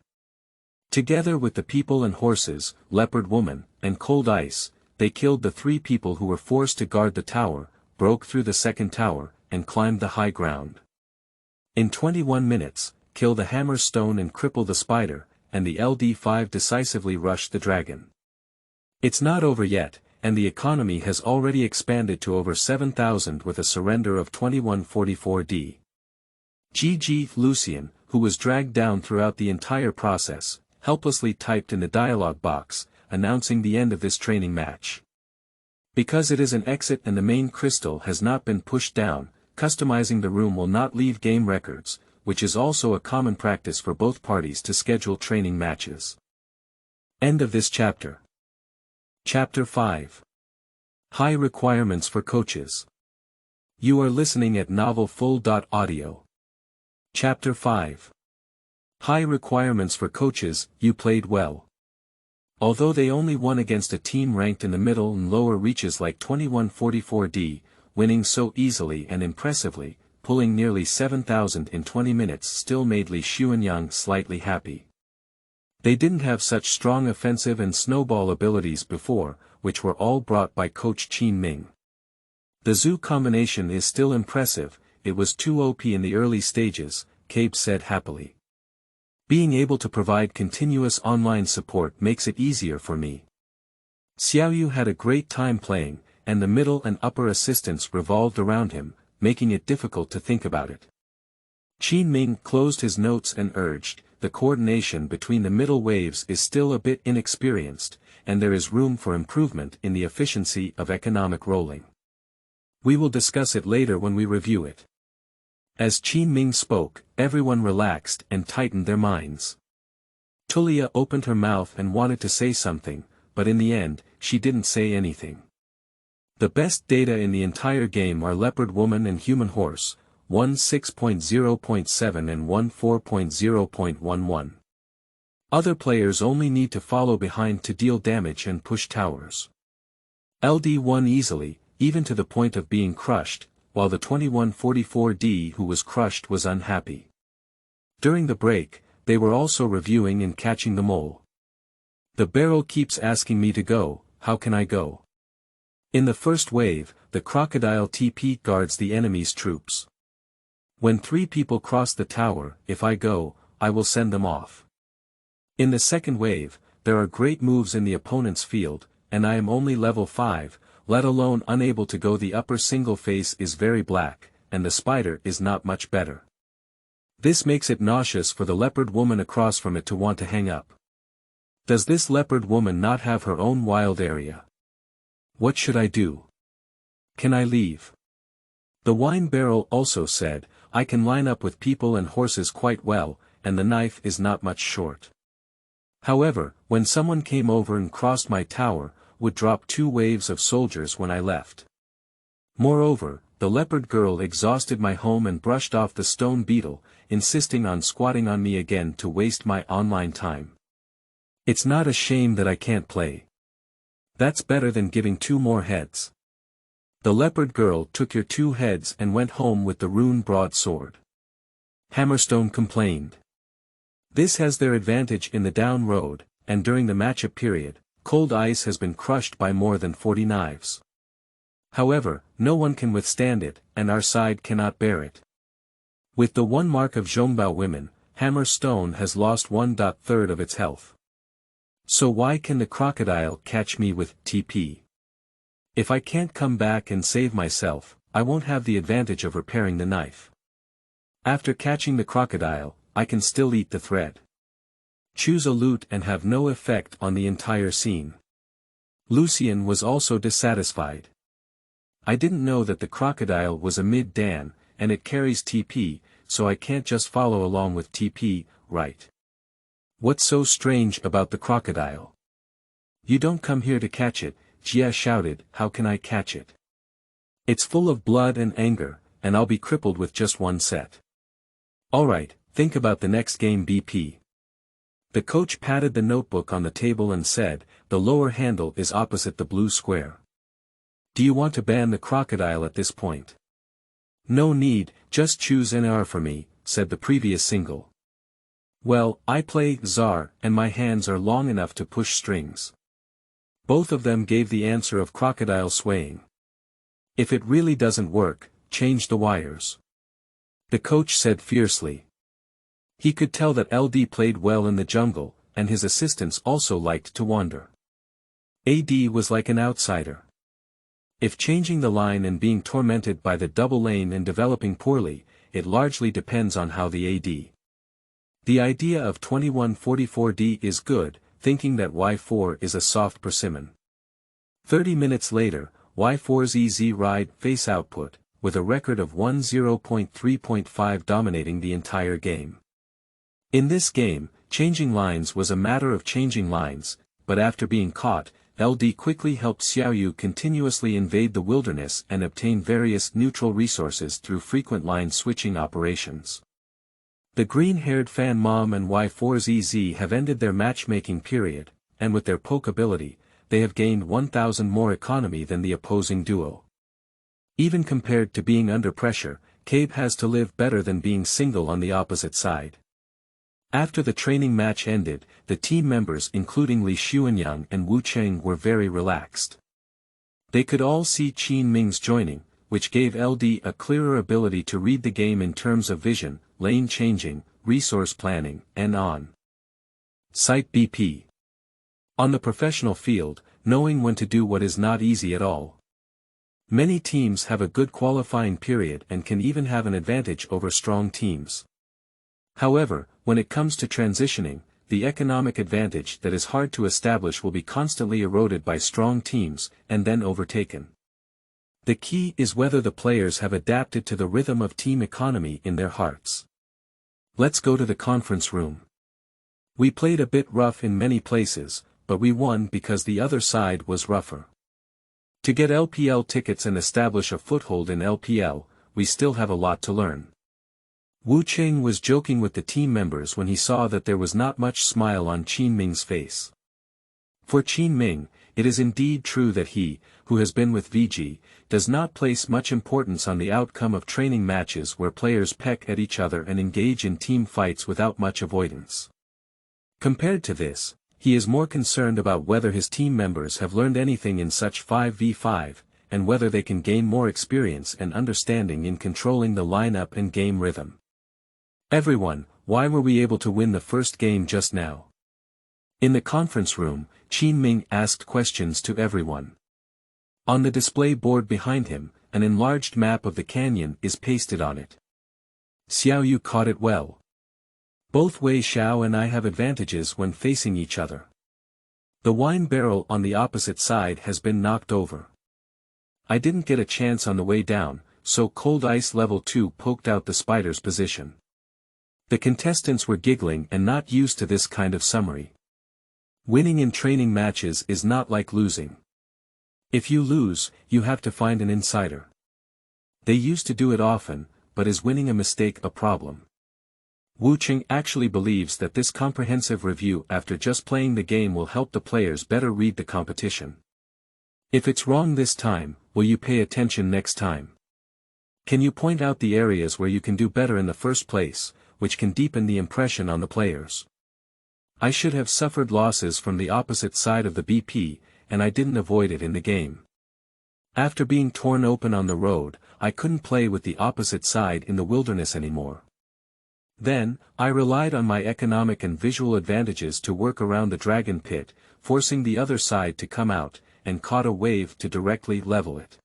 Together with the people and horses, Leopard Woman, and Cold Ice, they killed the 3 people who were forced to guard the tower, broke through the second tower, and climbed the high ground. In 21 minutes, kill the hammer stone and cripple the spider, and the LD5 decisively rushed the dragon. It's not over yet, and the economy has already expanded to over 7,000 with a surrender of 2144D. GG Lucian, who was dragged down throughout the entire process, helplessly typed in the dialog box, announcing the end of this training match. Because it is an exit and the main crystal has not been pushed down, customizing the room will not leave game records, which is also a common practice for both parties to schedule training matches. End of this chapter. Chapter 5. High requirements for coaches. You are listening at novelfull.audio. Chapter 5. High requirements for coaches. You played well. Although they only won against a team ranked in the middle and lower reaches like 2144D, winning so easily and impressively, pulling nearly 7,000 in 20 minutes still made Li Xuanyang slightly happy. They didn't have such strong offensive and snowball abilities before, which were all brought by coach Qin Ming. The Zhu combination is still impressive, it was too OP in the early stages, Cabe said happily. Being able to provide continuous online support makes it easier for me. Xiaoyu had a great time playing, and the middle and upper assistants revolved around him, making it difficult to think about it. Qin Ming closed his notes and urged, the coordination between the middle waves is still a bit inexperienced, and there is room for improvement in the efficiency of economic rolling. We will discuss it later when we review it. As Qin Ming spoke, everyone relaxed and tightened their minds. Tulia opened her mouth and wanted to say something, but in the end, she didn't say anything. The best data in the entire game are Leopard Woman and Human Horse, 1.6.0.7 and 1.4.0.11. Other players only need to follow behind to deal damage and push towers. LD won easily, even to the point of being crushed, while the 2144D who was crushed was unhappy. During the break, they were also reviewing and catching the mole. The barrel keeps asking me to go, how can I go? In the first wave, the crocodile TP guards the enemy's troops. When 3 people cross the tower, if I go, I will send them off. In the second wave, there are great moves in the opponent's field, and I am only level 5, let alone unable to go. The upper single face is very black, and the spider is not much better. This makes it nauseous for the leopard woman across from it to want to hang up. Does this leopard woman not have her own wild area? What should I do? Can I leave? The wine barrel also said, I can line up with people and horses quite well, and the knife is not much short. However, when someone came over and crossed my tower, would drop 2 waves of soldiers when I left. Moreover, the leopard girl exhausted my home and brushed off the stone beetle, insisting on squatting on me again to waste my online time. It's not a shame that I can't play. That's better than giving 2 more heads. The leopard girl took your 2 heads and went home with the rune broadsword. Hammerstone complained. This has their advantage in the down road, and during the matchup period, cold ice has been crushed by more than 40 knives. However, no one can withstand it, and our side cannot bear it. With the 1 mark of Zhongbao women, Hammerstone has lost 1/3 of its health. So why can the crocodile catch me with TP? If I can't come back and save myself, I won't have the advantage of repairing the knife. After catching the crocodile, I can still eat the thread. Choose a loot and have no effect on the entire scene. Lucien was also dissatisfied. I didn't know that the crocodile was a mid-dan, and it carries TP, so I can't just follow along with TP, right? What's so strange about the crocodile? You don't come here to catch it, Jia shouted, how can I catch it? It's full of blood and anger, and I'll be crippled with just 1 set. Alright, think about the next game BP. The coach patted the notebook on the table and said, the lower handle is opposite the blue square. Do you want to ban the crocodile at this point? No need, just choose NR for me, said the previous single. Well, I play Czar, and my hands are long enough to push strings. Both of them gave the answer of crocodile swaying. If it really doesn't work, change the wires. The coach said fiercely. He could tell that LD played well in the jungle, and his assistants also liked to wander. AD was like an outsider. If changing the line and being tormented by the double lane and developing poorly, it largely depends on how the AD. The idea of 2144D is good, thinking that Y4 is a soft persimmon. 30 minutes later, Y4's EZ ride face output, with a record of 10.3.5 dominating the entire game. In this game, changing lines was a matter of changing lines, but after being caught, LD quickly helped Xiaoyu continuously invade the wilderness and obtain various neutral resources through frequent line switching operations. The green-haired Fan Mom and Y4's EZ have ended their matchmaking period, and with their poke ability, they have gained 1,000 more economy than the opposing duo. Even compared to being under pressure, Cabe has to live better than being single on the opposite side. After the training match ended, the team members including Li Xuanyang and Wu Cheng were very relaxed. They could all see Qin Ming's joining, which gave LD a clearer ability to read the game in terms of vision, lane changing, resource planning, and on. Site BP. On the professional field, knowing when to do what is not easy at all. Many teams have a good qualifying period and can even have an advantage over strong teams. However, when it comes to transitioning, the economic advantage that is hard to establish will be constantly eroded by strong teams, and then overtaken. The key is whether the players have adapted to the rhythm of team economy in their hearts. Let's go to the conference room. We played a bit rough in many places, but we won because the other side was rougher. To get LPL tickets and establish a foothold in LPL, we still have a lot to learn. Wu Cheng was joking with the team members when he saw that there was not much smile on Qin Ming's face. For Qin Ming, it is indeed true that he, who has been with VG, does not place much importance on the outcome of training matches where players peck at each other and engage in team fights without much avoidance. Compared to this, he is more concerned about whether his team members have learned anything in such 5v5, and whether they can gain more experience and understanding in controlling the lineup and game rhythm. Everyone, why were we able to win the first game just now? In the conference room, Qin Ming asked questions to everyone. On the display board behind him, an enlarged map of the canyon is pasted on it. Xiaoyu caught it well. Both Wei Xiao and I have advantages when facing each other. The wine barrel on the opposite side has been knocked over. I didn't get a chance on the way down, so cold ice level 2 poked out the spider's position. The contestants were giggling and not used to this kind of summary. Winning in training matches is not like losing. If you lose, you have to find an insider. They used to do it often, but is winning a mistake a problem? Wu Qing actually believes that this comprehensive review after just playing the game will help the players better read the competition. If it's wrong this time, will you pay attention next time? Can you point out the areas where you can do better in the first place, which can deepen the impression on the players? I should have suffered losses from the opposite side of the BP, and I didn't avoid it in the game. After being torn open on the road, I couldn't play with the opposite side in the wilderness anymore. Then, I relied on my economic and visual advantages to work around the dragon pit, forcing the other side to come out, and caught a wave to directly level it.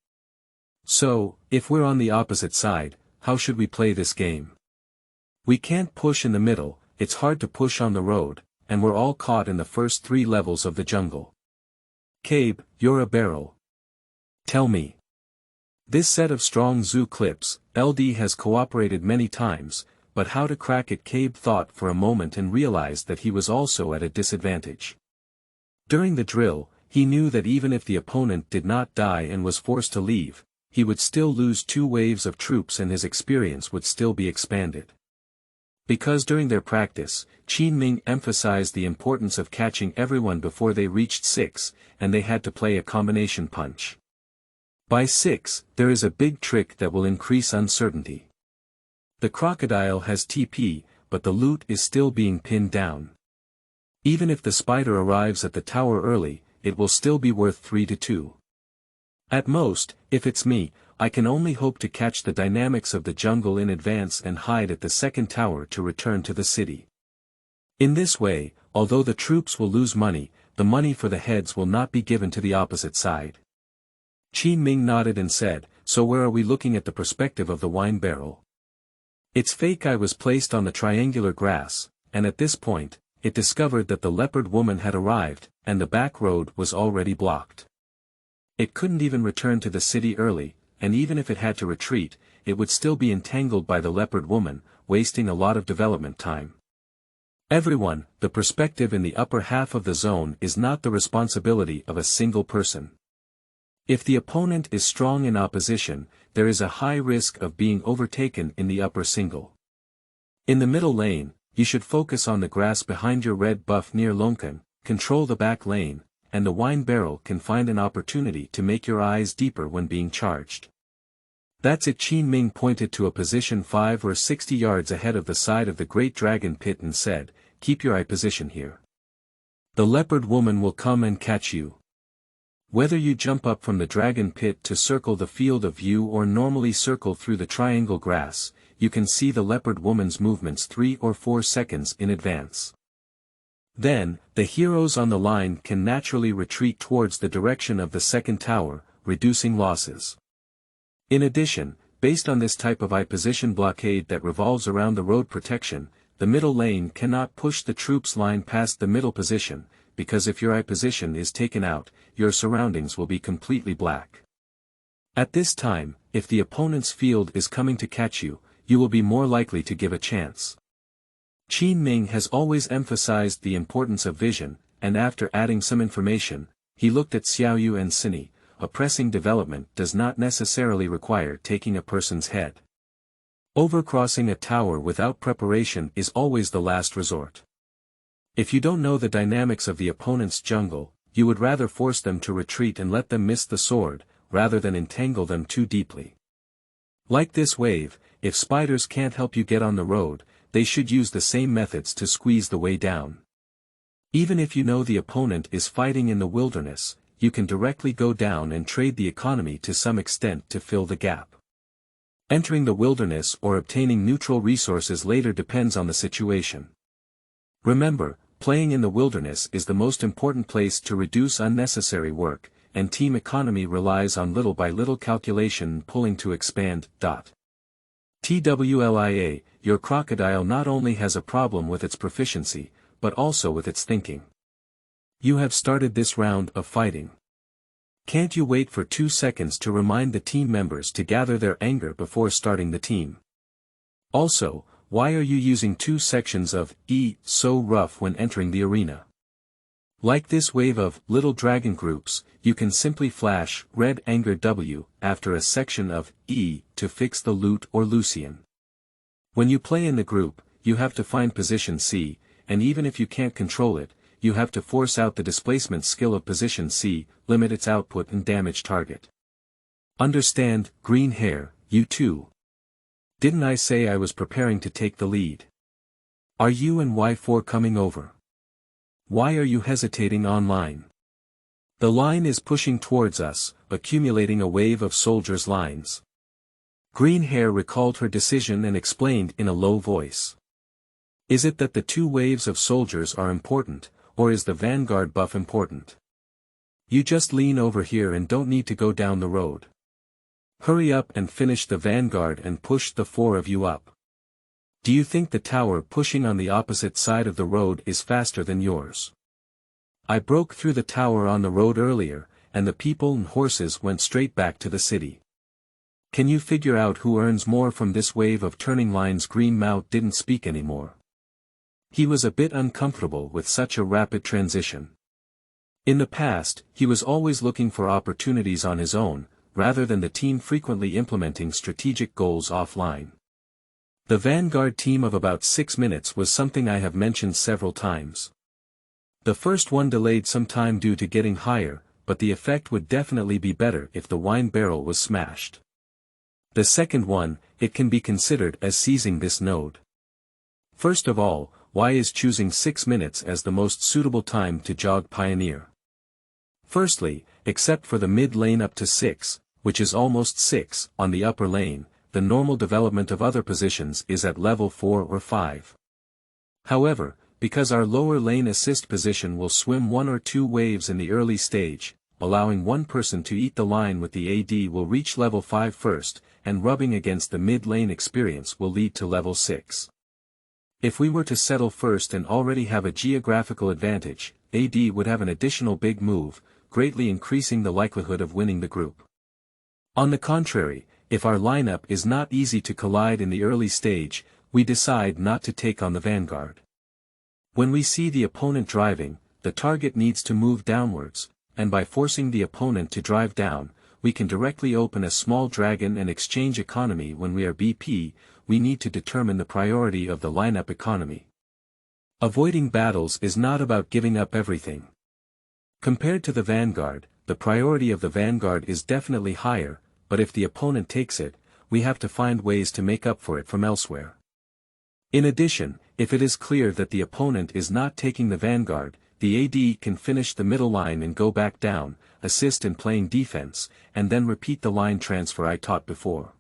So, if we're on the opposite side, how should we play this game? We can't push in the middle, it's hard to push on the road, and we're all caught in the first 3 levels of the jungle. Cabe, you're a barrel. Tell me. This set of strong zoo clips, LD has cooperated many times, but how to crack it? Cabe thought for a moment and realized that he was also at a disadvantage. During the drill, he knew that even if the opponent did not die and was forced to leave, he would still lose 2 waves of troops and his experience would still be expanded. Because during their practice, Qin Ming emphasized the importance of catching everyone before they reached 6, and they had to play a combination punch. By 6, there is a big trick that will increase uncertainty. The crocodile has TP, but the loot is still being pinned down. Even if the spider arrives at the tower early, it will still be worth 3-2. At most, if it's me, I can only hope to catch the dynamics of the jungle in advance and hide at the second tower to return to the city. In this way, although the troops will lose money, the money for the heads will not be given to the opposite side. Qin Ming nodded and said, so where are we looking at the perspective of the wine barrel? It's fake. I was placed on the triangular grass, and at this point, it discovered that the leopard woman had arrived, and the back road was already blocked. It couldn't even return to the city early, and even if it had to retreat, it would still be entangled by the leopard woman, wasting a lot of development time. Everyone, the perspective in the upper half of the zone is not the responsibility of a single person. If the opponent is strong in opposition, there is a high risk of being overtaken in the upper single. In the middle lane, you should focus on the grass behind your red buff near Lonkan, control the back lane, and the wine barrel can find an opportunity to make your eyes deeper when being charged. That's it. Qin Ming pointed to a position 5 or 60 yards ahead of the side of the Great Dragon Pit and said, keep your eye position here. The leopard woman will come and catch you. Whether you jump up from the dragon pit to circle the field of view or normally circle through the triangle grass, you can see the leopard woman's movements 3 or 4 seconds in advance. Then, the heroes on the line can naturally retreat towards the direction of the second tower, reducing losses. In addition, based on this type of eye position blockade that revolves around the road protection, the middle lane cannot push the troops line past the middle position, because if your eye position is taken out, your surroundings will be completely black. At this time, if the opponent's field is coming to catch you, you will be more likely to give a chance. Qin Ming has always emphasized the importance of vision, and after adding some information, he looked at Xiaoyu and Sini. A pressing development does not necessarily require taking a person's head. Overcrossing a tower without preparation is always the last resort. If you don't know the dynamics of the opponent's jungle, you would rather force them to retreat and let them miss the sword, rather than entangle them too deeply. Like this wave, if spiders can't help you get on the road, they should use the same methods to squeeze the way down. Even if you know the opponent is fighting in the wilderness, you can directly go down and trade the economy to some extent to fill the gap. Entering the wilderness or obtaining neutral resources later depends on the situation. Remember, playing in the wilderness is the most important place to reduce unnecessary work, and team economy relies on little by little calculation and pulling to expand. TWLIA, your crocodile not only has a problem with its proficiency, but also with its thinking. You have started this round of fighting. Can't you wait for 2 seconds to remind the team members to gather their anger before starting the team? Also, why are you using 2 sections of E so rough when entering the arena? Like this wave of little dragon groups, you can simply flash red anger W after a section of E to fix the loot or Lucian. When you play in the group, you have to find position C, and even if you can't control it, you have to force out the displacement skill of position C, limit its output and damage target. Understand, green hair, you too. Didn't I say I was preparing to take the lead? Are you and Y4 coming over? Why are you hesitating online? The line is pushing towards us, accumulating a wave of soldiers' lines. Green hair recalled her decision and explained in a low voice. Is it that the 2 waves of soldiers are important, or is the vanguard buff important? You just lean over here and don't need to go down the road. Hurry up and finish the vanguard and push the 4 of you up. Do you think the tower pushing on the opposite side of the road is faster than yours? I broke through the tower on the road earlier, and the people and horses went straight back to the city. Can you figure out who earns more from this wave of turning lines? Green Mount didn't speak anymore. He was a bit uncomfortable with such a rapid transition. In the past, he was always looking for opportunities on his own, rather than the team frequently implementing strategic goals offline. The vanguard team of about 6 minutes was something I have mentioned several times. The first one delayed some time due to getting higher, but the effect would definitely be better if the wine barrel was smashed. The second one, it can be considered as seizing this node. First of all, why is choosing 6 minutes as the most suitable time to jog Pioneer? Firstly, except for the mid lane up to 6, which is almost 6, on the upper lane, the normal development of other positions is at level 4 or 5. However, because our lower lane assist position will swim 1 or 2 waves in the early stage, allowing one person to eat the line with the AD will reach level 5 first, and rubbing against the mid lane experience will lead to level 6. If we were to settle first and already have a geographical advantage, AD would have an additional big move, greatly increasing the likelihood of winning the group. On the contrary, if our lineup is not easy to collide in the early stage, we decide not to take on the vanguard. When we see the opponent driving, the target needs to move downwards, and by forcing the opponent to drive down, we can directly open a small dragon and exchange economy. When we are BP, we need to determine the priority of the lineup economy. Avoiding battles is not about giving up everything. Compared to the vanguard, the priority of the vanguard is definitely higher, but if the opponent takes it, we have to find ways to make up for it from elsewhere. In addition, if it is clear that the opponent is not taking the vanguard, the AD can finish the middle line and go back down, assist in playing defense, and then repeat the line transfer I taught before.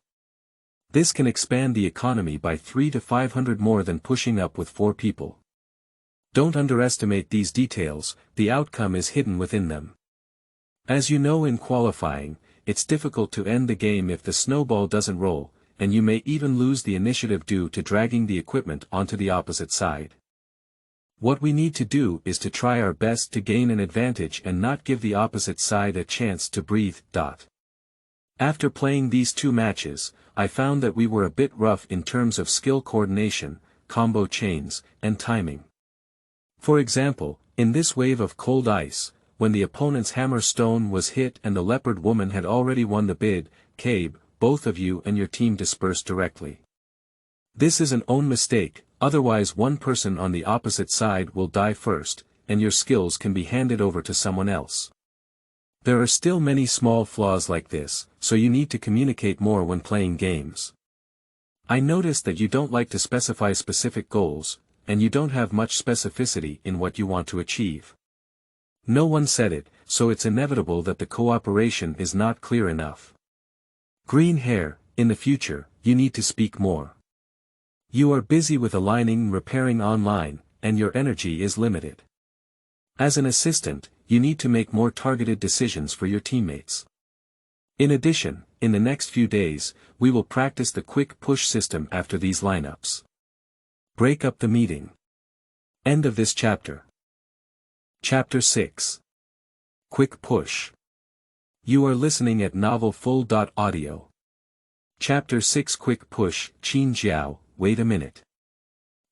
This can expand the economy by 300 to 500 more than pushing up with 4 people. Don't underestimate these details, the outcome is hidden within them. As you know, in qualifying, it's difficult to end the game if the snowball doesn't roll, and you may even lose the initiative due to dragging the equipment onto the opposite side. What we need to do is to try our best to gain an advantage and not give the opposite side a chance to breathe. After playing these 2 matches, I found that we were a bit rough in terms of skill coordination, combo chains, and timing. For example, in this wave of cold ice, when the opponent's hammer stone was hit and the leopard woman had already won the bid, Cabe, both of you and your team dispersed directly. This is an own mistake, otherwise one person on the opposite side will die first, and your skills can be handed over to someone else. There are still many small flaws like this, so you need to communicate more when playing games. I noticed that you don't like to specify specific goals, and you don't have much specificity in what you want to achieve. No one said it, so it's inevitable that the cooperation is not clear enough. Green hair, in the future, you need to speak more. You are busy with aligning and repairing online, and your energy is limited. As an assistant, you need to make more targeted decisions for your teammates. In addition, in the next few days, we will practice the quick push system after these lineups. Break up the meeting. End of this chapter. Chapter 6. Quick push. You are listening at Novel Full. Audio. Chapter 6 Quick Push. Qin Jiao, wait a minute.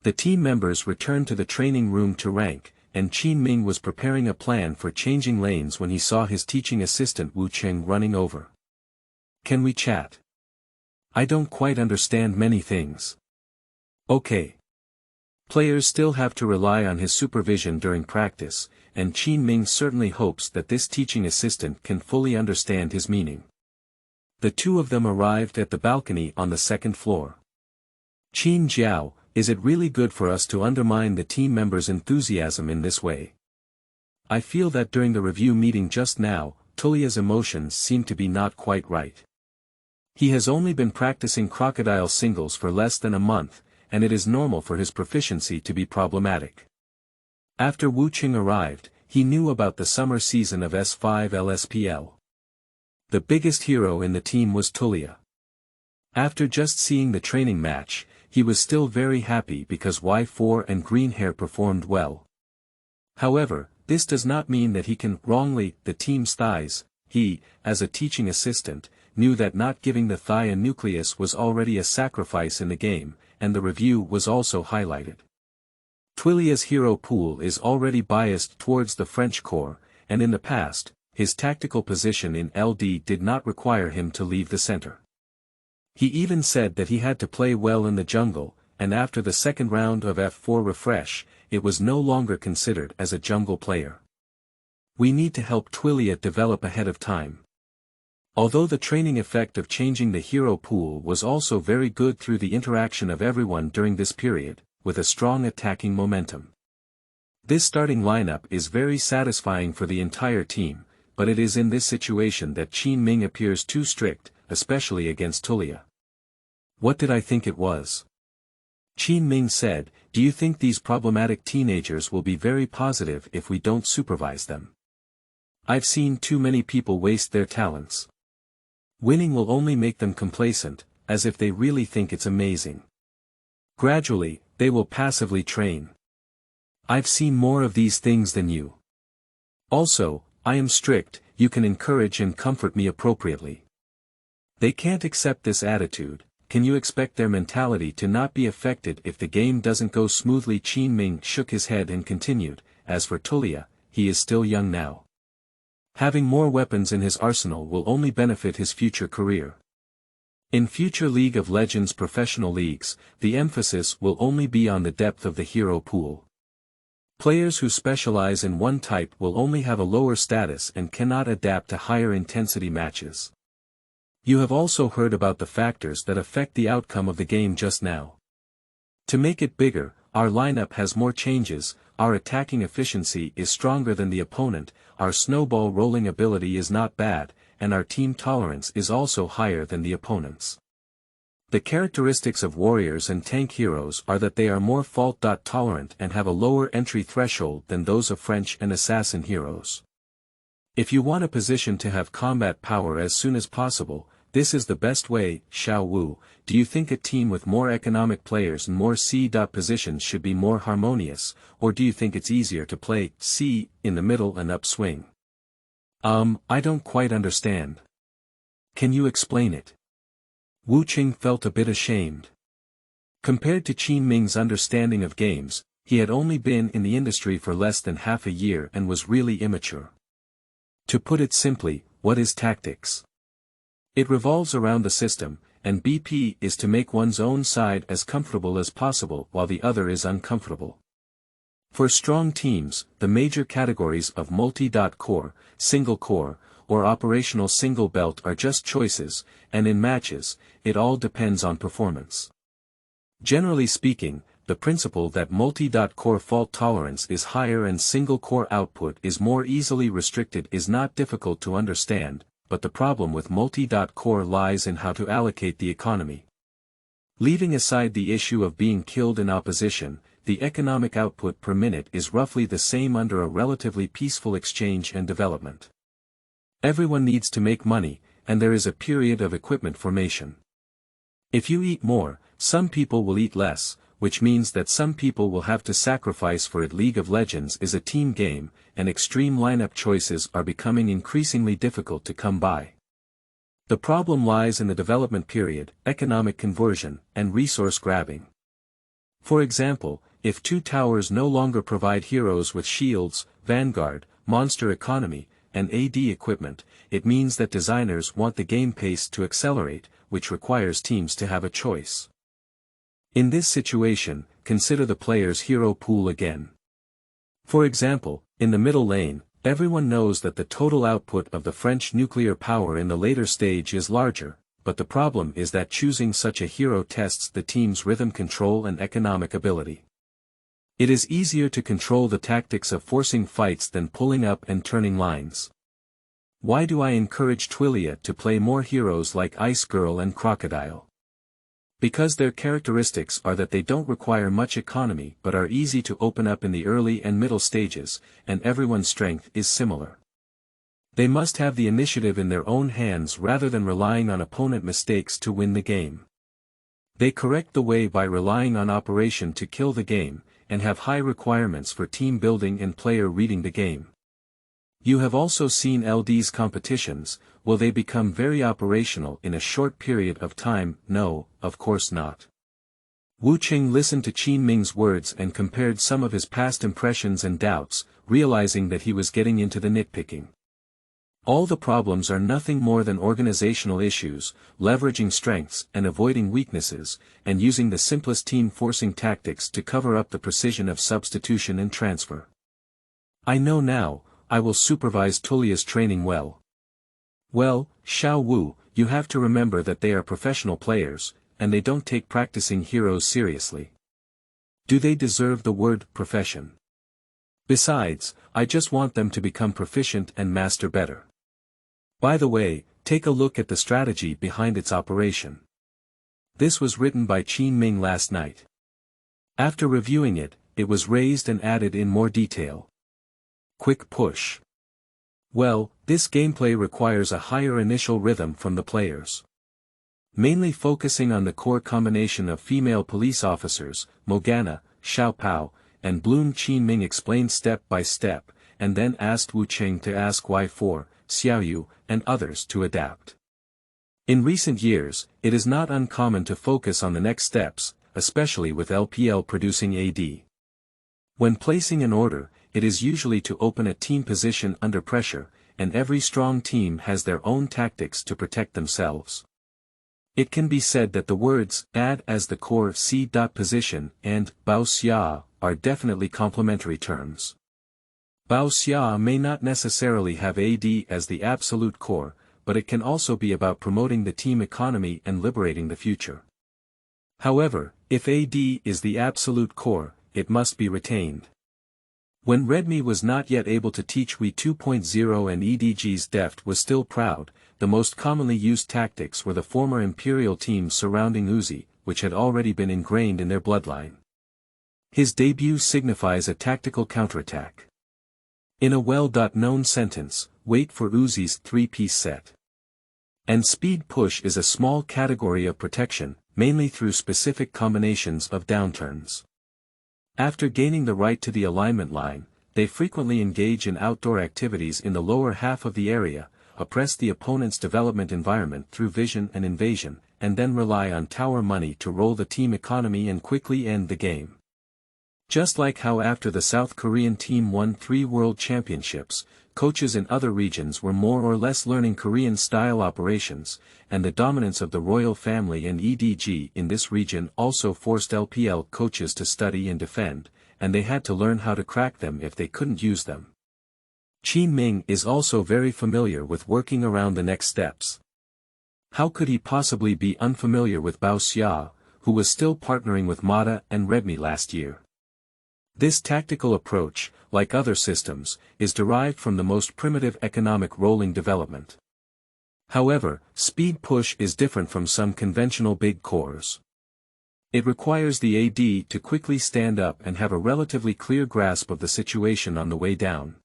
The team members returned to the training room to rank, and Qin Ming was preparing a plan for changing lanes when he saw his teaching assistant Wu Cheng running over. Can we chat? I don't quite understand many things. Okay. Players still have to rely on his supervision during practice, and Qin Ming certainly hopes that this teaching assistant can fully understand his meaning. The two of them arrived at the balcony on the second floor. Qin Jiao, is it really good for us to undermine the team members' enthusiasm in this way? I feel that during the review meeting just now, Tulia's emotions seem to be not quite right. He has only been practicing crocodile singles for less than a month, and it is normal for his proficiency to be problematic. After Wu Cheng arrived, he knew about the summer season of S5 LSPL. The biggest hero in the team was Tulia. After just seeing the training match, he was still very happy because Y4 and Green Hair performed well. However, this does not mean that he can wrongly the team's thighs. He, as a teaching assistant, knew that not giving the thigh a nucleus was already a sacrifice in the game, and the review was also highlighted. Tulia's hero pool is already biased towards the French corps, and in the past, his tactical position in LD did not require him to leave the center. He even said that he had to play well in the jungle, and after the second round of F4 refresh, it was no longer considered as a jungle player. We need to help Tulia develop ahead of time. Although the training effect of changing the hero pool was also very good through the interaction of everyone during this period, with a strong attacking momentum. This starting lineup is very satisfying for the entire team, but it is in this situation that Qin Ming appears too strict, especially against Tulia. What did I think it was? Qin Ming said, do you think these problematic teenagers will be very positive if we don't supervise them? I've seen too many people waste their talents. Winning will only make them complacent, as if they really think it's amazing. Gradually, they will passively train. I've seen more of these things than you. Also, I am strict, you can encourage and comfort me appropriately. They can't accept this attitude. Can you expect their mentality to not be affected if the game doesn't go smoothly? Qin Ming shook his head and continued, as for Tulia, he is still young now. Having more weapons in his arsenal will only benefit his future career. In future League of Legends professional leagues, the emphasis will only be on the depth of the hero pool. Players who specialize in one type will only have a lower status and cannot adapt to higher intensity matches. You have also heard about the factors that affect the outcome of the game just now. To make it bigger, our lineup has more changes, our attacking efficiency is stronger than the opponent, our snowball rolling ability is not bad, and our team tolerance is also higher than the opponent's. The characteristics of warriors and tank heroes are that they are more fault-tolerant and have a lower entry threshold than those of French and assassin heroes. If you want a position to have combat power as soon as possible, this is the best way. Xiao Wu, do you think a team with more economic players and more C. positions should be more harmonious, or do you think it's easier to play C in the middle and upswing? I don't quite understand. Can you explain it? Wu Cheng felt a bit ashamed. Compared to Qin Ming's understanding of games, he had only been in the industry for less than half a year and was really immature. To put it simply, what is tactics? It revolves around the system, and BP is to make one's own side as comfortable as possible while the other is uncomfortable. For strong teams, the major categories of multi-core, single core, or operational single belt are just choices, and in matches, it all depends on performance. Generally speaking, the principle that multi-core fault tolerance is higher and single core output is more easily restricted is not difficult to understand, but the problem with multi-core lies in how to allocate the economy. Leaving aside the issue of being killed in opposition, the economic output per minute is roughly the same under a relatively peaceful exchange and development. Everyone needs to make money, and there is a period of equipment formation. If you eat more, some people will eat less, which means that some people will have to sacrifice for it. League of Legends is a team game, and extreme lineup choices are becoming increasingly difficult to come by. The problem lies in the development period, economic conversion, and resource grabbing. For example, if two towers no longer provide heroes with shields, vanguard, monster economy, and AD equipment, it means that designers want the game pace to accelerate, which requires teams to have a choice. In this situation, consider the player's hero pool again. For example, in the middle lane, everyone knows that the total output of the French nuclear power in the later stage is larger, but the problem is that choosing such a hero tests the team's rhythm control and economic ability. It is easier to control the tactics of forcing fights than pulling up and turning lines. Why do I encourage Twilio to play more heroes like Ice Girl and Crocodile? Because their characteristics are that they don't require much economy but are easy to open up in the early and middle stages, and everyone's strength is similar. They must have the initiative in their own hands rather than relying on opponent mistakes to win the game. They correct the way by relying on operation to kill the game, and have high requirements for team building and player reading the game. You have also seen LD's competitions. Will they become very operational in a short period of time? No, of course not. Wu Qing listened to Qin Ming's words and compared some of his past impressions and doubts, realizing that he was getting into the nitpicking. All the problems are nothing more than organizational issues, leveraging strengths and avoiding weaknesses, and using the simplest team-forcing tactics to cover up the precision of substitution and transfer. I know now, I will supervise Tullia's training well. Well, Xiao Wu, you have to remember that they are professional players, and they don't take practicing heroes seriously. Do they deserve the word profession? Besides, I just want them to become proficient and master better. By the way, take a look at the strategy behind its operation. This was written by Qin Ming last night. After reviewing it, it was raised and added in more detail. Quick push. Well, this gameplay requires a higher initial rhythm from the players. Mainly focusing on the core combination of female police officers, Morgana, Xiao Pao, and Bloom. Qin Ming explained step by step, and then asked Wu Qing to ask why for Xiaoyu, and others to adapt. In recent years, it is not uncommon to focus on the next steps, especially with LPL producing AD. When placing an order, it is usually to open a team position under pressure, and every strong team has their own tactics to protect themselves. It can be said that the words "add as the core C. position" and "bao xia" are definitely complementary terms. Bao xia may not necessarily have AD as the absolute core, but it can also be about promoting the team economy and liberating the future. However, if AD is the absolute core, it must be retained. When Redmi was not yet able to teach Wii 2.0 and EDG's Deft was still proud, the most commonly used tactics were the former Imperial teams surrounding Uzi, which had already been ingrained in their bloodline. His debut signifies a tactical counterattack. In a well-known sentence, wait for Uzi's three-piece set. And speed push is a small category of protection, mainly through specific combinations of downturns. After gaining the right to the alignment line, they frequently engage in outdoor activities in the lower half of the area, oppress the opponent's development environment through vision and invasion, and then rely on tower money to roll the team economy and quickly end the game. Just like how after the South Korean team won 3 world championships, coaches in other regions were more or less learning Korean-style operations, and the dominance of the royal family and EDG in this region also forced LPL coaches to study and defend, and they had to learn how to crack them if they couldn't use them. Qin Ming is also very familiar with working around the next steps. How could he possibly be unfamiliar with Bao Xia, who was still partnering with Mata and Redmi last year? This tactical approach, like other systems, is derived from the most primitive economic rolling development. However, speed push is different from some conventional big cores. It requires the AD to quickly stand up and have a relatively clear grasp of the situation on the way down.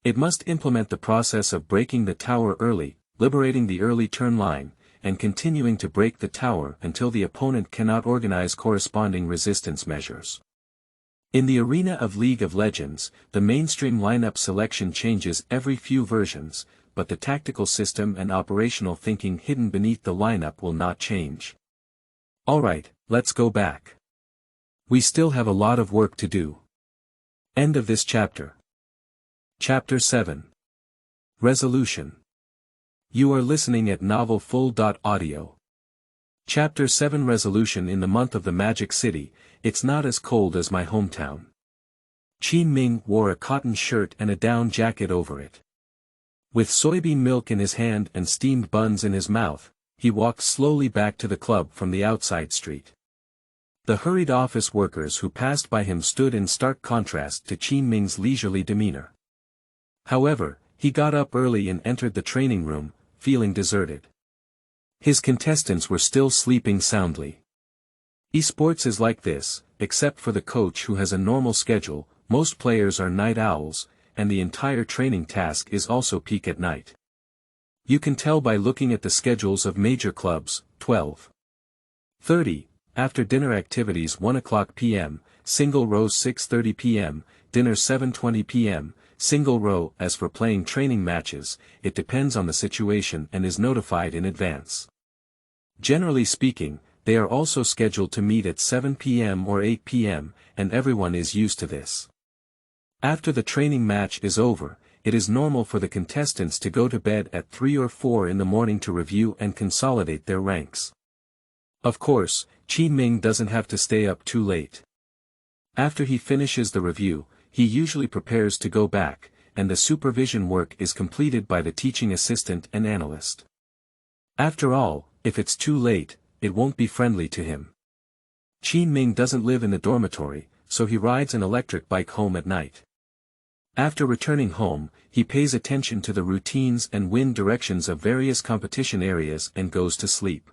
It must implement the process of breaking the tower early, liberating the early turn line, and continuing to break the tower until the opponent cannot organize corresponding resistance measures. In the arena of League of Legends, the mainstream lineup selection changes every few versions, but the tactical system and operational thinking hidden beneath the lineup will not change. Alright, let's go back. We still have a lot of work to do. End of this chapter. Chapter 7. Resolution. You are listening at Novel Full.audio. Chapter 7 Resolution. In the month of the Magic City, it's not as cold as my hometown. Qin Ming wore a cotton shirt and a down jacket over it. With soybean milk in his hand and steamed buns in his mouth, he walked slowly back to the club from the outside street. The hurried office workers who passed by him stood in stark contrast to Qin Ming's leisurely demeanor. However, he got up early and entered the training room, feeling deserted. His contestants were still sleeping soundly. Esports is like this, except for the coach who has a normal schedule. Most players are night owls, and the entire training task is also peak at night. You can tell by looking at the schedules of major clubs. 12:30, after dinner activities 1 o'clock p.m., single row 6:30 p.m., dinner 7:20 p.m., single row. As for playing training matches, it depends on the situation and is notified in advance. Generally speaking, they are also scheduled to meet at 7 p.m. or 8 p.m., and everyone is used to this. After the training match is over, it is normal for the contestants to go to bed at 3 or 4 in the morning to review and consolidate their ranks. Of course, Qin Ming doesn't have to stay up too late. After he finishes the review, he usually prepares to go back, and the supervision work is completed by the teaching assistant and analyst. After all, if it's too late, it won't be friendly to him. Qin Ming doesn't live in the dormitory, so he rides an electric bike home at night. After returning home, he pays attention to the routines and wind directions of various competition areas and goes to sleep.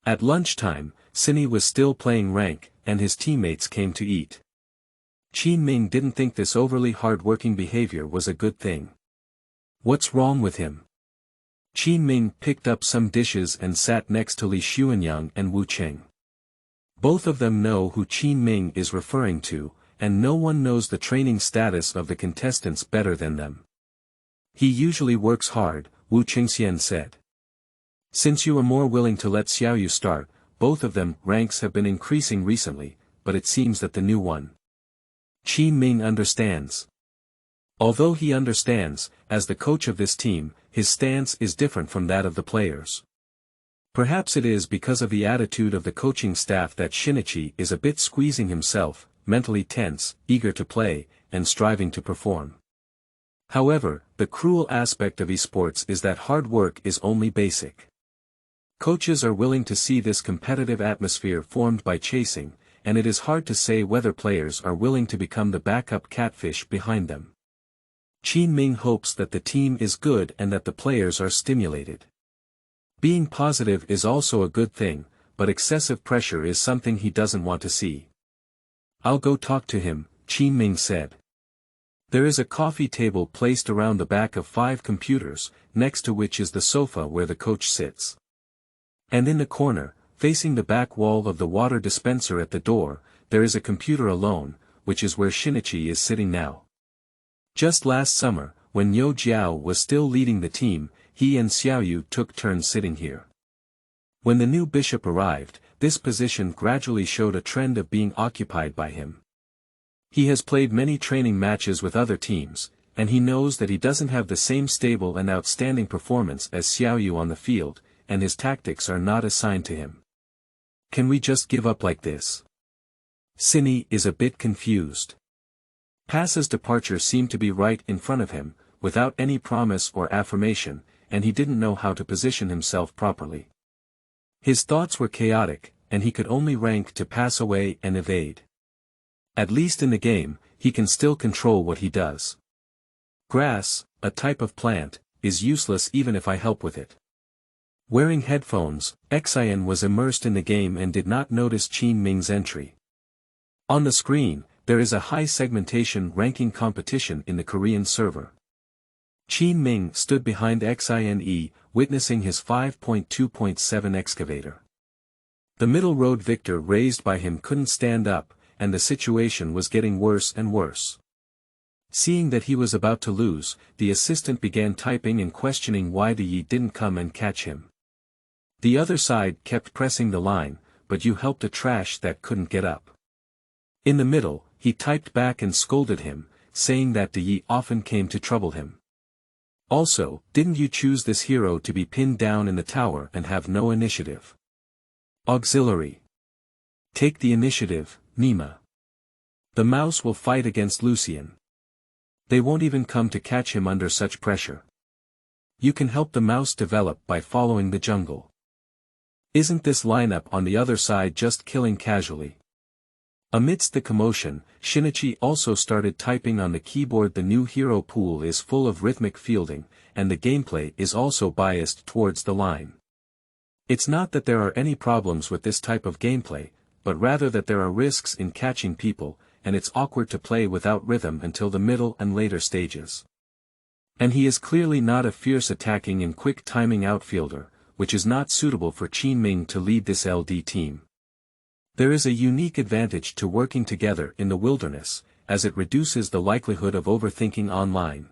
At lunchtime, Cinny was still playing rank, and his teammates came to eat. Qin Ming didn't think this overly hard-working behavior was a good thing. What's wrong with him? Qin Ming picked up some dishes and sat next to Li Xuanyang and Wu Qing. Both of them know who Qin Ming is referring to, and no one knows the training status of the contestants better than them. He usually works hard, Wu Qingxian said. Since you are more willing to let Xiaoyu start, both of them ranks have been increasing recently, but it seems that the new one. Qin Ming understands. Although he understands, as the coach of this team, his stance is different from that of the players. Perhaps it is because of the attitude of the coaching staff that Shinichi is a bit squeezing himself, mentally tense, eager to play, and striving to perform. However, the cruel aspect of esports is that hard work is only basic. Coaches are willing to see this competitive atmosphere formed by chasing, and it is hard to say whether players are willing to become the backup catfish behind them. Qin Ming hopes that the team is good and that the players are stimulated. Being positive is also a good thing, but excessive pressure is something he doesn't want to see. I'll go talk to him, Qin Ming said. There is a coffee table placed around the back of 5 computers, next to which is the sofa where the coach sits. And in the corner, facing the back wall of the water dispenser at the door, there is a computer alone, which is where Shinichi is sitting now. Just last summer, when Niu Jiao was still leading the team, he and Xiaoyu took turns sitting here. When the new bishop arrived, this position gradually showed a trend of being occupied by him. He has played many training matches with other teams, and he knows that he doesn't have the same stable and outstanding performance as Xiaoyu on the field, and his tactics are not assigned to him. Can we just give up like this? Cinny is a bit confused. Pass's departure seemed to be right in front of him, without any promise or affirmation, and he didn't know how to position himself properly. His thoughts were chaotic, and he could only rank to pass away and evade. At least in the game, he can still control what he does. Grass, a type of plant, is useless even if I help with it. Wearing headphones, Xian was immersed in the game and did not notice Qin Ming's entry. On the screen, there is a high segmentation ranking competition in the Korean server. Qin Ming stood behind Xine, witnessing his 5.2.7 excavator. The middle road victor raised by him couldn't stand up, and the situation was getting worse and worse. Seeing that he was about to lose, the assistant began typing and questioning why the Yi didn't come and catch him. The other side kept pressing the line, but you helped a trash that couldn't get up. In the middle, he typed back and scolded him, saying that the Yi often came to trouble him. Also, didn't you choose this hero to be pinned down in the tower and have no initiative? Auxiliary. Take the initiative, Nima. The mouse will fight against Lucian. They won't even come to catch him under such pressure. You can help the mouse develop by following the jungle. Isn't this lineup on the other side just killing casually? Amidst the commotion, Shinichi also started typing on the keyboard. The new hero pool is full of rhythmic fielding, and the gameplay is also biased towards the line. It's not that there are any problems with this type of gameplay, but rather that there are risks in catching people, and it's awkward to play without rhythm until the middle and later stages. And he is clearly not a fierce attacking and quick timing outfielder, which is not suitable for Qin Ming to lead this LD team. There is a unique advantage to working together in the wilderness, as it reduces the likelihood of overthinking online.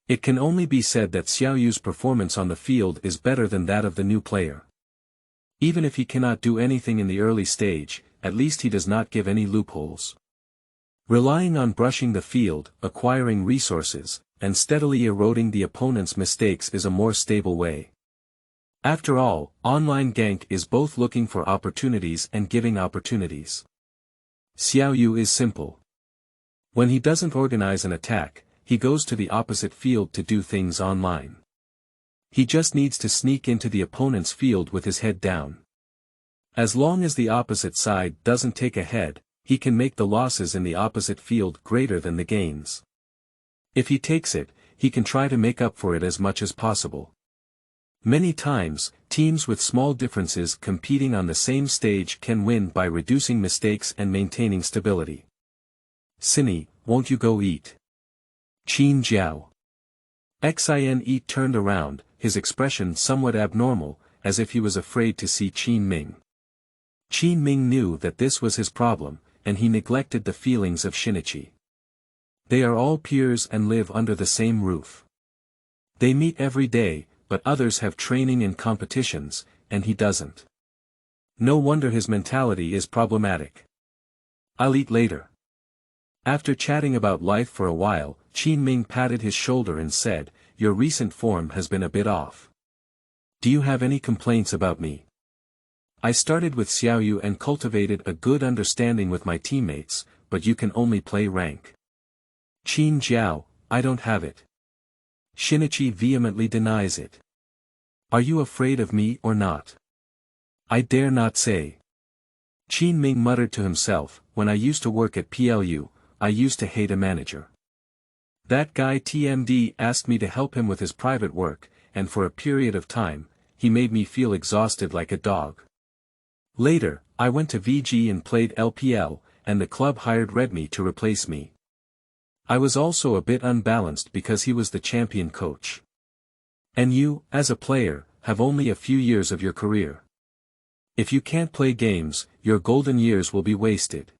It can only be said that Xiaoyu's performance on the field is better than that of the new player. Even if he cannot do anything in the early stage, at least he does not give any loopholes. Relying on brushing the field, acquiring resources, and steadily eroding the opponent's mistakes is a more stable way. After all, online gank is both looking for opportunities and giving opportunities. Xiaoyu is simple. When he doesn't organize an attack, he goes to the opposite field to do things online. He just needs to sneak into the opponent's field with his head down. As long as the opposite side doesn't take a head, he can make the losses in the opposite field greater than the gains. If he takes it, he can try to make up for it as much as possible. Many times, teams with small differences competing on the same stage can win by reducing mistakes and maintaining stability. Cinny, won't you go eat? Qin Jiao. Xine turned around, his expression somewhat abnormal, as if he was afraid to see Qin Ming. Qin Ming knew that this was his problem, and he neglected the feelings of Shinichi. They are all peers and live under the same roof. They meet every day, but others have training and competitions, and he doesn't. No wonder his mentality is problematic. I'll eat later. After chatting about life for a while, Qin Ming patted his shoulder and said, "Your recent form has been a bit off. Do you have any complaints about me? I started with Xiaoyu and cultivated a good understanding with my teammates, but you can only play rank." Qin Jiao, I don't have it. Shinichi vehemently denies it. Are you afraid of me or not? I dare not say. Qin Ming muttered to himself, when I used to work at PLU, I used to hate a manager. That guy TMD asked me to help him with his private work, and for a period of time, he made me feel exhausted like a dog. Later, I went to VG and played LPL, and the club hired Redmi to replace me. I was also a bit unbalanced because he was the champion coach. And you, as a player, have only a few years of your career. If you can't play games, your golden years will be wasted.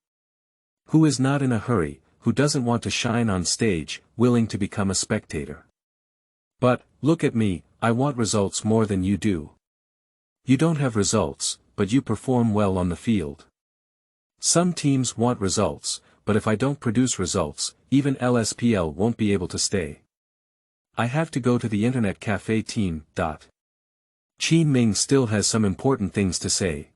Who is not in a hurry, who doesn't want to shine on stage, willing to become a spectator? But, look at me, I want results more than you do. You don't have results, but you perform well on the field. Some teams want results, but if I don't produce results, even LSPL won't be able to stay. I have to go to the internet cafe team. Qin Ming still has some important things to say.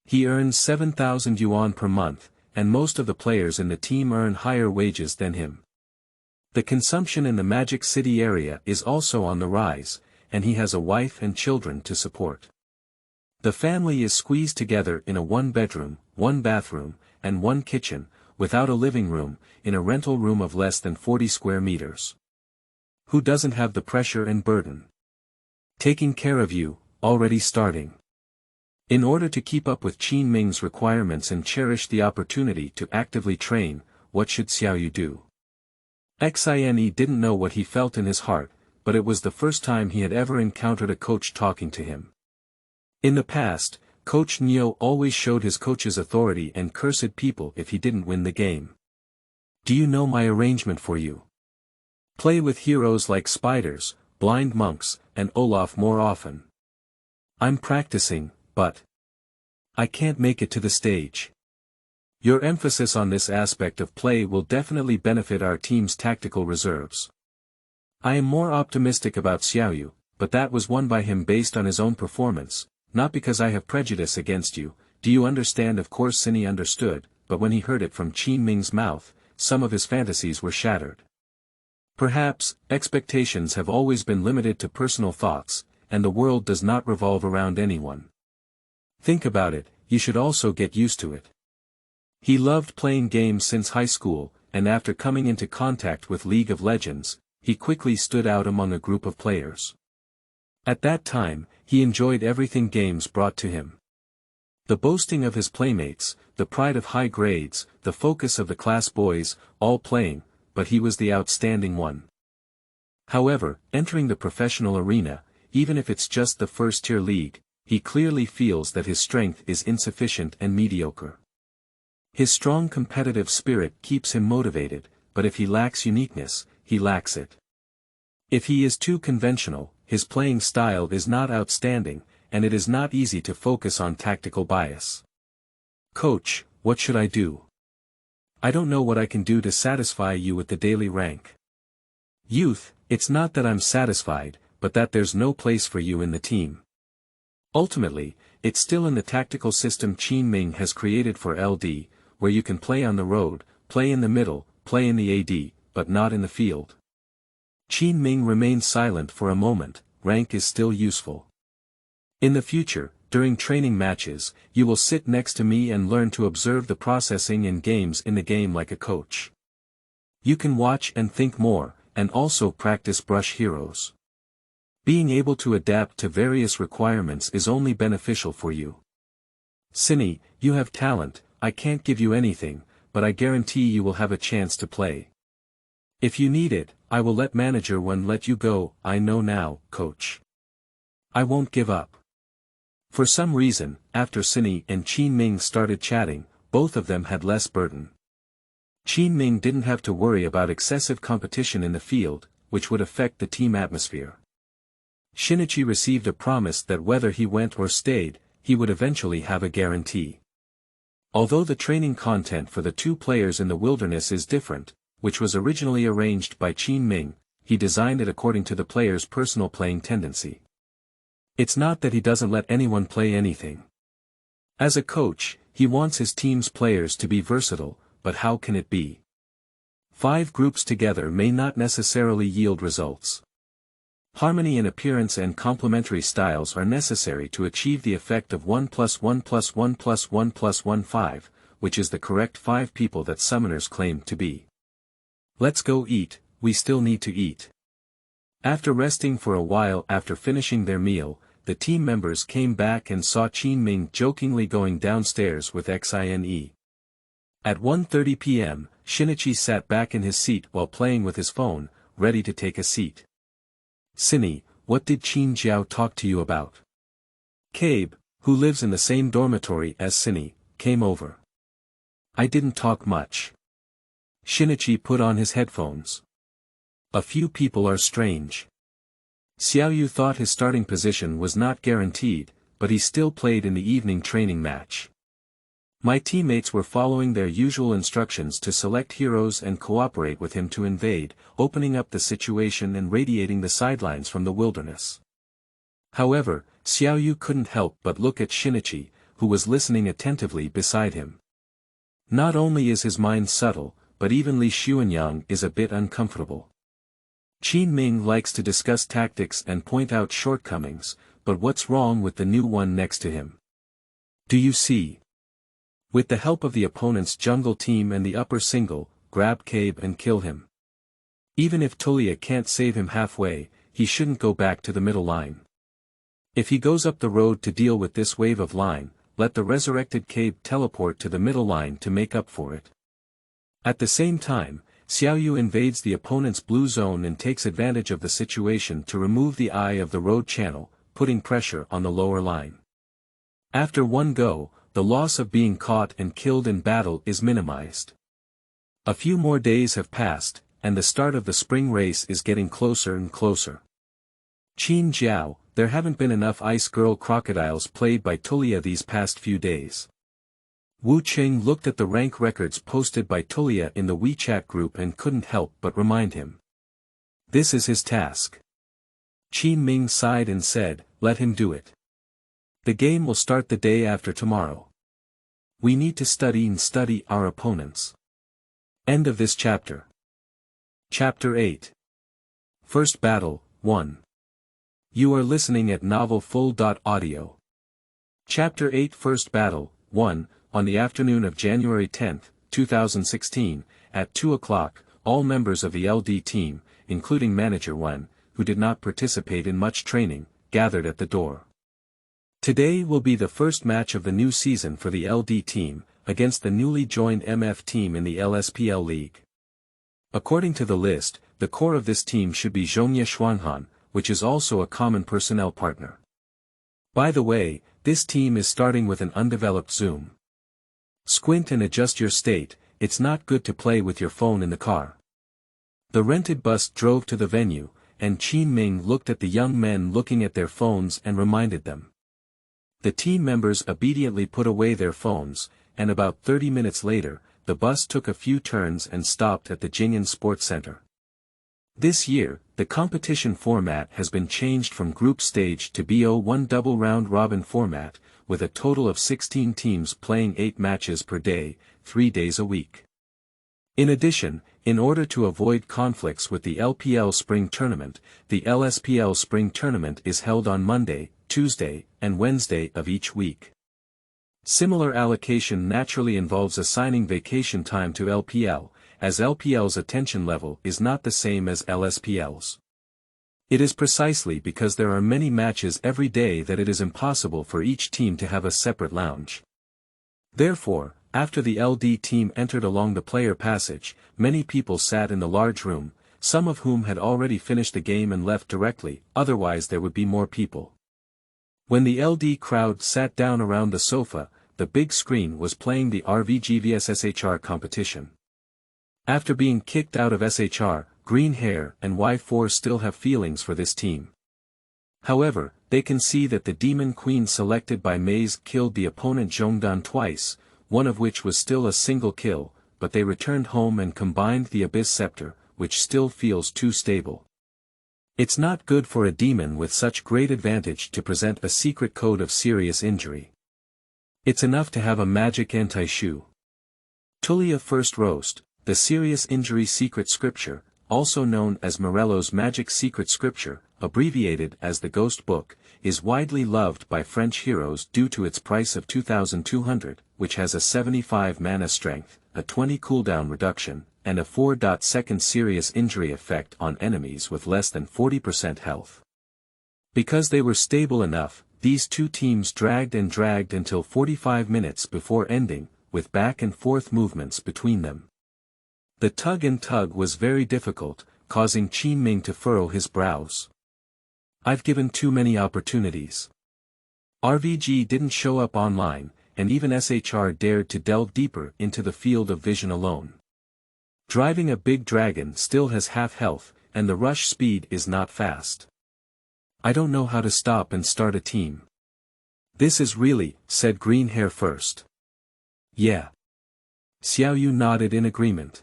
He earns 7,000 yuan per month, and most of the players in the team earn higher wages than him. The consumption in the Magic City area is also on the rise, and he has a wife and children to support. The family is squeezed together in a one-bedroom, one-bathroom, and one kitchen, without a living room, in a rental room of less than 40 square meters. Who doesn't have the pressure and burden? Taking care of you, already starting. In order to keep up with Qin Ming's requirements and cherish the opportunity to actively train, what should Xiaoyu do? Xine didn't know what he felt in his heart, but it was the first time he had ever encountered a coach talking to him. In the past, Coach Neo always showed his coach's authority and cursed people if he didn't win the game. Do you know my arrangement for you? Play with heroes like spiders, blind monks, and Olaf more often. I'm practicing, but I can't make it to the stage. Your emphasis on this aspect of play will definitely benefit our team's tactical reserves. I am more optimistic about Xiaoyu, but that was won by him based on his own performance, not because I have prejudice against you. Do you understand? Of course Cinny understood, but when he heard it from Qin Ming's mouth, some of his fantasies were shattered. Perhaps, expectations have always been limited to personal thoughts, and the world does not revolve around anyone. Think about it, you should also get used to it. He loved playing games since high school, and after coming into contact with League of Legends, he quickly stood out among a group of players. At that time, he enjoyed everything games brought to him. The boasting of his playmates, the pride of high grades, the focus of the class boys, all playing, but he was the outstanding one. However, entering the professional arena, even if it's just the first-tier league, he clearly feels that his strength is insufficient and mediocre. His strong competitive spirit keeps him motivated, but if he lacks uniqueness, he lacks it. If he is too conventional, his playing style is not outstanding, and it is not easy to focus on tactical bias. Coach, what should I do? I don't know what I can do to satisfy you with the daily rank. Youth, it's not that I'm satisfied, but that there's no place for you in the team. Ultimately, it's still in the tactical system Qin Ming has created for LD, where you can play on the road, play in the middle, play in the AD, but not in the field. Qin Ming remained silent for a moment. Rank is still useful. In the future, during training matches, you will sit next to me and learn to observe the processing in games in the game like a coach. You can watch and think more, and also practice brush heroes. Being able to adapt to various requirements is only beneficial for you. Cinny, you have talent. I can't give you anything, but I guarantee you will have a chance to play. If you need it, I will let manager one let you go. I know now, coach. I won't give up. For some reason, after Cinny and Qin Ming started chatting, both of them had less burden. Qin Ming didn't have to worry about excessive competition in the field, which would affect the team atmosphere. Shinichi received a promise that whether he went or stayed, he would eventually have a guarantee. Although the training content for the two players in the wilderness is different, which was originally arranged by Qin Ming, he designed it according to the player's personal playing tendency. It's not that he doesn't let anyone play anything. As a coach, he wants his team's players to be versatile, but how can it be? 5 groups together may not necessarily yield results. Harmony in appearance and complementary styles are necessary to achieve the effect of 1+1+1+1+1 which is the correct 5 people that summoners claim to be. Let's go eat, we still need to eat. After resting for a while after finishing their meal, the team members came back and saw Qin Ming jokingly going downstairs with Xine. At 1:30 p.m., Shinichi sat back in his seat while playing with his phone, ready to take a seat. Cinny, what did Qin Jiao talk to you about? Cabe, who lives in the same dormitory as Cinny, came over. I didn't talk much. Shinichi put on his headphones. A few people are strange. Xiaoyu thought his starting position was not guaranteed, but he still played in the evening training match. My teammates were following their usual instructions to select heroes and cooperate with him to invade, opening up the situation and radiating the sidelines from the wilderness. However, Xiaoyu couldn't help but look at Shinichi, who was listening attentively beside him. Not only is his mind subtle, but even Li Xuanyang is a bit uncomfortable. Qin Ming likes to discuss tactics and point out shortcomings, but what's wrong with the new one next to him? Do you see? With the help of the opponent's jungle team and the upper single, grab Cabe and kill him. Even if Tulia can't save him halfway, he shouldn't go back to the middle line. If he goes up the road to deal with this wave of line, let the resurrected Cabe teleport to the middle line to make up for it. At the same time, Xiaoyu invades the opponent's blue zone and takes advantage of the situation to remove the eye of the road channel, putting pressure on the lower line. After one go, the loss of being caught and killed in battle is minimized. A few more days have passed, and the start of the spring race is getting closer and closer. Qin Jiao, there haven't been enough Ice Girl crocodiles played by Tulia these past few days. Wu Qing looked at the rank records posted by Tulia in the WeChat group and couldn't help but remind him. This is his task. Qin Ming sighed and said, let him do it. The game will start the day after tomorrow. We need to study our opponents. End of this chapter. Chapter 8. First Battle, 1. You are listening at novelfull.audio. Chapter 8 First Battle, 1. On the afternoon of January 10, 2016, at 2 o'clock, all members of the LD team, including Manager 1, who did not participate in much training, gathered at the door. Today will be the first match of the new season for the LD team, against the newly joined MF team in the LSPL League. According to the list, the core of this team should be Zhongye Xuanhan, which is also a common personnel partner. By the way, this team is starting with an undeveloped zoom. Squint and adjust your state, it's not good to play with your phone in the car. The rented bus drove to the venue, and Qin Ming looked at the young men looking at their phones and reminded them. The team members obediently put away their phones, and about 30 minutes later, the bus took a few turns and stopped at the Jing'an Sports Center. This year, the competition format has been changed from group stage to BO1 double round robin format, with a total of 16 teams playing 8 matches per day, 3 days a week. In addition, in order to avoid conflicts with the LPL Spring Tournament, the LSPL Spring Tournament is held on Monday, Tuesday, and Wednesday of each week. Similar allocation naturally involves assigning vacation time to LPL, as LPL's attention level is not the same as LSPL's. It is precisely because there are many matches every day that it is impossible for each team to have a separate lounge. Therefore, after the LD team entered along the player passage, many people sat in the large room, some of whom had already finished the game and left directly, otherwise there would be more people. When the LD crowd sat down around the sofa, the big screen was playing the RVG vs SHR competition. After being kicked out of SHR, Green Hair and Y4 still have feelings for this team. However, they can see that the Demon Queen selected by Maze killed the opponent Zhongdan twice, one of which was still a single kill, but they returned home and combined the Abyss Scepter, which still feels too stable. It's not good for a demon with such great advantage to present a secret code of serious injury. It's enough to have a magic anti-shoe. Tulia First Roast, the serious injury secret scripture, also known as Morello's Magic Secret Scripture, abbreviated as the Ghost Book, is widely loved by French heroes due to its price of 2,200, which has a 75 mana strength, a 20 cooldown reduction, and a 4-second serious injury effect on enemies with less than 40% health. Because they were stable enough, these two teams dragged until 45 minutes before ending, with back and forth movements between them. The tug and tug was very difficult, causing Qin Ming to furrow his brows. I've given too many opportunities. RVG didn't show up online, and even SHR dared to delve deeper into the field of vision alone. Driving a big dragon still has half health, and the rush speed is not fast. I don't know how to stop and start a team. This is really, said Green Hair First. Yeah. Xiaoyu nodded in agreement.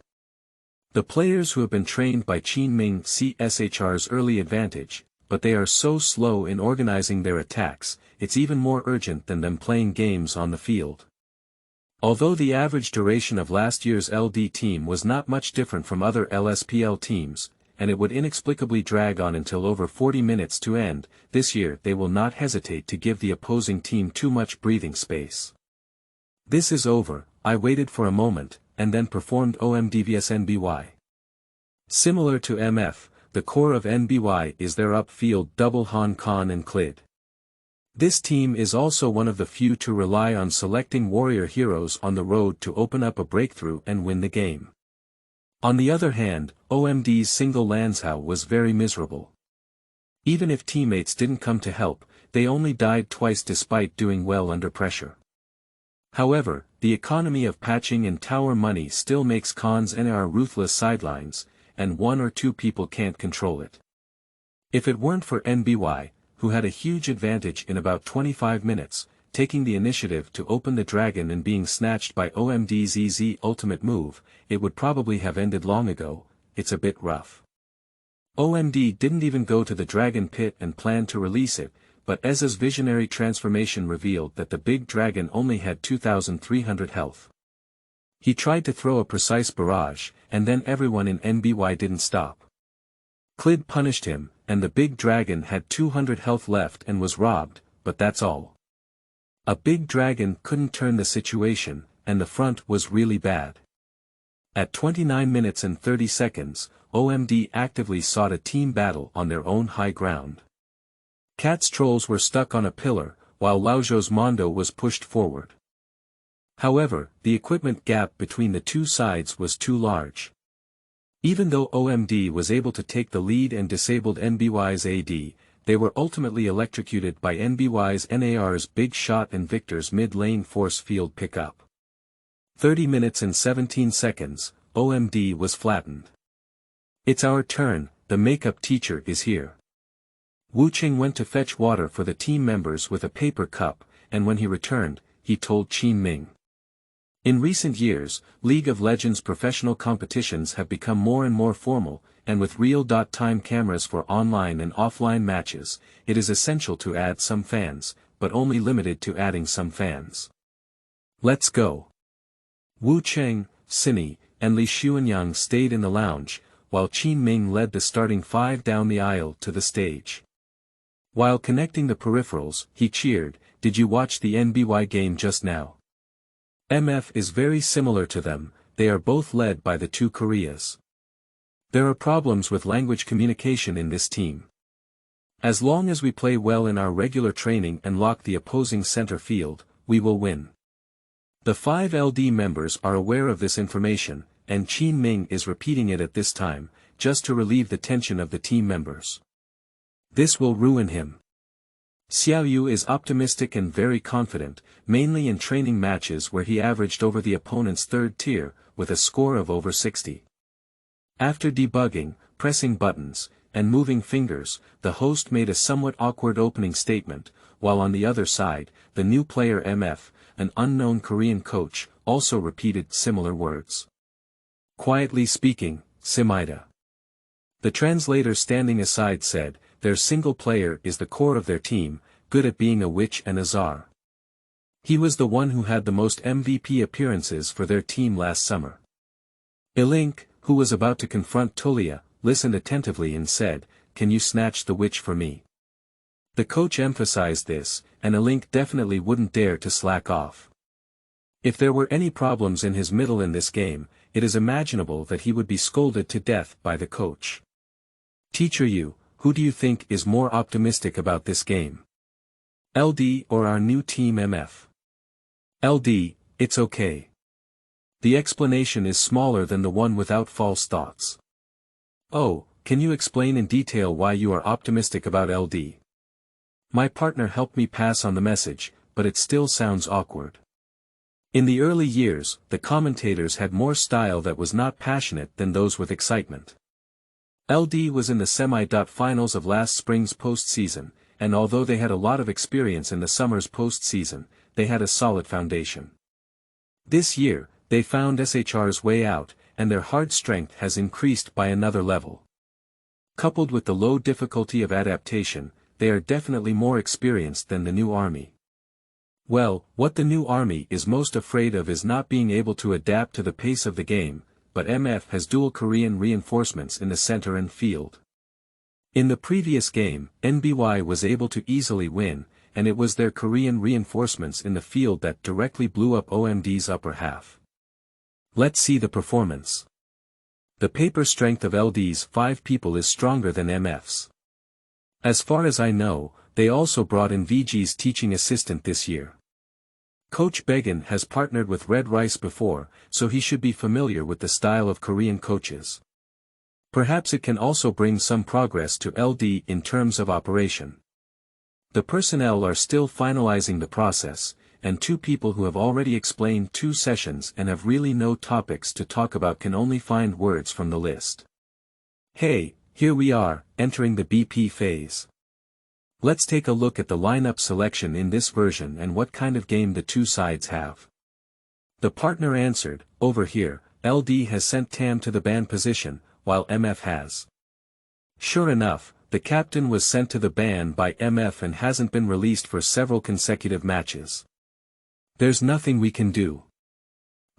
The players who have been trained by Qin Ming see SHR's early advantage, but they are so slow in organizing their attacks, it's even more urgent than them playing games on the field. Although the average duration of last year's LD team was not much different from other LSPL teams, and it would inexplicably drag on until over 40 minutes to end, this year they will not hesitate to give the opposing team too much breathing space. This is over, I waited for a moment, and then performed OMD vs NBY. Similar to MF, the core of NBY is their upfield double Han Khan and Klid. This team is also one of the few to rely on selecting warrior heroes on the road to open up a breakthrough and win the game. On the other hand, OMD's single Lanzhou was very miserable. Even if teammates didn't come to help, they only died twice despite doing well under pressure. However, the economy of patching and tower money still makes cons and our ruthless sidelines, and one or two people can't control it. If it weren't for NBY, who had a huge advantage in about 25 minutes, taking the initiative to open the dragon and being snatched by OMD's easy ultimate move, it would probably have ended long ago. It's a bit rough. OMD didn't even go to the dragon pit and planned to release it, but Ezza's visionary transformation revealed that the big dragon only had 2,300 health. He tried to throw a precise barrage, and then everyone in NBY didn't stop. Clid punished him, and the big dragon had 200 health left and was robbed, but that's all. A big dragon couldn't turn the situation, and the front was really bad. At 29 minutes and 30 seconds, OMD actively sought a team battle on their own high ground. Cat's trolls were stuck on a pillar, while Laozhou's Mondo was pushed forward. However, the equipment gap between the two sides was too large. Even though OMD was able to take the lead and disabled NBY's AD, they were ultimately electrocuted by NBY's NAR's big shot and Victor's mid-lane force field pickup. 30 minutes and 17 seconds, OMD was flattened. It's our turn, the makeup teacher is here. Wu Qing went to fetch water for the team members with a paper cup, and when he returned, he told Qin Ming. In recent years, League of Legends professional competitions have become more and more formal, and with real-time cameras for online and offline matches, it is essential to add some fans, but only limited to adding some fans. Let's go. Wu Qing, Cine, and Li Xuanyang stayed in the lounge, while Qin Ming led the starting five down the aisle to the stage. While connecting the peripherals, he cheered, "Did you watch the NBY game just now? MF is very similar to them, they are both led by the two Koreas. There are problems with language communication in this team. As long as we play well in our regular training and lock the opposing center field, we will win." The 5 LD members are aware of this information, and Qin Ming is repeating it at this time, just to relieve the tension of the team members. This will ruin him. Xiaoyu is optimistic and very confident, mainly in training matches where he averaged over the opponent's third tier, with a score of over 60. After debugging, pressing buttons, and moving fingers, the host made a somewhat awkward opening statement, while on the other side, the new player MF, an unknown Korean coach, also repeated similar words. Quietly speaking, Simida. The translator standing aside said, "Their single player is the core of their team, good at being a witch and a czar. He was the one who had the most MVP appearances for their team last summer." Ilink, who was about to confront Tulia, listened attentively and said, "Can you snatch the witch for me?" The coach emphasized this, and Ilink definitely wouldn't dare to slack off. If there were any problems in his middle in this game, it is imaginable that he would be scolded to death by the coach. "Teacher Yu, who do you think is more optimistic about this game? LD or our new team MF?" "LD, it's okay. The explanation is smaller than the one without false thoughts." "Oh, can you explain in detail why you are optimistic about LD? My partner helped me pass on the message, but it still sounds awkward." In the early years, the commentators had more style that was not passionate than those with excitement. LD was in the semi-finals of last spring's postseason, and although they had a lot of experience in the summer's postseason, they had a solid foundation. This year, they found SHR's way out, and their hard strength has increased by another level. Coupled with the low difficulty of adaptation, they are definitely more experienced than the new army. Well, what the new army is most afraid of is not being able to adapt to the pace of the game, but MF has dual Korean reinforcements in the center and field. In the previous game, NBY was able to easily win, and it was their Korean reinforcements in the field that directly blew up OMD's upper half. Let's see the performance. The paper strength of LD's 5 people is stronger than MF's. As far as I know, they also brought in VG's teaching assistant this year. Coach Begin has partnered with Red Rice before, so he should be familiar with the style of Korean coaches. Perhaps it can also bring some progress to LD in terms of operation. The personnel are still finalizing the process, and two people who have already explained 2 sessions and have really no topics to talk about can only find words from the list. Hey, here we are, entering the BP phase. Let's take a look at the lineup selection in this version and what kind of game the two sides have. The partner answered, over here, LD has sent Tam to the ban position, while MF has. Sure enough, the captain was sent to the ban by MF and hasn't been released for several consecutive matches. There's nothing we can do.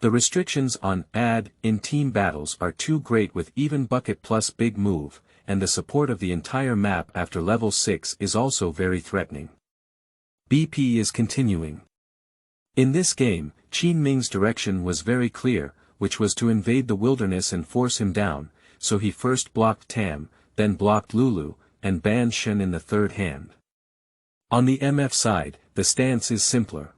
The restrictions on add in team battles are too great with even bucket plus big move, and the support of the entire map after level 6 is also very threatening. BP is continuing. In this game, Qin Ming's direction was very clear, which was to invade the wilderness and force him down, so he first blocked Tam, then blocked Lulu, and banned Shen in the third hand. On the MF side, the stance is simpler.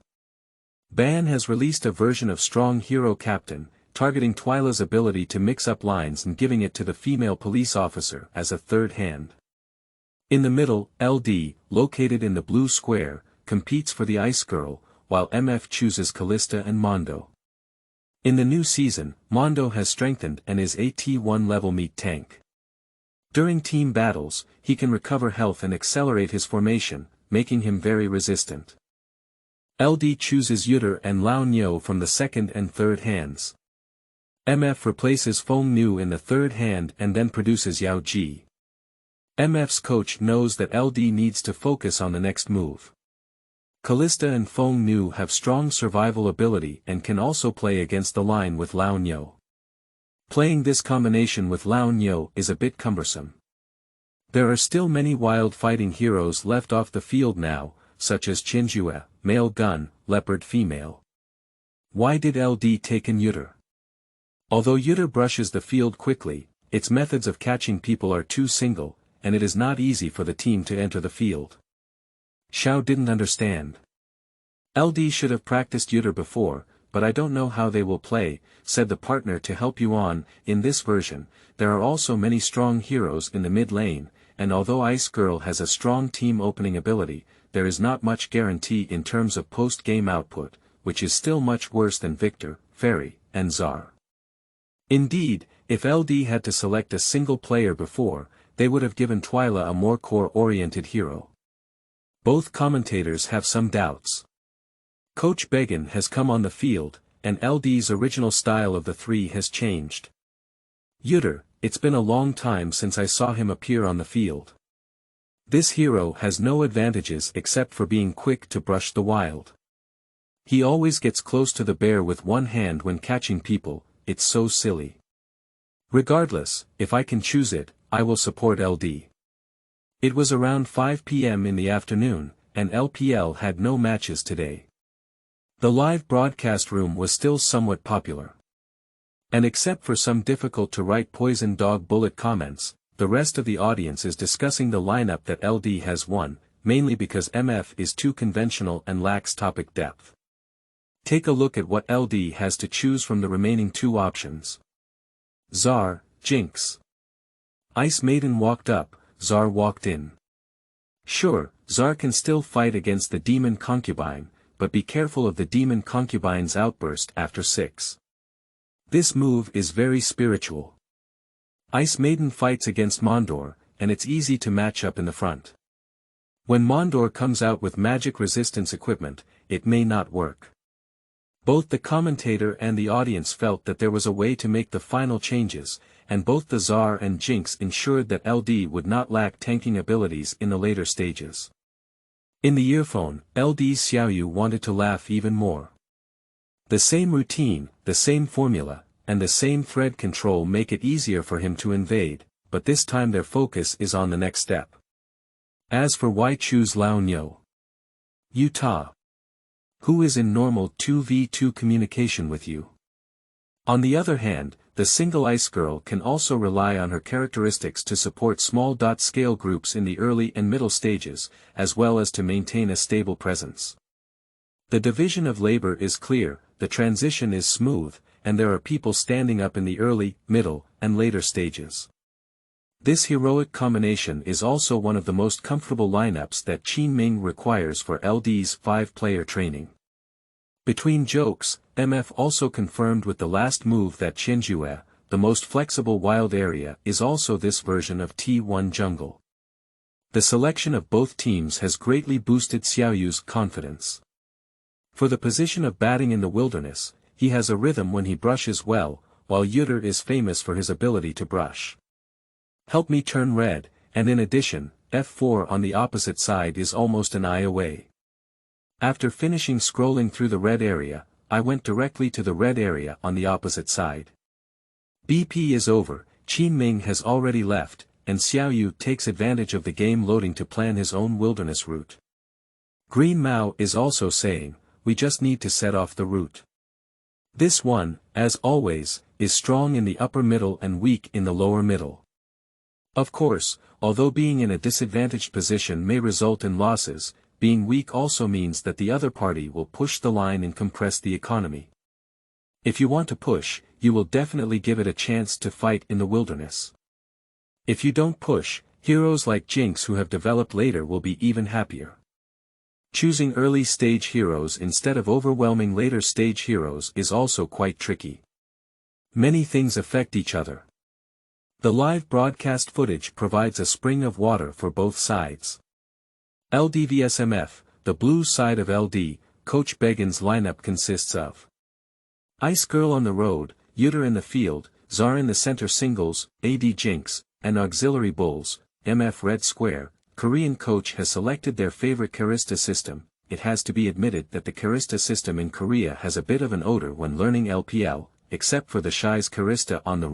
Ban has released a version of Strong Hero Captain, targeting Twyla's ability to mix up lines and giving it to the female police officer as a third hand. In the middle, LD, located in the blue square, competes for the Ice Girl, while MF chooses Callista and Mondo. In the new season, Mondo has strengthened and is a T1 level meat tank. During team battles, he can recover health and accelerate his formation, making him very resistant. LD chooses Yutter and Lao Nyo from the second and third hands. MF replaces Feng Nu in the third hand and then produces Yao Ji. MF's coach knows that LD needs to focus on the next move. Callista and Feng Nu have strong survival ability and can also play against the line with Lao Nyo. Playing this combination with Lao Nyo is a bit cumbersome. There are still many wild fighting heroes left off the field now, such as Chinjue, male gun, leopard female. Why did LD take in Yutter? Although Yutter brushes the field quickly, its methods of catching people are too single, and it is not easy for the team to enter the field. Xiao didn't understand. LD should have practiced Yutter before, but I don't know how they will play, said the partner to help you on. In this version, there are also many strong heroes in the mid lane, and although Ice Girl has a strong team opening ability, there is not much guarantee in terms of post-game output, which is still much worse than Victor, Fairy, and Czar. Indeed, if LD had to select a single player before, they would have given Twyla a more core-oriented hero. Both commentators have some doubts. Coach Begin has come on the field, and LD's original style of the three has changed. Yutter, it's been a long time since I saw him appear on the field. This hero has no advantages except for being quick to brush the wild. He always gets close to the bear with one hand when catching people, it's so silly. Regardless, if I can choose it, I will support LD. It was around 5 p.m. in the afternoon, and LPL had no matches today. The live broadcast room was still somewhat popular. And except for some difficult-to-write poison dog bullet comments, the rest of the audience is discussing the lineup that LD has won, mainly because MF is too conventional and lacks topic depth. Take a look at what LD has to choose from the remaining 2 options. Czar, Jinx. Ice Maiden walked up, Czar walked in. Sure, Czar can still fight against the demon concubine, but be careful of the demon concubine's outburst after 6. This move is very spiritual. Ice Maiden fights against Mondor, and it's easy to match up in the front. When Mondor comes out with magic resistance equipment, it may not work. Both the commentator and the audience felt that there was a way to make the final changes, and both the Czar and Jinx ensured that LD would not lack tanking abilities in the later stages. In the earphone, LD's Xiaoyu wanted to laugh even more. The same routine, the same formula, and the same thread control make it easier for him to invade, but this time their focus is on the next step. As for why choose Lao Nyo? Utah. Who is in normal 2v2 communication with you? On the other hand, the single Ice Girl can also rely on her characteristics to support small-scale groups in the early and middle stages, as well as to maintain a stable presence. The division of labor is clear, the transition is smooth, and there are people standing up in the early, middle, and later stages. This heroic combination is also one of the most comfortable lineups that Qin Ming requires for LD's 5-player training. Between jokes, MF also confirmed with the last move that Qianjue, the most flexible wild area, is also this version of T1 jungle. The selection of both teams has greatly boosted Xiaoyu's confidence. For the position of batting in the wilderness, he has a rhythm when he brushes well, while Yuter is famous for his ability to brush. Help me turn red, and in addition, F4 on the opposite side is almost an eye away. After finishing scrolling through the red area, I went directly to the red area on the opposite side. BP is over, Qin Ming has already left, and Xiaoyu takes advantage of the game loading to plan his own wilderness route. Green Mao is also saying, we just need to set off the route. This one, as always, is strong in the upper middle and weak in the lower middle. Of course, although being in a disadvantaged position may result in losses, being weak also means that the other party will push the line and compress the economy. If you want to push, you will definitely give it a chance to fight in the wilderness. If you don't push, heroes like Jinx who have developed later will be even happier. Choosing early stage heroes instead of overwhelming later stage heroes is also quite tricky. Many things affect each other. The live broadcast footage provides a spring of water for both sides. LD vs MF, the blue side of LD, Coach Begin's lineup consists of Ice Girl on the road, Yuter in the field, Czar in the center singles, AD Jinx, and auxiliary bulls, MF red square. Korean coach has selected their favorite Karista system. It has to be admitted that the Karista system in Korea has a bit of an odor when learning LPL, except for the Shy's Karista on the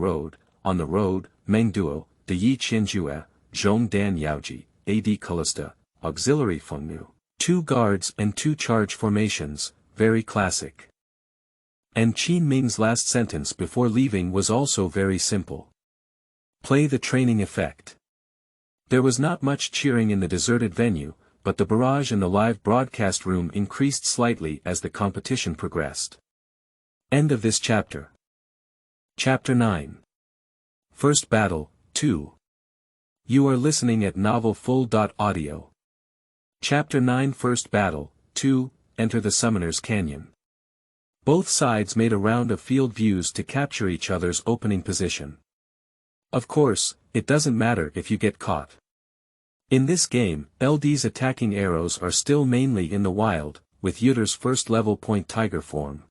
road, Meng Duo, De Yi Qianjue, Zhong Dan Yaoji, AD Kalista, auxiliary Fengnu, 2 guards and 2 charge formations, very classic. And Qin Ming's last sentence before leaving was also very simple. Play the training effect. There was not much cheering in the deserted venue, but the barrage in the live broadcast room increased slightly as the competition progressed. End of this chapter. Chapter 9. First Battle, 2. You are listening at novelfull.audio. Chapter 9 First Battle, 2, Enter the Summoner's Canyon. Both sides made a round of field views to capture each other's opening position. Of course, it doesn't matter if you get caught. In this game, LD's attacking arrows are still mainly in the wild, with Yuter's first level point tiger form.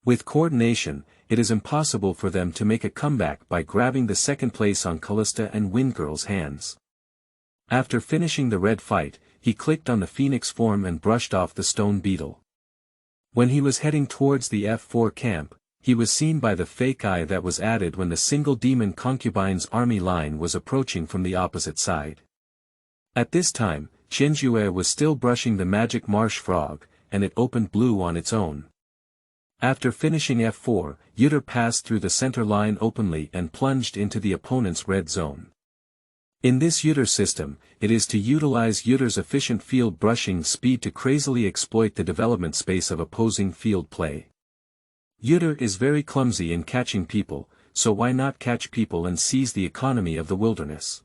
With coordination, it is impossible for them to make a comeback by grabbing the second place on Kalista and Windgirl's hands. After finishing the red fight, he clicked on the Phoenix form and brushed off the stone beetle. When he was heading towards the F4 camp, he was seen by the fake eye that was added when the single demon concubine's army line was approaching from the opposite side. At this time, Qianjue was still brushing the magic marsh frog, and it opened blue on its own. After finishing F4, Yuter passed through the center line openly and plunged into the opponent's red zone. In this Yuter system, it is to utilize Yuter's efficient field brushing speed to crazily exploit the development space of opposing field play. Yuter is very clumsy in catching people, so why not catch people and seize the economy of the wilderness?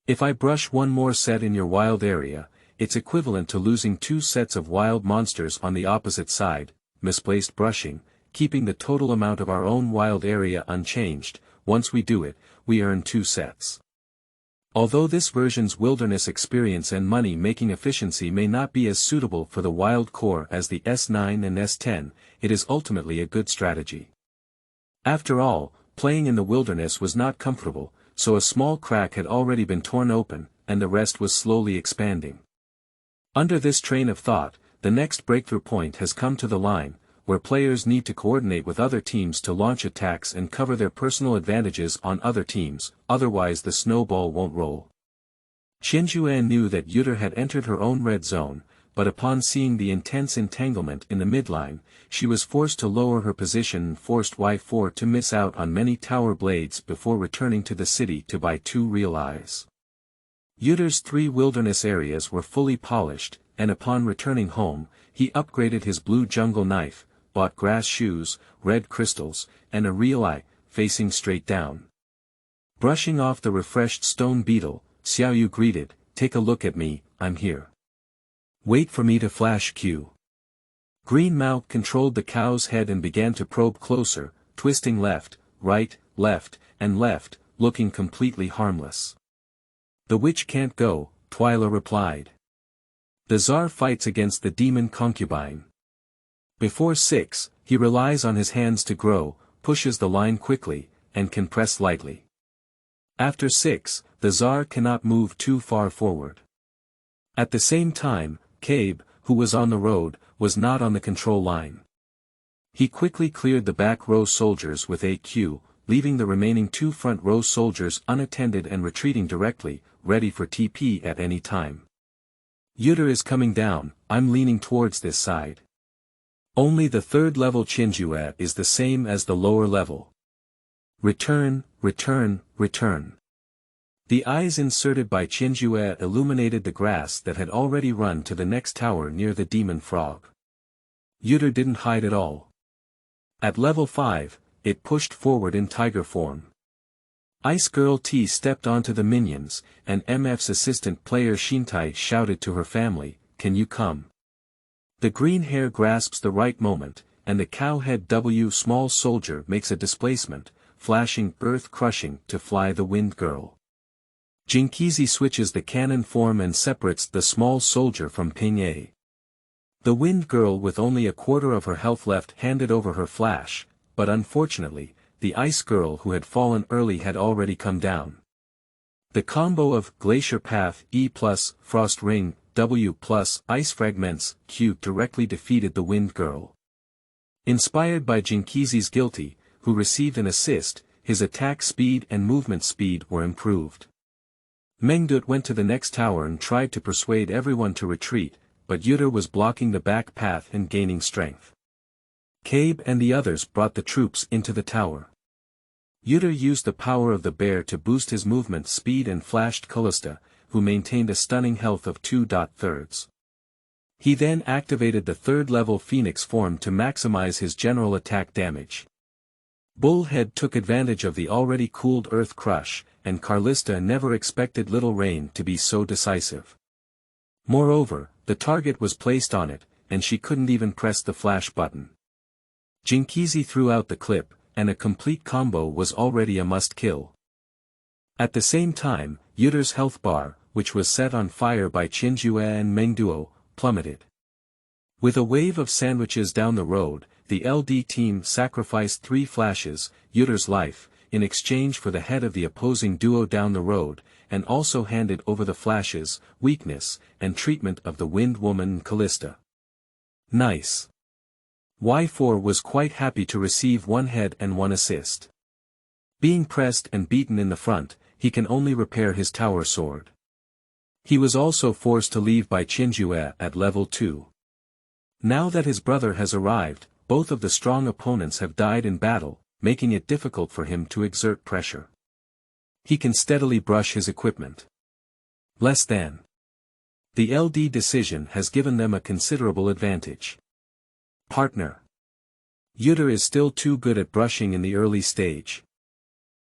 If I brush one more set in your wild area, it's equivalent to losing 2 sets of wild monsters on the opposite side, misplaced brushing, keeping the total amount of our own wild area unchanged. Once we do it, we earn 2 sets. Although this version's wilderness experience and money-making efficiency may not be as suitable for the wild core as the S9 and S10, it is ultimately a good strategy. After all, playing in the wilderness was not comfortable, so a small crack had already been torn open, and the rest was slowly expanding. Under this train of thought, the next breakthrough point has come to the line, where players need to coordinate with other teams to launch attacks and cover their personal advantages on other teams, otherwise the snowball won't roll. Qianjue knew that Yuter had entered her own red zone, but upon seeing the intense entanglement in the midline, she was forced to lower her position and forced Y4 to miss out on many tower blades before returning to the city to buy 2 real eyes. Yuter's 3 wilderness areas were fully polished, and upon returning home, he upgraded his blue jungle knife, bought grass shoes, red crystals, and a real eye, facing straight down. Brushing off the refreshed stone beetle, Xiaoyu greeted, "Take a look at me, I'm here. Wait for me to flash Q." Green Mao controlled the cow's head and began to probe closer, twisting left, and left, looking completely harmless. "The witch can't go," Twyla replied. "The Tsar fights against the demon concubine. Before 6, he relies on his hands to grow, pushes the line quickly, and can press lightly. After 6, the Tsar cannot move too far forward." At the same time, Cabe, who was on the road, was not on the control line. He quickly cleared the back row soldiers with AQ, leaving the remaining 2 front row soldiers unattended and retreating directly, ready for TP at any time. "Yuter is coming down, I'm leaning towards this side. Only the 3rd level Qinjue is the same as the lower level. Return, return, return." The eyes inserted by Qinjue illuminated the grass that had already run to the next tower near the demon frog. Yuter didn't hide at all. At level 5, it pushed forward in tiger form. Ice Girl T stepped onto the minions, and MF's assistant player Shintai shouted to her family, "Can you come?" The green hair grasps the right moment, and the cowhead W small soldier makes a displacement, flashing earth-crushing to fly the wind girl. Jinkizi switches the cannon form and separates the small soldier from Ping A. The wind girl with only a quarter of her health left handed over her flash, but unfortunately, the ice girl who had fallen early had already come down. The combo of Glacier Path E+, Frost Ring, W+, Ice Fragments, Q directly defeated the wind girl. Inspired by Jinkizi's Guilty, who received an assist, his attack speed and movement speed were improved. Mengdut went to the next tower and tried to persuade everyone to retreat, but Yuter was blocking the back path and gaining strength. Cabe and the others brought the troops into the tower. Yuter used the power of the bear to boost his movement speed and flashed Callista, who maintained a stunning health of 2/3. He then activated the 3rd level Phoenix form to maximize his general attack damage. Bullhead took advantage of the already cooled Earth Crush, and Carlista never expected Little Rain to be so decisive. Moreover, the target was placed on it, and she couldn't even press the flash button. Jinkizi threw out the clip, and a complete combo was already a must-kill. At the same time, Yuter's health bar, which was set on fire by Qinjue and Mengduo, plummeted. With a wave of sandwiches down the road, the LD team sacrificed 3 flashes, Yuter's life, in exchange for the head of the opposing duo down the road, and also handed over the flashes, weakness, and treatment of the Wind Woman Callista. Nice. Y4 was quite happy to receive 1 head and 1 assist. Being pressed and beaten in the front, he can only repair his tower sword. He was also forced to leave by Qinjue at level 2. Now that his brother has arrived, both of the strong opponents have died in battle, making it difficult for him to exert pressure. He can steadily brush his equipment. Less than. The LD decision has given them a considerable advantage. Partner. Yuter is still too good at brushing in the early stage.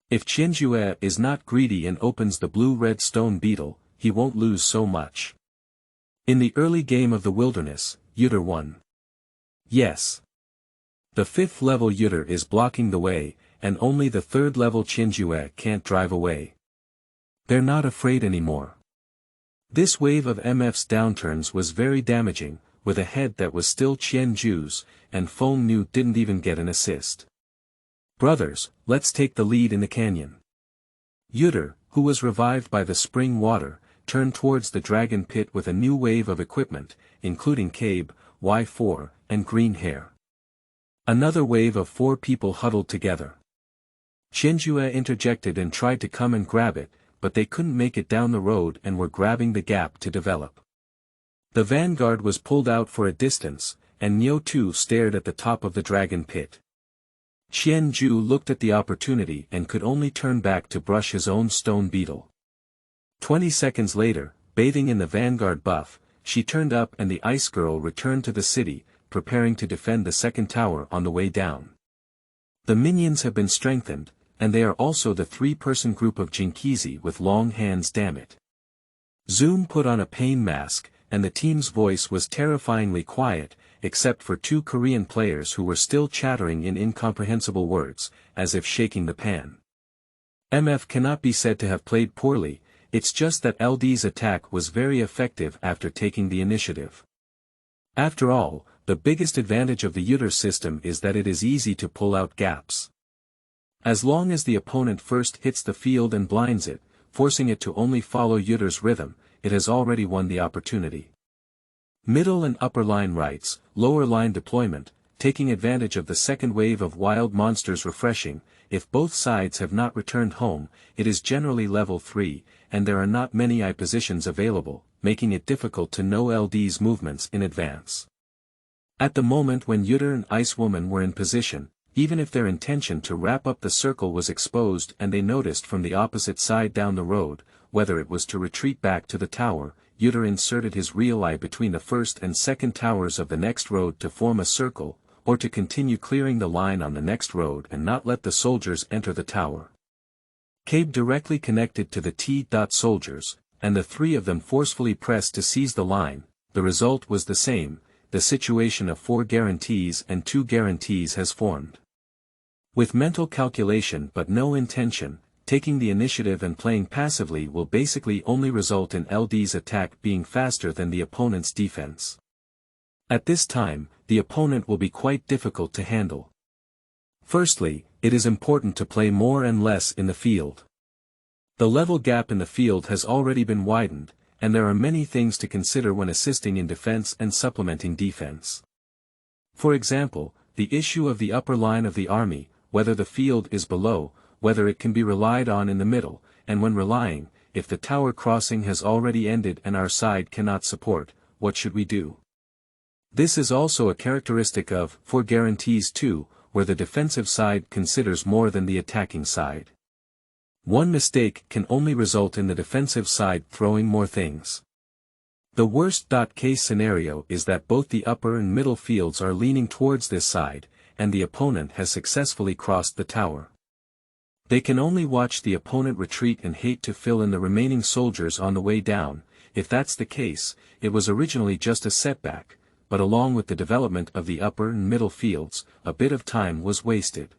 If Qinjue is not greedy and opens the blue-red stone beetle, he won't lose so much. In the early game of the wilderness, Yuter won. Yes. The 5th level Yuter is blocking the way, and only the 3rd level Qinjue can't drive away. They're not afraid anymore. This wave of MF's downturns was very damaging, with a head that was still Qianju's, and Feng Nu didn't even get an assist. Brothers, let's take the lead in the canyon. Yuter, who was revived by the spring water, turned towards the dragon pit with a new wave of equipment, including Cabe, Y4, and Green Hair. Another wave of 4 people huddled together. Qinjue interjected and tried to come and grab it, but they couldn't make it down the road and were grabbing the gap to develop. The vanguard was pulled out for a distance, and Neo Tu stared at the top of the dragon pit. Qianju looked at the opportunity and could only turn back to brush his own stone beetle. 20 seconds later, bathing in the vanguard buff, she turned up and the ice girl returned to the city, preparing to defend the second tower on the way down. The minions have been strengthened, and they are also the three-person group of Jinkizi with long hands. Damn it. Zoom put on a pain mask, and the team's voice was terrifyingly quiet, except for two Korean players who were still chattering in incomprehensible words, as if shaking the pan. MF cannot be said to have played poorly, it's just that LD's attack was very effective after taking the initiative. After all, the biggest advantage of the Yutter system is that it is easy to pull out gaps. As long as the opponent first hits the field and blinds it, forcing it to only follow Yutter's rhythm, it has already won the opportunity. Middle and upper line rights, lower line deployment, taking advantage of the second wave of wild monsters refreshing. If both sides have not returned home, it is generally level 3, and there are not many I positions available, making it difficult to know LD's movements in advance. At the moment when Yutter and Ice Woman were in position, even if their intention to wrap up the circle was exposed and they noticed from the opposite side down the road, whether it was to retreat back to the tower, Yutter inserted his real eye between the first and second towers of the next road to form a circle, or to continue clearing the line on the next road and not let the soldiers enter the tower. Cabe directly connected to the T-soldiers, and the three of them forcefully pressed to seize the line. The result was the same, the situation of 4 guarantees and 2 guarantees has formed. With mental calculation but no intention, taking the initiative and playing passively will basically only result in LD's attack being faster than the opponent's defense. At this time, the opponent will be quite difficult to handle. Firstly, it is important to play more and less in the field. The level gap in the field has already been widened, and there are many things to consider when assisting in defense and supplementing defense. For example, the issue of the upper line of the army, whether the field is below, whether it can be relied on in the middle, and when relying, if the tower crossing has already ended and our side cannot support, what should we do? This is also a characteristic of 4 guarantees too, where the defensive side considers more than the attacking side. One mistake can only result in the defensive side throwing more things. The worst-case scenario is that both the upper and middle fields are leaning towards this side, and the opponent has successfully crossed the tower. They can only watch the opponent retreat and hate to fill in the remaining soldiers on the way down. If that's the case, it was originally just a setback, but along with the development of the upper and middle fields, a bit of time was wasted.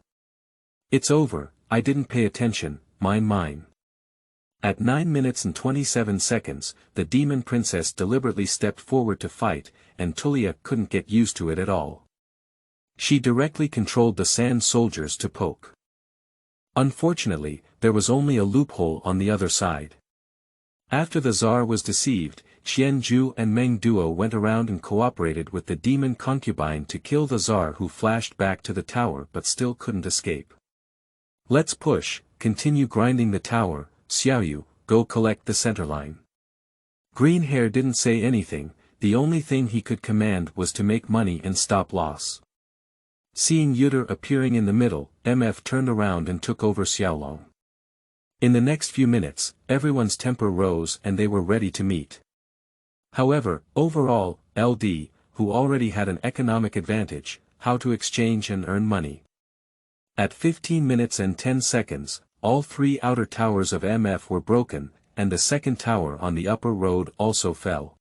It's over, I didn't pay attention, mine. At 9 minutes and 27 seconds, the demon princess deliberately stepped forward to fight, and Tulia couldn't get used to it at all. She directly controlled the sand soldiers to poke. Unfortunately, there was only a loophole on the other side. After the Tsar was deceived, Qianju and Meng Duo went around and cooperated with the demon concubine to kill the Tsar, who flashed back to the tower but still couldn't escape. Let's push, continue grinding the tower, Xiaoyu, go collect the center line. Green Hair didn't say anything, the only thing he could command was to make money and stop loss. Seeing Yutter appearing in the middle, MF turned around and took over Xiaolong. In the next few minutes, everyone's temper rose and they were ready to meet. However, overall, LD, who already had an economic advantage, how to exchange and earn money. At 15 minutes and 10 seconds, all 3 outer towers of MF were broken, and the second tower on the upper road also fell.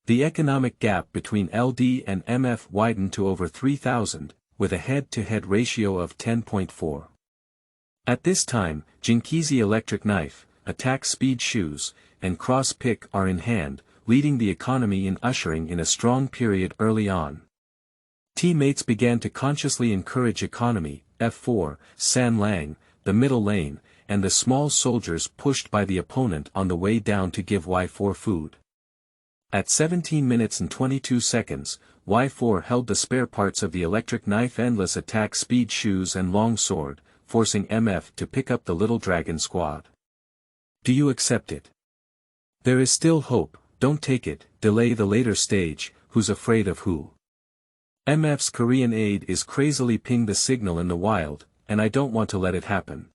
The economic gap between LD and MF widened to over 3,000, with a head-to-head ratio of 10.4. At this time, Jinkizi electric knife, attack speed shoes, and cross pick are in hand, leading the economy in ushering in a strong period early on. Teammates began to consciously encourage economy, F4, San Lang, the middle lane, and the small soldiers pushed by the opponent on the way down to give Y4 food. At 17 minutes and 22 seconds, Y4 held the spare parts of the electric knife, endless attack speed shoes and long sword, forcing MF to pick up the little dragon squad. Do you accept it? There is still hope, don't take it, delay the later stage, who's afraid of who? MF's Korean aide is crazily ping the signal in the wild, and I don't want to let it happen.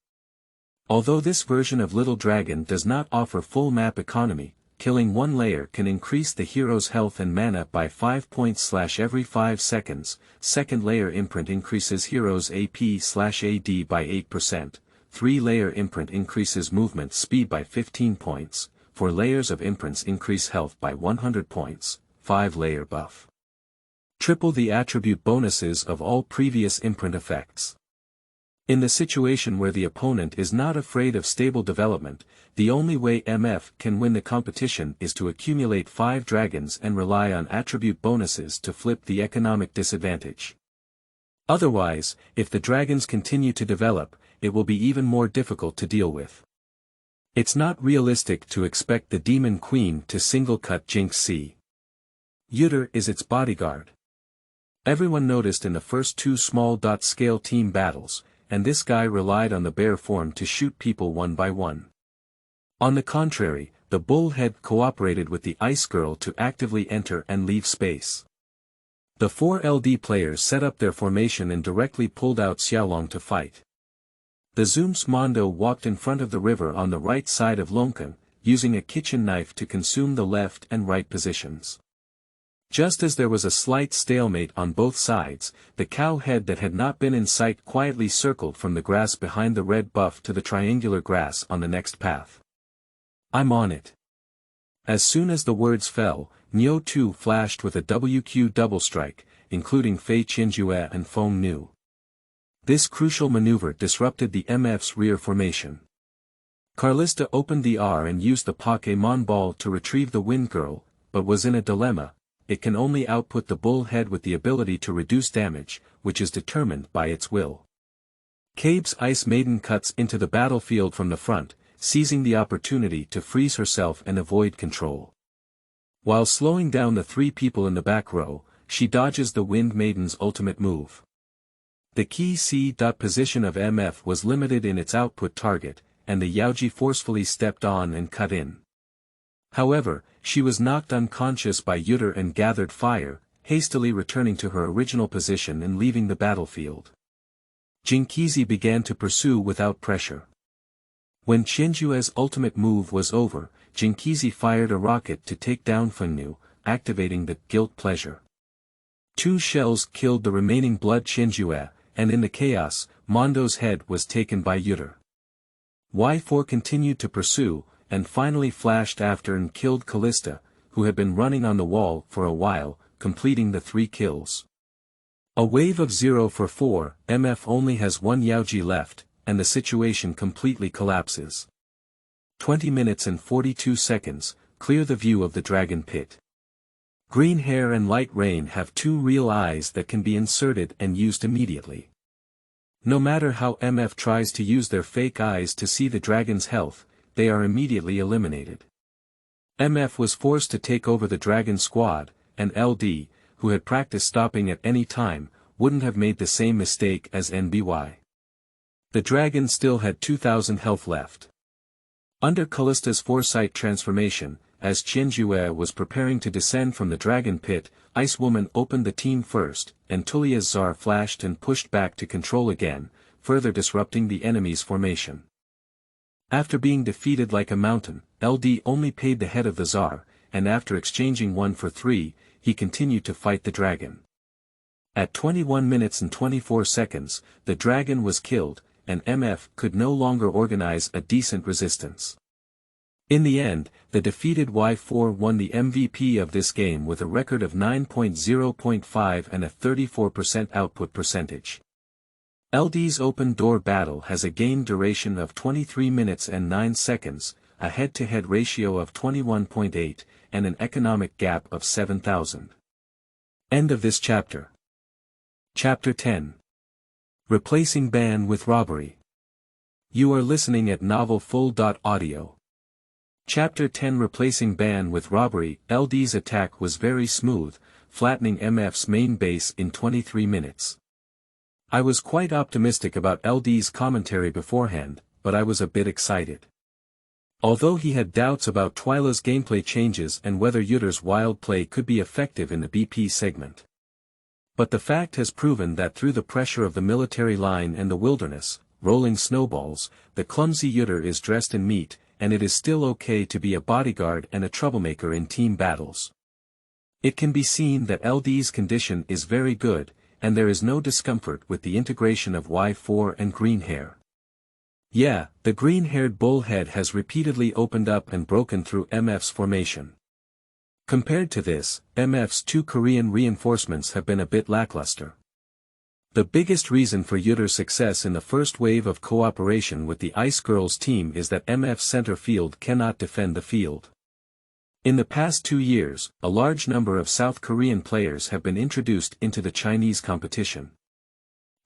Although this version of Little Dragon does not offer full map economy, killing one layer can increase the hero's health and mana by 5 points every 5 seconds. Second layer imprint increases hero's AP/AD by 8%. 3-layer imprint increases movement speed by 15 points. 4 layers of imprints increase health by 100 points. 5-layer buff. Triple the attribute bonuses of all previous imprint effects. In the situation where the opponent is not afraid of stable development, the only way MF can win the competition is to accumulate 5 dragons and rely on attribute bonuses to flip the economic disadvantage. Otherwise, if the dragons continue to develop, it will be even more difficult to deal with. It's not realistic to expect the Demon Queen to single-cut Jinx C. Yutter is its bodyguard. Everyone noticed in the first 2 small-scale team battles, and this guy relied on the bear form to shoot people one by one. On the contrary, the bullhead cooperated with the ice girl to actively enter and leave space. The 4 LD players set up their formation and directly pulled out Xiaolong to fight. The Zooms Mondo walked in front of the river on the right side of Longkang, using a kitchen knife to consume the left and right positions. Just as there was a slight stalemate on both sides, the cow head that had not been in sight quietly circled from the grass behind the red buff to the triangular grass on the next path. I'm on it. As soon as the words fell, Neo 2 flashed with a WQ double strike, including Fei Qianjue and Feng Nu. This crucial maneuver disrupted the MF's rear formation. Carlista opened the R and used the Pokémon Ball to retrieve the Wind Girl, but was in a dilemma. It can only output the bullhead with the ability to reduce damage, which is determined by its will. Cabe's Ice Maiden cuts into the battlefield from the front, seizing the opportunity to freeze herself and avoid control. While slowing down the 3 people in the back row, she dodges the Wind Maiden's ultimate move. The key C. Position of MF was limited in its output target, and the Yaoji forcefully stepped on and cut in. However, she was knocked unconscious by Yutter and gathered fire, hastily returning to her original position and leaving the battlefield. Jinkizi began to pursue without pressure. When Qianjue's ultimate move was over, Jinkizi fired a rocket to take down Fengnu, activating the Guilt Pleasure. 2 shells killed the remaining blood Qianjue, and in the chaos, Mondo's head was taken by Yutter. Y4 continued to pursue, and finally flashed after and killed Callista, who had been running on the wall for a while, completing the 3 kills. A wave of 0 for 4, MF only has 1 Yaoji left, and the situation completely collapses. 20 minutes and 42 seconds, clear the view of the dragon pit. Green Hair and Light Rain have 2 real eyes that can be inserted and used immediately. No matter how MF tries to use their fake eyes to see the dragon's health, they are immediately eliminated. MF was forced to take over the dragon squad, and LD, who had practiced stopping at any time, wouldn't have made the same mistake as NBY. The dragon still had 2,000 health left. Under Callista's foresight transformation, as Qianjue was preparing to descend from the dragon pit, Ice Woman opened the team first, and Tulia's Tsar flashed and pushed back to control again, further disrupting the enemy's formation. After being defeated like a mountain, LD only paid the head of the Tsar, and after exchanging 1 for 3, he continued to fight the dragon. At 21 minutes and 24 seconds, the dragon was killed, and MF could no longer organize a decent resistance. In the end, the defeated Y4 won the MVP of this game with a record of 9.0.5 and a 34% output percentage. LD's open door battle has a game duration of 23 minutes and 9 seconds, a head-to-head ratio of 21.8, and an economic gap of 7,000. End of this chapter. Chapter 10. Replacing Ban with Robbery. You are listening at novelfull.audio. Chapter 10. Replacing Ban with Robbery. LD's attack was very smooth, flattening MF's main base in 23 minutes. I was quite optimistic about LD's commentary beforehand, but I was a bit excited. Although he had doubts about Twyla's gameplay changes and whether Yutter's wild play could be effective in the BP segment. But the fact has proven that through the pressure of the military line and the wilderness, rolling snowballs, the clumsy Yutter is dressed in meat, and it is still okay to be a bodyguard and a troublemaker in team battles. It can be seen that LD's condition is very good, and there is no discomfort with the integration of Y4 and green hair. Yeah, the green-haired bullhead has repeatedly opened up and broken through MF's formation. Compared to this, MF's 2 Korean reinforcements have been a bit lackluster. The biggest reason for Yutter's success in the first wave of cooperation with the Ice Girls team is that MF's center field cannot defend the field. In the past 2 years, a large number of South Korean players have been introduced into the Chinese competition.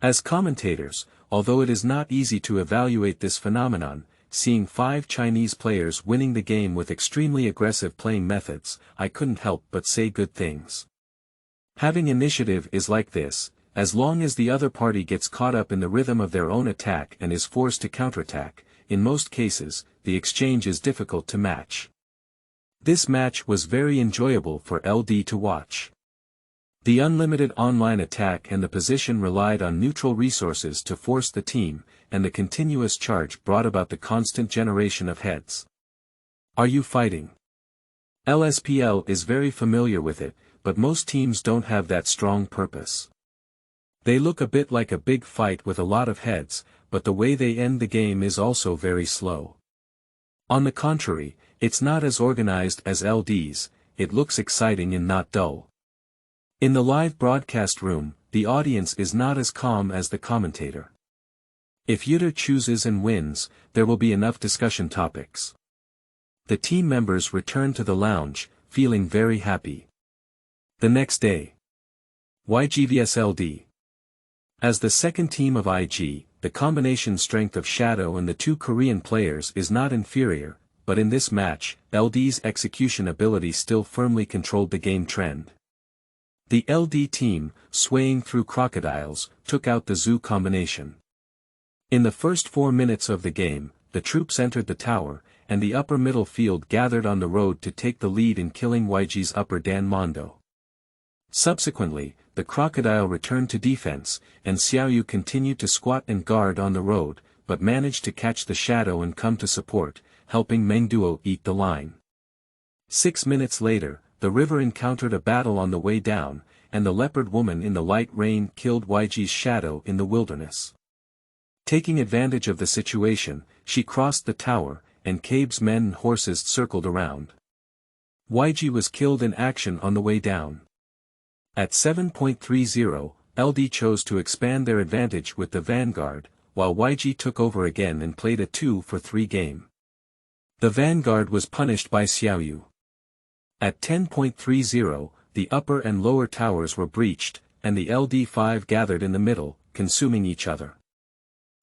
As commentators, although it is not easy to evaluate this phenomenon, seeing 5 Chinese players winning the game with extremely aggressive playing methods, I couldn't help but say good things. Having initiative is like this: as long as the other party gets caught up in the rhythm of their own attack and is forced to counterattack, in most cases, the exchange is difficult to match. This match was very enjoyable for LD to watch. The unlimited online attack and the position relied on neutral resources to force the team, and the continuous charge brought about the constant generation of heads. Are you fighting? LSPL is very familiar with it, but most teams don't have that strong purpose. They look a bit like a big fight with a lot of heads, but the way they end the game is also very slow. On the contrary, it's not as organized as LD's, it looks exciting and not dull. In the live broadcast room, the audience is not as calm as the commentator. If Yutter chooses and wins, there will be enough discussion topics. The team members return to the lounge, feeling very happy. The next day. YG vs LD. As the second team of IG, the combination strength of Shadow and the 2 Korean players is not inferior, but in this match, LD's execution ability still firmly controlled the game trend. The LD team, swaying through crocodiles, took out the zoo combination. In the first 4 minutes of the game, the troops entered the tower, and the upper middle field gathered on the road to take the lead in killing YG's upper Dan Mondo. Subsequently, the crocodile returned to defense, and Xiaoyu continued to squat and guard on the road, but managed to catch the Shadow and come to support, helping Meng Duo eat the line. 6 minutes later, the river encountered a battle on the way down, and the leopard woman in the light rain killed YG's Shadow in the wilderness. Taking advantage of the situation, she crossed the tower, and Cabe's men and horses circled around. YG was killed in action on the way down. At 7.30, LD chose to expand their advantage with the Vanguard, while YG took over again and played a 2-for-3 game. The Vanguard was punished by Xiaoyu. At 10.30, the upper and lower towers were breached, and the LD5 gathered in the middle, consuming each other.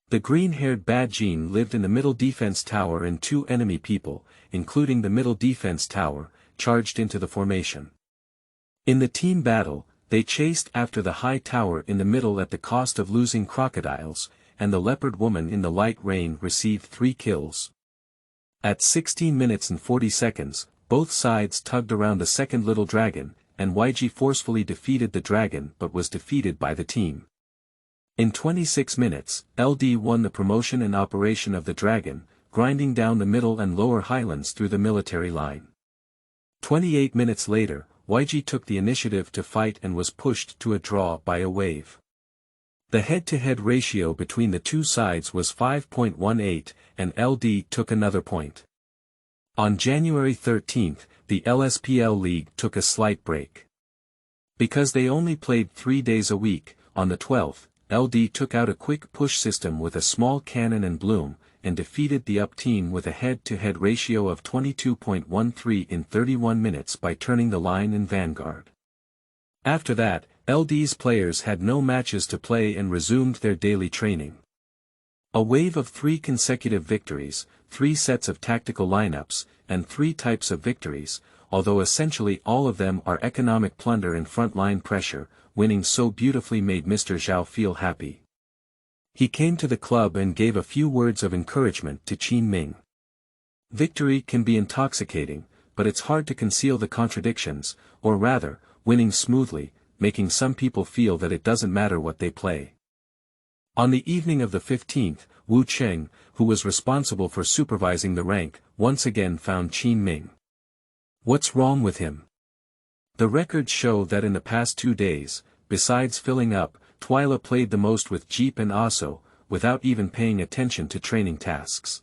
The green-haired Bad Jean lived in the middle defense tower, and 2 enemy people, including the middle defense tower, charged into the formation. In the team battle, they chased after the high tower in the middle at the cost of losing crocodiles, and the leopard woman in the light rain received 3 kills. At 16 minutes and 40 seconds, both sides tugged around the second little dragon, and YG forcefully defeated the dragon but was defeated by the team. In 26 minutes, LD won the promotion and operation of the dragon, grinding down the middle and lower highlands through the military line. 28 minutes later, YG took the initiative to fight and was pushed to a draw by a wave. The head-to-head ratio between the 2 sides was 5.18, and LD took another point. On January 13, the LSPL League took a slight break. Because they only played 3 days a week, on the 12th, LD took out a quick push system with a small cannon and bloom, and defeated the UP team with a head-to-head ratio of 22.13 in 31 minutes by turning the line in Vanguard. After that, LD's players had no matches to play and resumed their daily training. A wave of 3 consecutive victories, 3 sets of tactical lineups, and 3 types of victories, although essentially all of them are economic plunder and front-line pressure, winning so beautifully made Mr. Zhao feel happy. He came to the club and gave a few words of encouragement to Qin Ming. Victory can be intoxicating, but it's hard to conceal the contradictions, or rather, winning smoothly, making some people feel that it doesn't matter what they play. On the evening of the 15th, Wu Cheng, who was responsible for supervising the rank, once again found Qin Ming. What's wrong with him? The records show that in the past 2 days, besides filling up, Twyla played the most with Jeep and Aso, without even paying attention to training tasks.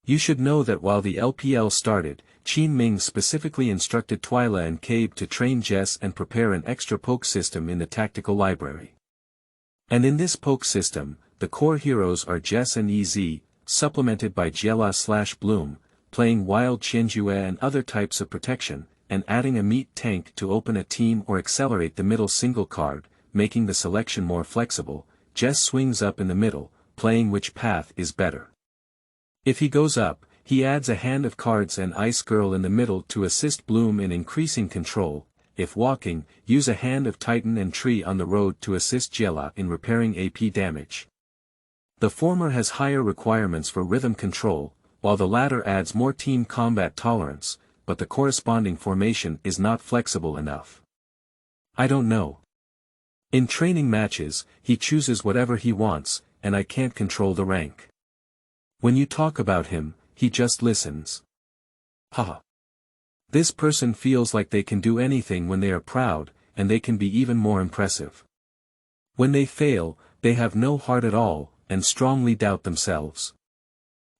You should know that while the LPL started, Qin Ming specifically instructed Twyla and Cabe to train Jess and prepare an extra poke system in the tactical library. And in this poke system, the core heroes are Jess and EZ, supplemented by Jiela/Bloom, playing Wild Qianjue and other types of protection, and adding a meat tank to open a team or accelerate the middle single card, making the selection more flexible. Jess swings up in the middle, playing which path is better. If he goes up, he adds a hand of cards and Ice Girl in the middle to assist Bloom in increasing control. If walking, use a hand of Titan and Tree on the road to assist Jiela in repairing AP damage. The former has higher requirements for rhythm control, while the latter adds more team combat tolerance, but the corresponding formation is not flexible enough. I don't know. In training matches, he chooses whatever he wants, and I can't control the rank. When you talk about him, he just listens. Haha. This person feels like they can do anything when they are proud, and they can be even more impressive. When they fail, they have no heart at all, and strongly doubt themselves.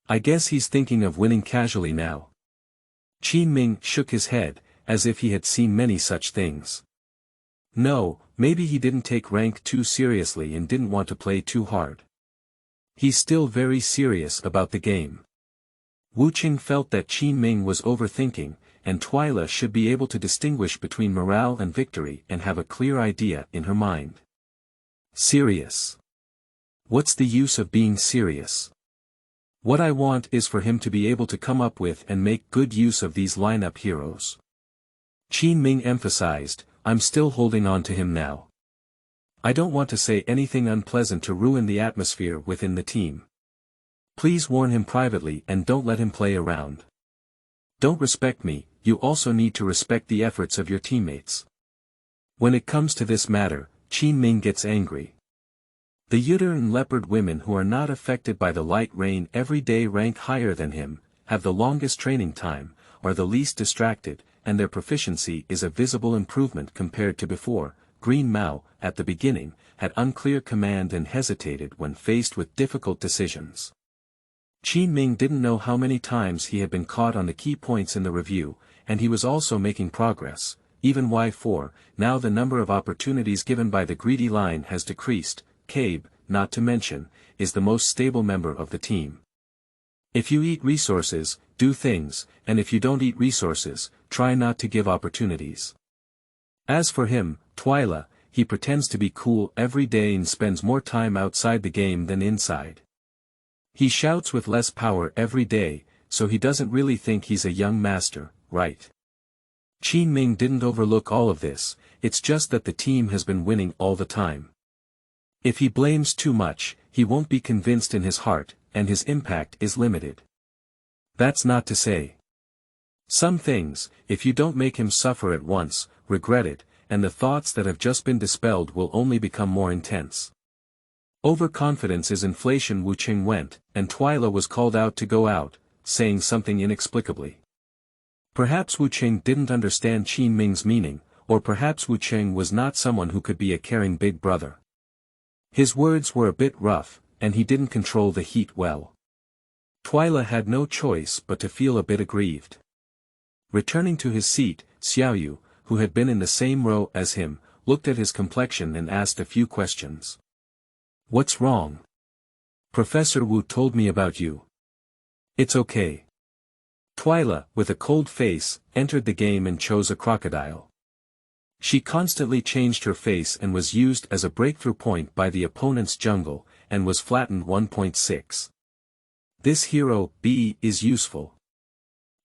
I guess he's thinking of winning casually now. Qin Ming shook his head, as if he had seen many such things. No, maybe he didn't take rank too seriously and didn't want to play too hard. He's still very serious about the game. Wu Qing felt that Qin Ming was overthinking, and Twyla should be able to distinguish between morale and victory and have a clear idea in her mind. Serious. What's the use of being serious? What I want is for him to be able to come up with and make good use of these lineup heroes. Qin Ming emphasized, I'm still holding on to him now. I don't want to say anything unpleasant to ruin the atmosphere within the team. Please warn him privately and don't let him play around. Don't respect me, you also need to respect the efforts of your teammates. When it comes to this matter, Qin Ming gets angry. The Yutter and Leopard women who are not affected by the light rain every day rank higher than him, have the longest training time, are the least distracted, and their proficiency is a visible improvement compared to before. Green Mao, at the beginning, had unclear command and hesitated when faced with difficult decisions. Qin Ming didn't know how many times he had been caught on the key points in the review, and he was also making progress. Even Y4, now the number of opportunities given by the greedy line has decreased. Cabe, not to mention, is the most stable member of the team. If you eat resources, do things, and if you don't eat resources, try not to give opportunities. As for him, Twyla, he pretends to be cool every day and spends more time outside the game than inside. He shouts with less power every day, so he doesn't really think he's a young master, right? Qin Ming didn't overlook all of this, it's just that the team has been winning all the time. If he blames too much, he won't be convinced in his heart, and his impact is limited. That's not to say. Some things, if you don't make him suffer at once, regret it, and the thoughts that have just been dispelled will only become more intense. Overconfidence is inflation. Wu Qing went, and Twyla was called out to go out, saying something inexplicably. Perhaps Wu Qing didn't understand Qin Ming's meaning, or perhaps Wu Qing was not someone who could be a caring big brother. His words were a bit rough, and he didn't control the heat well. Twyla had no choice but to feel a bit aggrieved. Returning to his seat, Xiaoyu, who had been in the same row as him, looked at his complexion and asked a few questions. What's wrong? Professor Wu told me about you. It's okay. Twyla, with a cold face, entered the game and chose a crocodile. She constantly changed her face and was used as a breakthrough point by the opponent's jungle, and was flattened 1.6. This hero, B, is useful.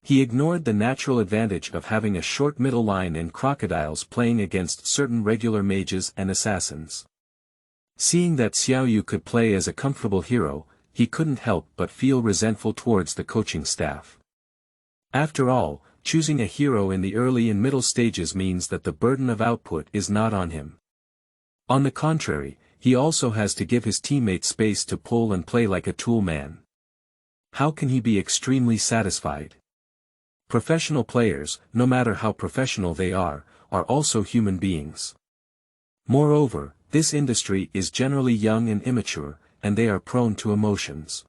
He ignored the natural advantage of having a short middle line and crocodiles playing against certain regular mages and assassins. Seeing that Xiaoyu could play as a comfortable hero, he couldn't help but feel resentful towards the coaching staff. After all, choosing a hero in the early and middle stages means that the burden of output is not on him. On the contrary, he also has to give his teammates space to pull and play like a tool man. How can he be extremely satisfied? Professional players, no matter how professional they are also human beings. Moreover, this industry is generally young and immature, and they are prone to emotions.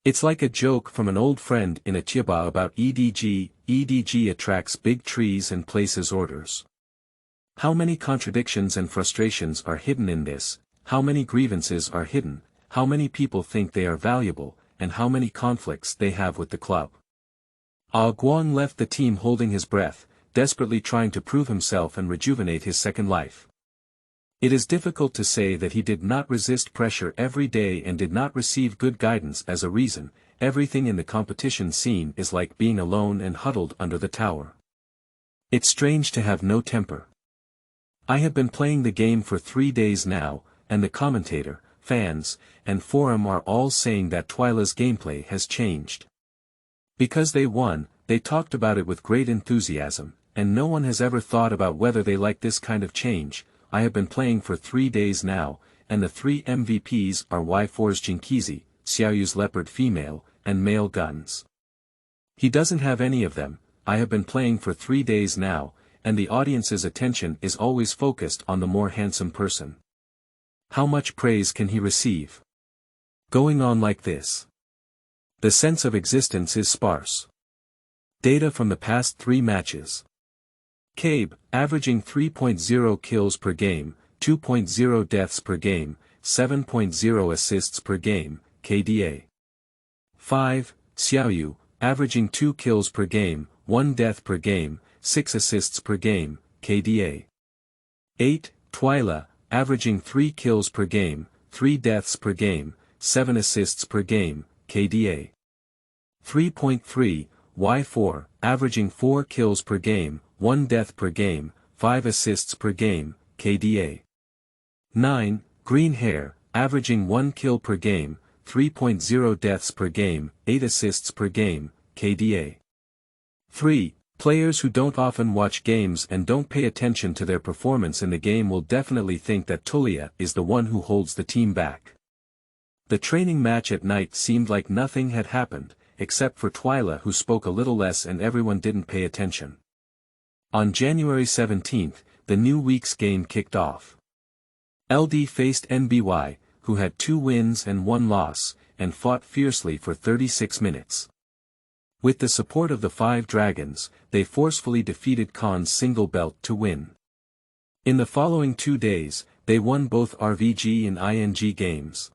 It's like a joke from an old friend in a chiba about EDG. EDG attracts big trees and places orders. How many contradictions and frustrations are hidden in this, how many grievances are hidden, how many people think they are valuable, and how many conflicts they have with the club. Ah Guang left the team holding his breath, desperately trying to prove himself and rejuvenate his second life. It is difficult to say that he did not resist pressure every day and did not receive good guidance as a reason. Everything in the competition scene is like being alone and huddled under the tower. It's strange to have no temper. I have been playing the game for 3 days now, and the commentator, fans, and forum are all saying that Twyla's gameplay has changed. Because they won, they talked about it with great enthusiasm, and no one has ever thought about whether they like this kind of change. I have been playing for 3 days now, and the 3 MVPs are Y4's Jinkizi, Xiaoyu's Leopard female, and male guns. He doesn't have any of them. I have been playing for 3 days now, and the audience's attention is always focused on the more handsome person. How much praise can he receive? Going on like this. The sense of existence is sparse. Data from the past 3 matches. Cabe, averaging 3.0 kills per game, 2.0 deaths per game, 7.0 assists per game, KDA. 5. Xiaoyu, averaging 2 kills per game, 1 death per game, 6 assists per game, KDA. 8. Twyla, averaging 3 kills per game, 3 deaths per game, 7 assists per game, KDA. 3.3. Y4, averaging 4 kills per game, 1 death per game, 5 assists per game, KDA. 9. Green Hair, averaging 1 kill per game, 3.0 deaths per game, 8 assists per game, KDA. 3. Players who don't often watch games and don't pay attention to their performance in the game will definitely think that Tulia is the one who holds the team back. The training match at night seemed like nothing had happened, except for Twyla who spoke a little less and everyone didn't pay attention. On January 17th, the new week's game kicked off. LD faced NBY, who had 2 wins and 1 loss, and fought fiercely for 36 minutes. With the support of the 5 dragons, they forcefully defeated Khan's single belt to win. In the following 2 days, they won both RVG and ING games.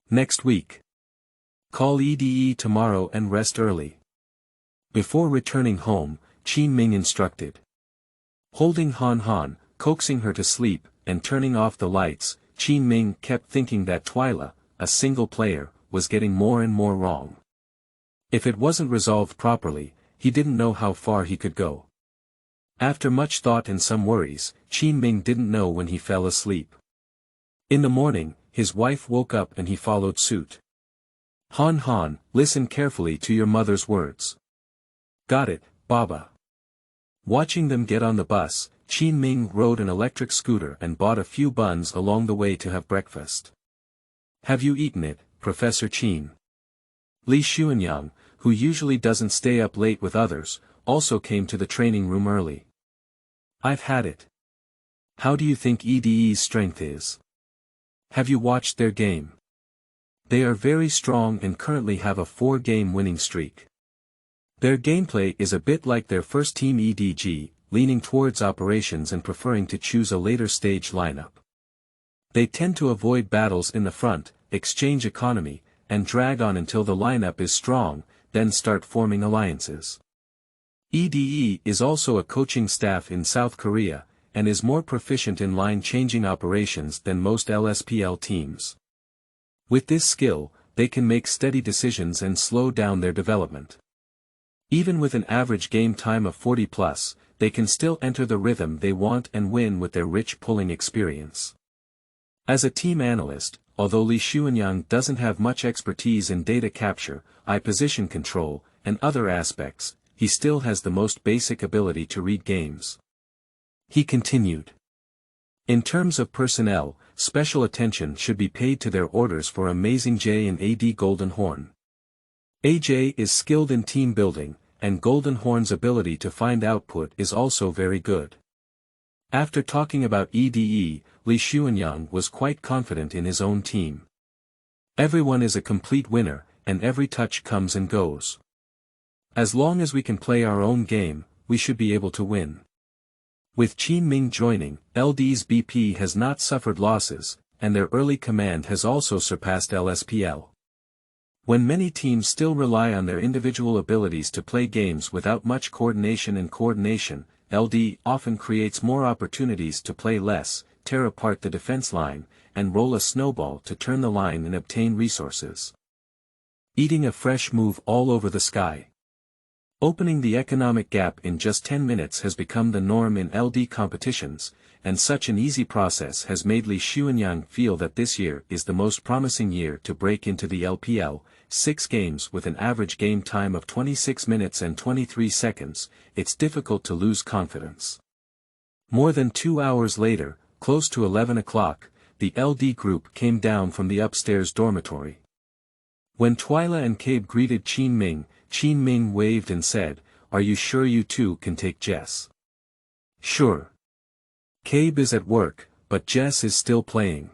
Next week. Call EDE tomorrow and rest early. Before returning home, Qin Ming instructed. Holding Han Han, coaxing her to sleep, and turning off the lights, Qin Ming kept thinking that Twyla, a single player, was getting more and more wrong. If it wasn't resolved properly, he didn't know how far he could go. After much thought and some worries, Qin Ming didn't know when he fell asleep. In the morning, his wife woke up and he followed suit. Han Han, listen carefully to your mother's words. Got it, Baba. Watching them get on the bus, Qin Ming rode an electric scooter and bought a few buns along the way to have breakfast. Have you eaten it, Professor Qin? Li Xuanyang, who usually doesn't stay up late with others, also came to the training room early. I've had it. How do you think EDE's strength is? Have you watched their game? They are very strong and currently have a 4-game winning streak. Their gameplay is a bit like their first team EDG, leaning towards operations and preferring to choose a later stage lineup. They tend to avoid battles in the front, exchange economy, and drag on until the lineup is strong, then start forming alliances. EDE is also a coaching staff in South Korea, and is more proficient in line-changing operations than most LSPL teams. With this skill, they can make steady decisions and slow down their development. Even with an average game time of 40+, they can still enter the rhythm they want and win with their rich pulling experience. As a team analyst, although Li Xuanyang doesn't have much expertise in data capture, position control, and other aspects, he still has the most basic ability to read games. He continued. In terms of personnel, special attention should be paid to their orders for Amazing J and AD Golden Horn. AJ is skilled in team building, and Golden Horn's ability to find output is also very good. After talking about EDE, Li Xuanyang was quite confident in his own team. Everyone is a complete winner, and every touch comes and goes. As long as we can play our own game, we should be able to win. With Qin Ming joining, LD's BP has not suffered losses, and their early command has also surpassed LSPL. When many teams still rely on their individual abilities to play games without much coordination, LD often creates more opportunities to play less, tear apart the defense line, and roll a snowball to turn the line and obtain resources. Eating a fresh move all over the sky. Opening the economic gap in just 10 minutes has become the norm in LD competitions, and such an easy process has made Li Xuanyang feel that this year is the most promising year to break into the LPL. 6 games with an average game time of 26 minutes and 23 seconds, it's difficult to lose confidence. More than 2 hours later, close to 11 o'clock, the LD group came down from the upstairs dormitory. When Twyla and Cabe greeted Qin Ming waved and said, "Are you sure you two can take Jess?" "Sure. Cabe is at work, but Jess is still playing.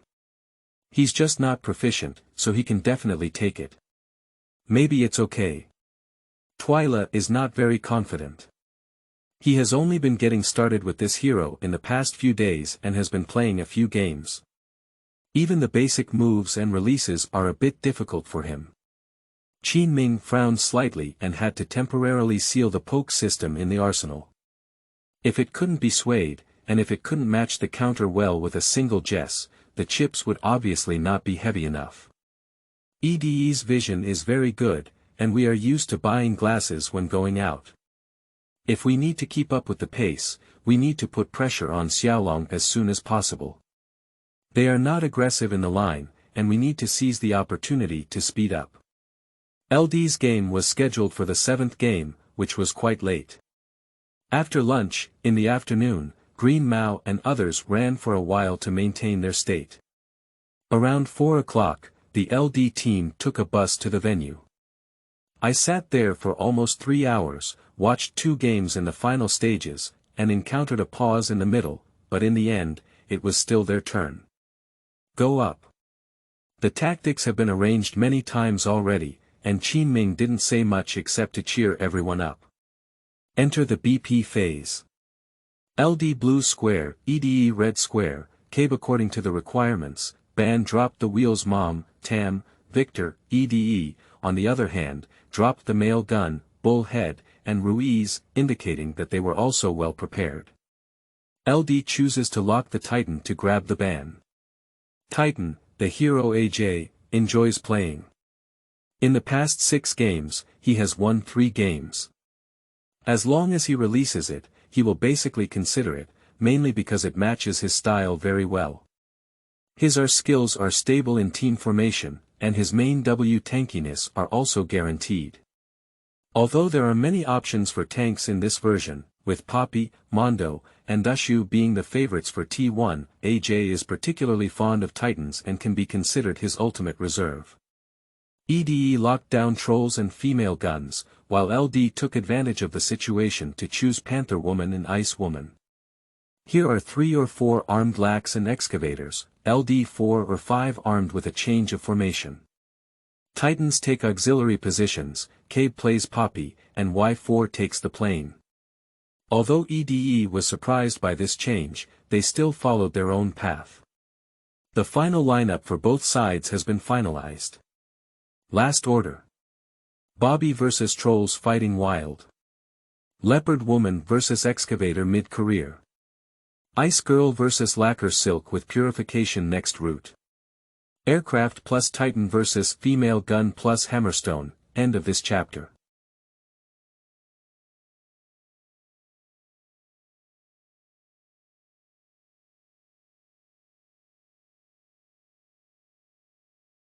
He's just not proficient, so he can definitely take it. Maybe it's okay." Twyla is not very confident. He has only been getting started with this hero in the past few days and has been playing a few games. Even the basic moves and releases are a bit difficult for him. Qin Ming frowned slightly and had to temporarily seal the poke system in the arsenal. If it couldn't be swayed, and if it couldn't match the counter well with a single Jess, the chips would obviously not be heavy enough. EDE's vision is very good, and we are used to buying glasses when going out. If we need to keep up with the pace, we need to put pressure on Xiaolong as soon as possible. They are not aggressive in the line, and we need to seize the opportunity to speed up. LD's game was scheduled for the 7th game, which was quite late. After lunch, in the afternoon, Green Mao and others ran for a while to maintain their state. Around 4 o'clock, the LD team took a bus to the venue. I sat there for almost 3 hours, watched 2 games in the final stages, and encountered a pause in the middle, but in the end, it was still their turn. Go up. The tactics have been arranged many times already, and Qin Ming didn't say much except to cheer everyone up. Enter the BP phase. LD blue square, EDE red square, Cabe according to the requirements, Ban dropped the wheels Mom, Tam, Victor, EDE, on the other hand, dropped the male gun, Bull Head, and Ruiz, indicating that they were also well prepared. LD chooses to lock the Titan to grab the ban. Titan, the hero AJ, enjoys playing. In the past 6 games, he has won 3 games. As long as he releases it, he will basically consider it, mainly because it matches his style very well. His R skills are stable in team formation, and his main W tankiness are also guaranteed. Although there are many options for tanks in this version, with Poppy, Mondo, and Dushu being the favorites for T1, AJ is particularly fond of Titans and can be considered his ultimate reserve. EDE locked down trolls and female guns, while LD took advantage of the situation to choose Panther Woman and Ice Woman. Here are 3 or 4 armed lax and excavators, LD 4 or 5 armed with a change of formation. Titans take auxiliary positions, Cabe plays Poppy, and Y4 takes the plane. Although EDE was surprised by this change, they still followed their own path. The final lineup for both sides has been finalized. Last order. Bobby vs Trolls fighting wild. Leopard Woman vs Excavator mid-career. Ice Girl vs Lacquer Silk with Purification next route. Aircraft plus Titan vs Female Gun plus Hammerstone, end of this chapter.